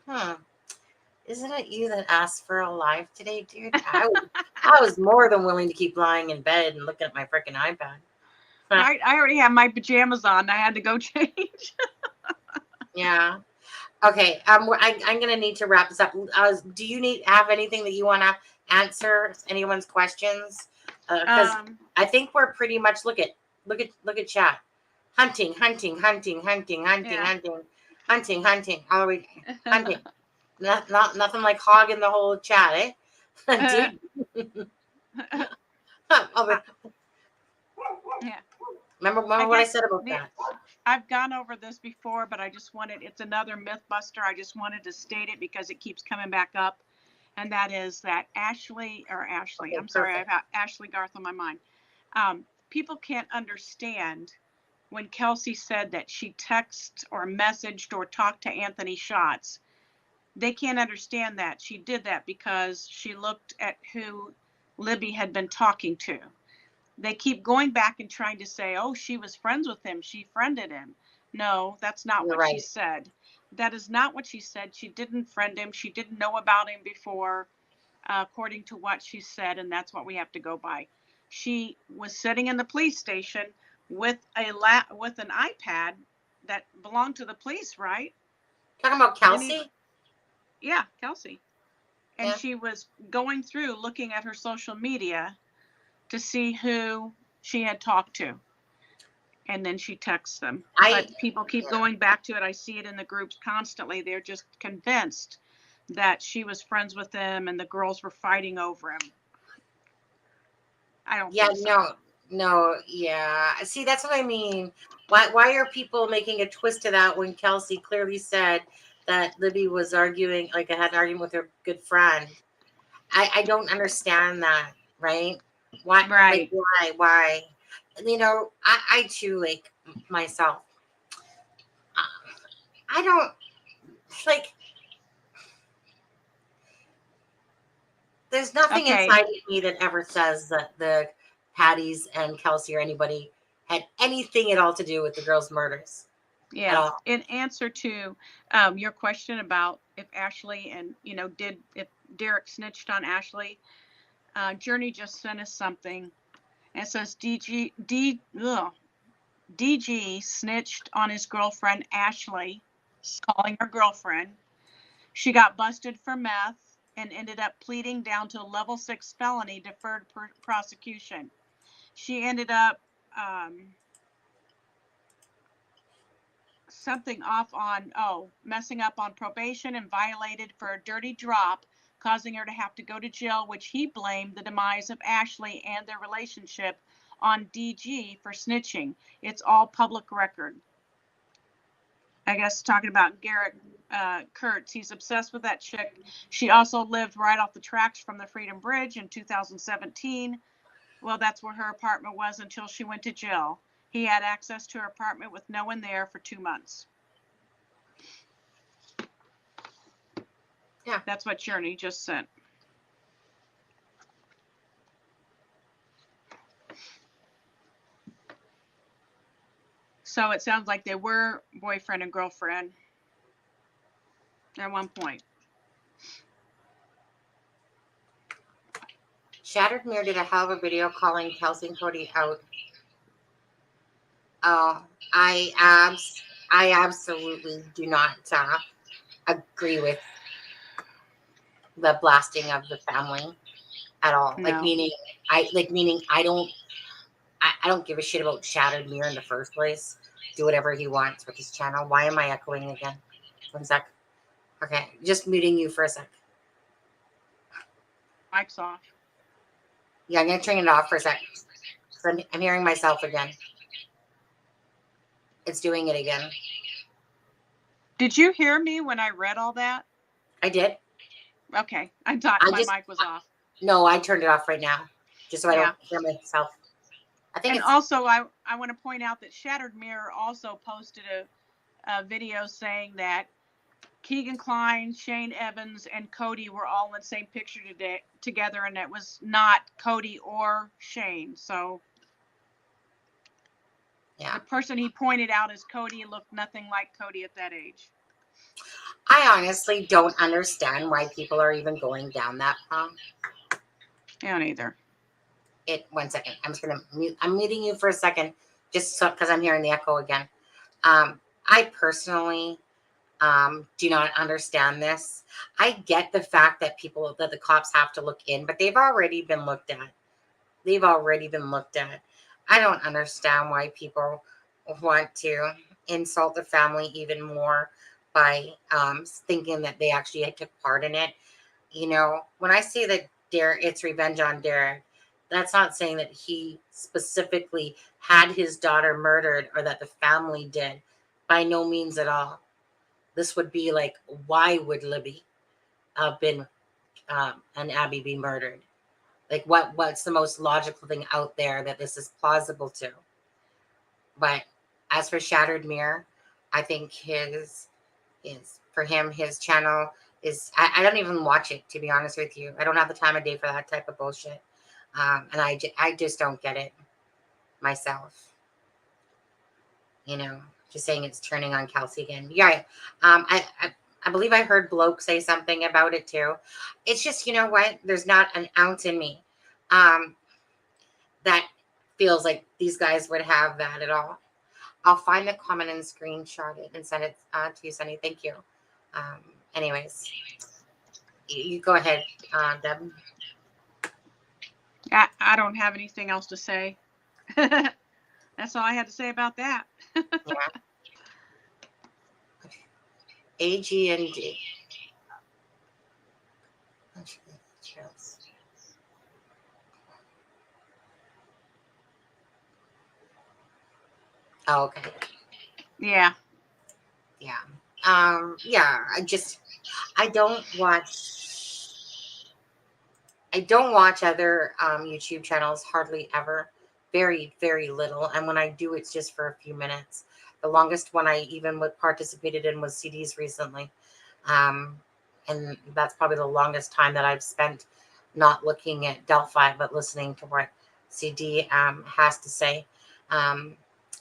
isn't it you that asked for a live today, dude? I was more than willing to keep lying in bed and looking at my freaking iPad. I already have my pajamas on. I had to go change. Yeah. Okay. I'm gonna need to wrap this up. Do you have anything that you want to answer anyone's questions? Because I think we're pretty much look at chat. Hunting. All the way hunting. Not nothing like hogging the whole chat, eh? Dude. Yeah. Remember what I said about that? I've gone over this before, but it's another myth buster. I just wanted to state it because it keeps coming back up. And that is that Ashley, Okay, I'm sorry, perfect. I've got Ashley Garth on my mind. People can't understand when Kelsey said that she texted or messaged or talked to Anthony Schatz. They can't understand that she did that because she looked at who Libby had been talking to. They keep going back and trying to say, oh, she was friends with him. She friended him. No, that's not You're what she right. said. That is not what she said. She didn't friend him. She didn't know about him before, according to what she said. And that's what we have to go by. She was sitting in the police station with with an iPad that belonged to the police, right? Talking about Kelsey? Yeah, Kelsey. And Yeah. she was going through looking at her social media to see who she had talked to. And then she texts them. But people keep going back to it. I see it in the groups constantly. They're just convinced that she was friends with him and the girls were fighting over him. I don't think so. No, yeah. See, that's what I mean. Why are people making a twist to that when Kelsey clearly said that Libby was arguing, like I had an argument with her good friend? I don't understand that, right? Why? Right. Like, why? You know, I too, like myself. I don't like. There's nothing inside of me that ever says that the Patties and Kelsey or anybody had anything at all to do with the girls' murders. Yeah. In answer to your question about if Ashley and, if Derek snitched on Ashley, Journey just sent us something. It says DG snitched on his girlfriend, Ashley, calling her girlfriend. She got busted for meth and ended up pleading down to a level 6 felony deferred prosecution. She ended up messing up on probation and violated for a dirty drop, causing her to have to go to jail, which he blamed the demise of Ashley and their relationship on DG for snitching. It's all public record. I guess talking about Garrett Kurtz, he's obsessed with that chick. She also lived right off the tracks from the Freedom Bridge in 2017. Well, that's where her apartment was until she went to jail. He had access to her apartment with no one there for 2 months. Yeah. That's what Journey just sent. So it sounds like they were boyfriend and girlfriend at one point. Shattered Mirror did a hell of a video calling Kelsey and Cody out. Oh, I absolutely do not agree with the blasting of the family at all. No. Meaning I don't give a shit about Shattered Mirror in the first place. Do whatever he wants with his channel. Why am I echoing again? 1 sec. Okay, just muting you for a sec. Mic's off. Yeah, I'm gonna turn it off for a sec. I'm hearing myself again. It's doing it again. Did you hear me when I read all that? I did. Okay, I thought my mic was off. No, I turned it off right now, just so I don't hear myself. Also, I want to point out that Shattered Mirror also posted a video saying that Keegan Kline, Shane Evans, and Cody were all in the same picture together, and it was not Cody or Shane. So the person he pointed out as Cody looked nothing like Cody at that age. I honestly don't understand why people are even going down that path. I don't either. 1 second. I'm just gonna mute. I'm muting you for a second, just so because I'm hearing the echo again. I personally do not understand this. I get the fact that the cops have to look in, but they've already been looked at. I don't understand why people want to insult the family even more by thinking that they actually took part in it. You know, when I say that it's revenge on Derek, that's not saying that he specifically had his daughter murdered or that the family did. By no means at all. This would be like, why would Libby have been and Abby be murdered? Like, what's the most logical thing out there that this is plausible to? But as for Shattered Mirror, I think his channel is, I don't even watch it, to be honest with you. I don't have the time of day for that type of bullshit. And I just don't get it myself. Just saying it's turning on Kelsey again. Yeah. I believe I heard Bloke say something about it too. It's just, you know what? There's not an ounce in me that feels like these guys would have that at all. I'll find the comment and screenshot it and send it to you, Sunny. Thank you. Anyways, you go ahead, Deb. I don't have anything else to say. That's all I had to say about that. Yeah. AG&D. Oh, okay. Yeah. Yeah. Yeah. I don't watch other YouTube channels hardly ever. Very, very little. And when I do, it's just for a few minutes. The longest one I even participated in was CDs recently. And that's probably the longest time that I've spent not looking at Delphi, but listening to what CD has to say.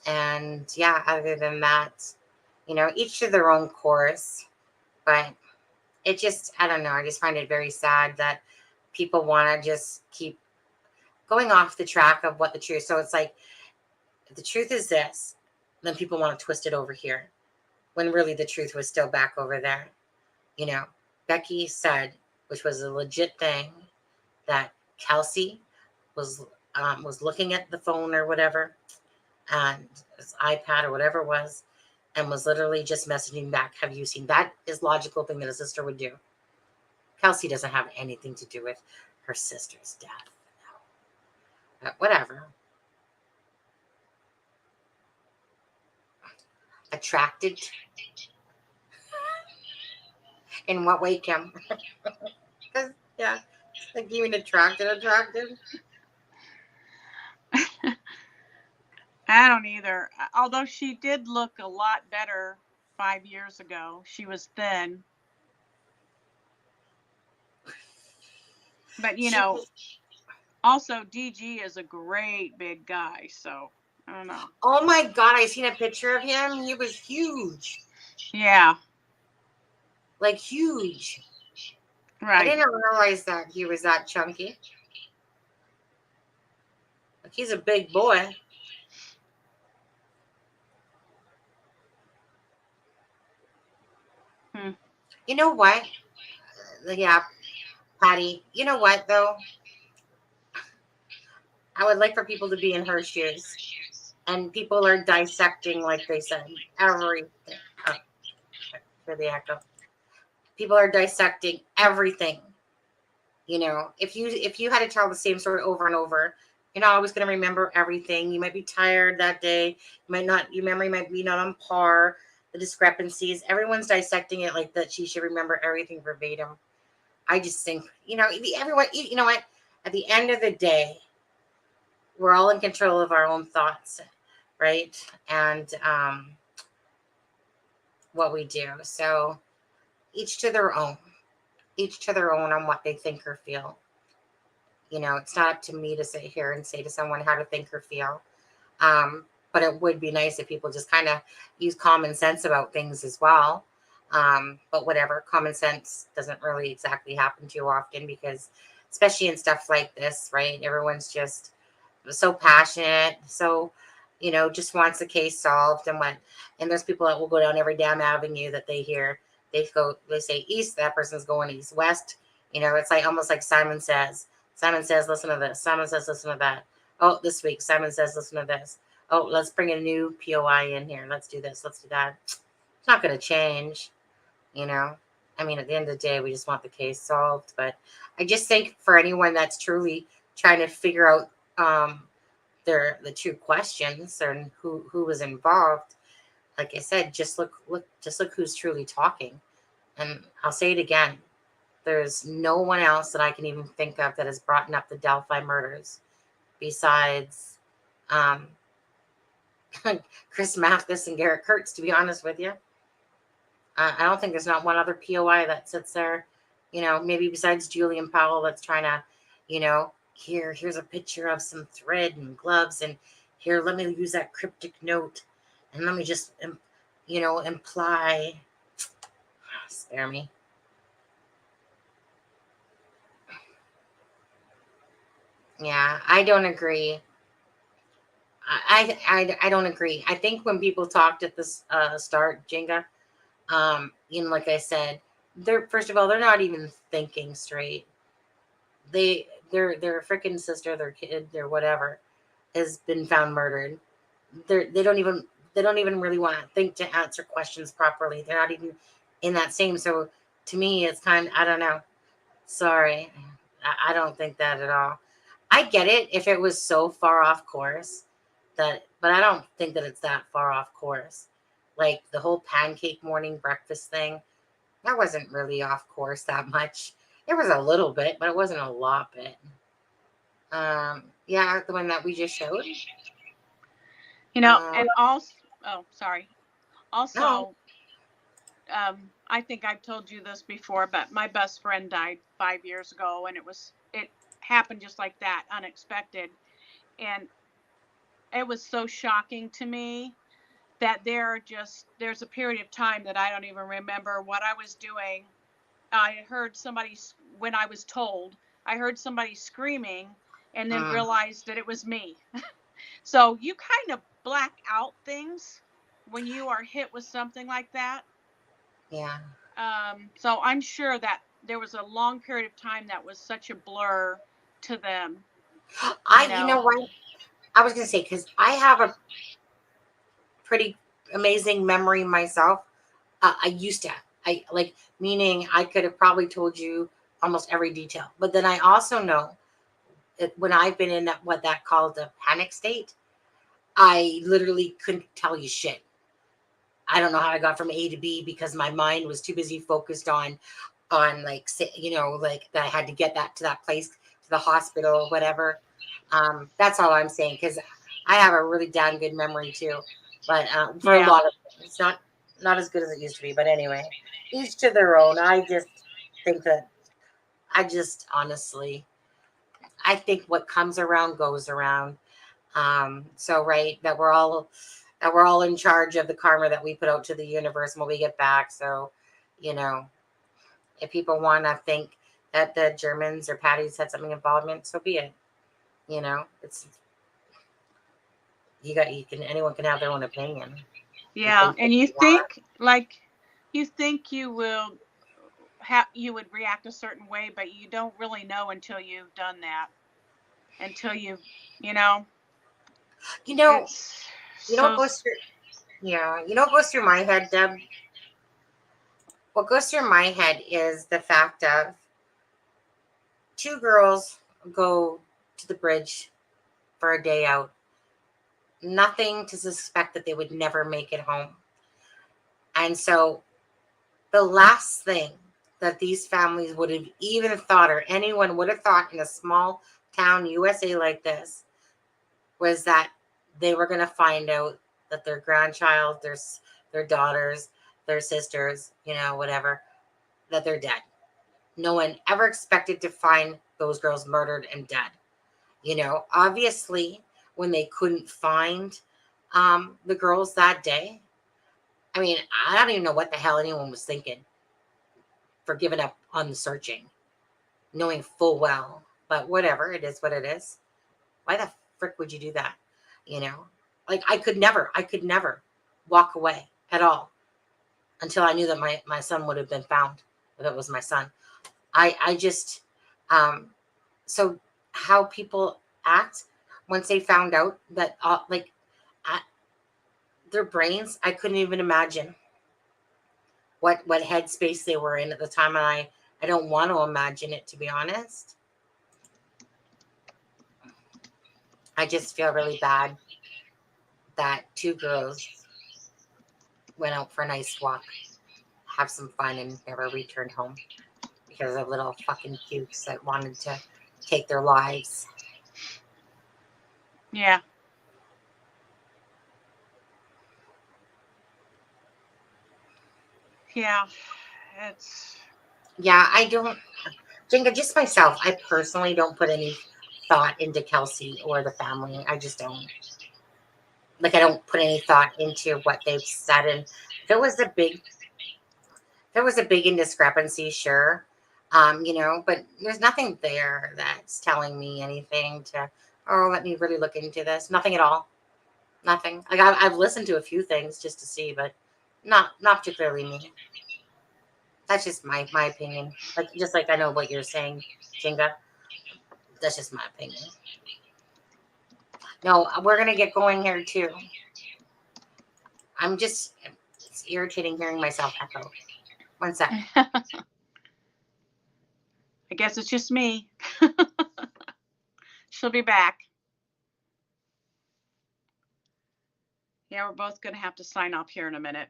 And yeah, other than that, each to their own course. But it just, I don't know. I just find it very sad that people want to just keep going off the track of what the truth. So it's like, the truth is this, then people want to twist it over here when really the truth was still back over there. Becky said, which was a legit thing, that Kelsey was looking at the phone or whatever, and his iPad or whatever it was, and was literally just messaging back, have you seen? That is logical thing that a sister would do. Kelsey doesn't have anything to do with her sister's death. No. But whatever. Attracted? In what way, Kim? Because, yeah, like even attracted. I don't either. Although she did look a lot better 5 years ago. She was thin. But, also DG is a great big guy. So, I don't know. Oh, my God. I seen a picture of him. He was huge. Yeah. Like, huge. Right. I didn't realize that he was that chunky. Like, he's a big boy. You know what? Yeah, Patty. You know what, though? I would like for people to be in her shoes. And people are dissecting, like they said, everything. Oh, for the echo. People are dissecting everything. If you had to tell the same story over and over, you're not always going to remember everything. You might be tired that day. You might not. Your memory might be not on par. The discrepancies. Everyone's dissecting it like that. She should remember everything verbatim. I just think, everyone. You know what? At the end of the day, we're all in control of our own thoughts, right? And what we do. So each to their own. Each to their own on what they think or feel. It's not up to me to sit here and say to someone how to think or feel. But it would be nice if people just kind of use common sense about things as well. But whatever, common sense doesn't really exactly happen too often because, especially in stuff like this, right? Everyone's just so passionate, so just wants the case solved and there's people that will go down every damn avenue that they hear. They say east, that person's going east. West, it's like almost like Simon says, listen to this. Simon says, listen to that. Oh, this week, Simon says, listen to this. Oh, let's bring a new POI in here. Let's do this. Let's do that. It's not going to change, I mean, at the end of the day, we just want the case solved. But I just think for anyone that's truly trying to figure out the true questions and who was involved, like I said, just look who's truly talking. And I'll say it again. There's no one else that I can even think of that has brought up the Delphi murders besides Chris Mathis and Garrett Kurtz, to be honest with you. I don't think there's not one other POI that sits there, maybe besides Julian Powell that's trying to, here's a picture of some thread and gloves, and here, let me use that cryptic note, and let me just, imply. Spare me. Yeah, I don't agree. I don't agree. I think when people talked at this start, Jenga, like I said, they're first of all, they're not even thinking straight. Their freaking sister, their kid, their whatever, has been found murdered. They don't even really want to think to answer questions properly. They're not even in that same. So to me, it's I don't know. Sorry, I don't think that at all. I get it if it was so far off course but I don't think that it's that far off course. Like the whole pancake morning breakfast thing, that wasn't really off course that much. It was a little bit, but it wasn't a lot bit. Yeah, the one that we just showed. And also, oh, sorry. No. Also, I think I've told you this before, but my best friend died 5 years ago, and it happened just like that, unexpected, and it was so shocking to me that there's a period of time that I don't even remember what I was doing. I heard somebody when I was told I heard somebody screaming, and then realized that it was me. So you kind of black out things when you are hit with something like that. Yeah. So I'm sure that there was a long period of time that was such a blur to them. You know what? I was gonna say because I have a pretty amazing memory myself. I used to. I like meaning I could have probably told you almost every detail, but then I also know when I've been in what that called a panic state, I literally couldn't tell you shit. I don't know how I got from A to B because my mind was too busy focused on like like that I had to get that to that place to the hospital or whatever. That's all I'm saying because I have a really damn good memory too, but for a lot of it's not as good as it used to be. But anyway, each to their own. I just think that I just honestly I think what comes around goes around. So right that we're all in charge of the karma that we put out to the universe and what we get back. So, you know, if people want to think that the Germans or Patty's had something involvement, so be it. It's anyone can have their own opinion. Yeah, and you think you will you would react a certain way, but you don't really know until you've done that. Until you know, You know, it's you know what so. goes through what goes through my head, Deb? What goes through my head is the fact of two girls go to the bridge for a day out. Nothing to suspect that they would never make it home. And so the last thing that these families would have even thought, or anyone would have thought in a small town USA like this, was that they were going to find out that their grandchild, their daughters, their sisters, whatever, that they're dead. No one ever expected to find those girls murdered and dead. Obviously, when they couldn't find the girls that day, I mean, I don't even know what the hell anyone was thinking for giving up on the searching, knowing full well. But whatever, it is what it is. Why the frick would you do that? Like I could never walk away at all until I knew that my son would have been found, if it was my son. I just, so how people act once they found out that, their brains, I couldn't even imagine what headspace they were in at the time. And I don't want to imagine it, to be honest. I just feel really bad that two girls went out for a nice walk, have some fun, and never returned home because of little fucking cukes that wanted to take their lives. Yeah. Yeah. Yeah, I don't, Jenga, just myself, I personally don't put any thought into Kelsey or the family. I just don't. Like, I don't put any thought into what they've said. And if it was a big indiscrepancy, sure. But there's nothing there that's telling me anything to, oh, let me really look into this. Nothing at all. Nothing. Like, I've listened to a few things just to see, but not particularly me. That's just my opinion. Like, just like I know what you're saying, Jinga. That's just my opinion. No, we're gonna get going here too. It's irritating hearing myself echo. One sec. I guess it's just me. She'll be back. Yeah, we're both going to have to sign off here in a minute.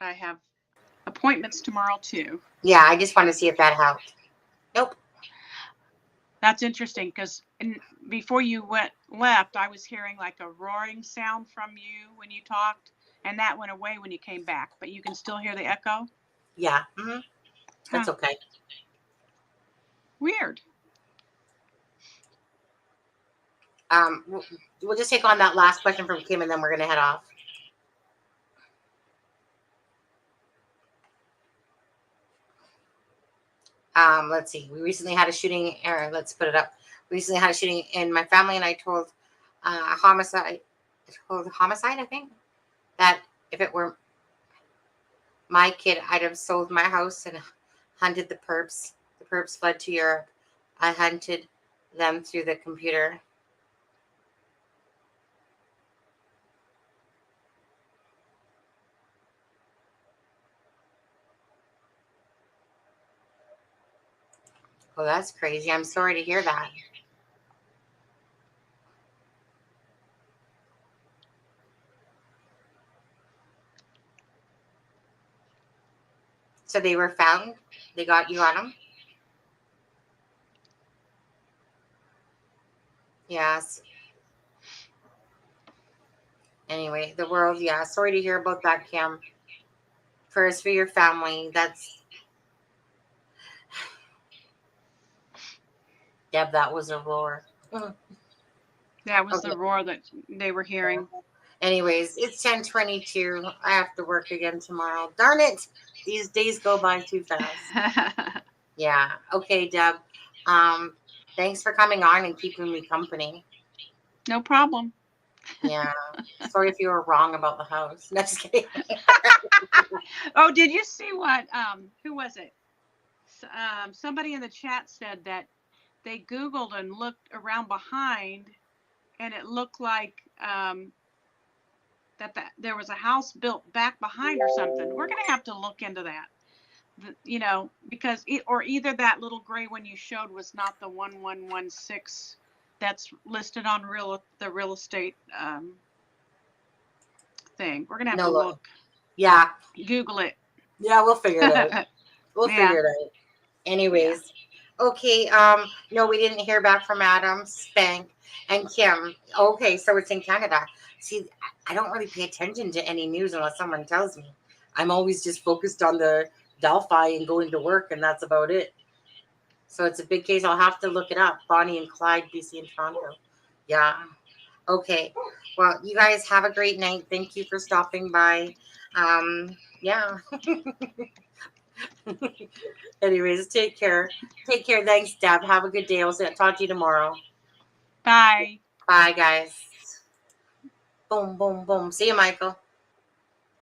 I have appointments tomorrow too. Yeah, I just want to see if that helped. Nope. That's interesting because before you left, I was hearing like a roaring sound from you when you talked, and that went away when you came back. But you can still hear the echo? Yeah. Mm-hmm. That's okay. Weird. We'll just take on that last question from Kim, and then we're going to head off. Let's see. We recently had a shooting. Let's put it up. We recently had a shooting in my family, and I told homicide. I think that if it were my kid, I'd have sold my house and hunted the perps. The perps fled to Europe. I hunted them through the computer. Oh, that's crazy. I'm sorry to hear that. So they were found? They got you on them? Yes. Anyway, the world, yeah. Sorry to hear about that, Kim. First, for your family, that's... Deb, that was a roar. That was the roar that they were hearing. Anyways, it's 10:22. I have to work again tomorrow. Darn it. These days go by too fast. Yeah. Okay, Deb. Thanks for coming on and keeping me company. No problem. Yeah. Sorry if you were wrong about the house. No, just kidding. Oh, did you see what, who was it? Somebody in the chat said that they Googled and looked around behind, and it looked like that there was a house built back behind or something. We're going to have to look into that, because either that little gray one you showed was not the 1116 that's listed on the real estate thing. We're going to have to look. Yeah. Google it. Yeah, we'll figure it out. Figure it out. Anyways. Yeah. Okay. No, we didn't hear back from Adam, Spank, and Kim. Okay, so it's in Canada. See, I don't really pay attention to any news unless someone tells me. I'm always just focused on the Delphi and going to work, and that's about it. So it's a big case. I'll have to look it up. Bonnie and Clyde, BC and Toronto. Yeah. Okay. Well, you guys have a great night. Thank you for stopping by. Yeah. Anyways, take care. Take care. Thanks, Deb. Have a good day. I'll talk to you tomorrow. Bye. Bye, guys. Boom, boom, boom. See you, Michael.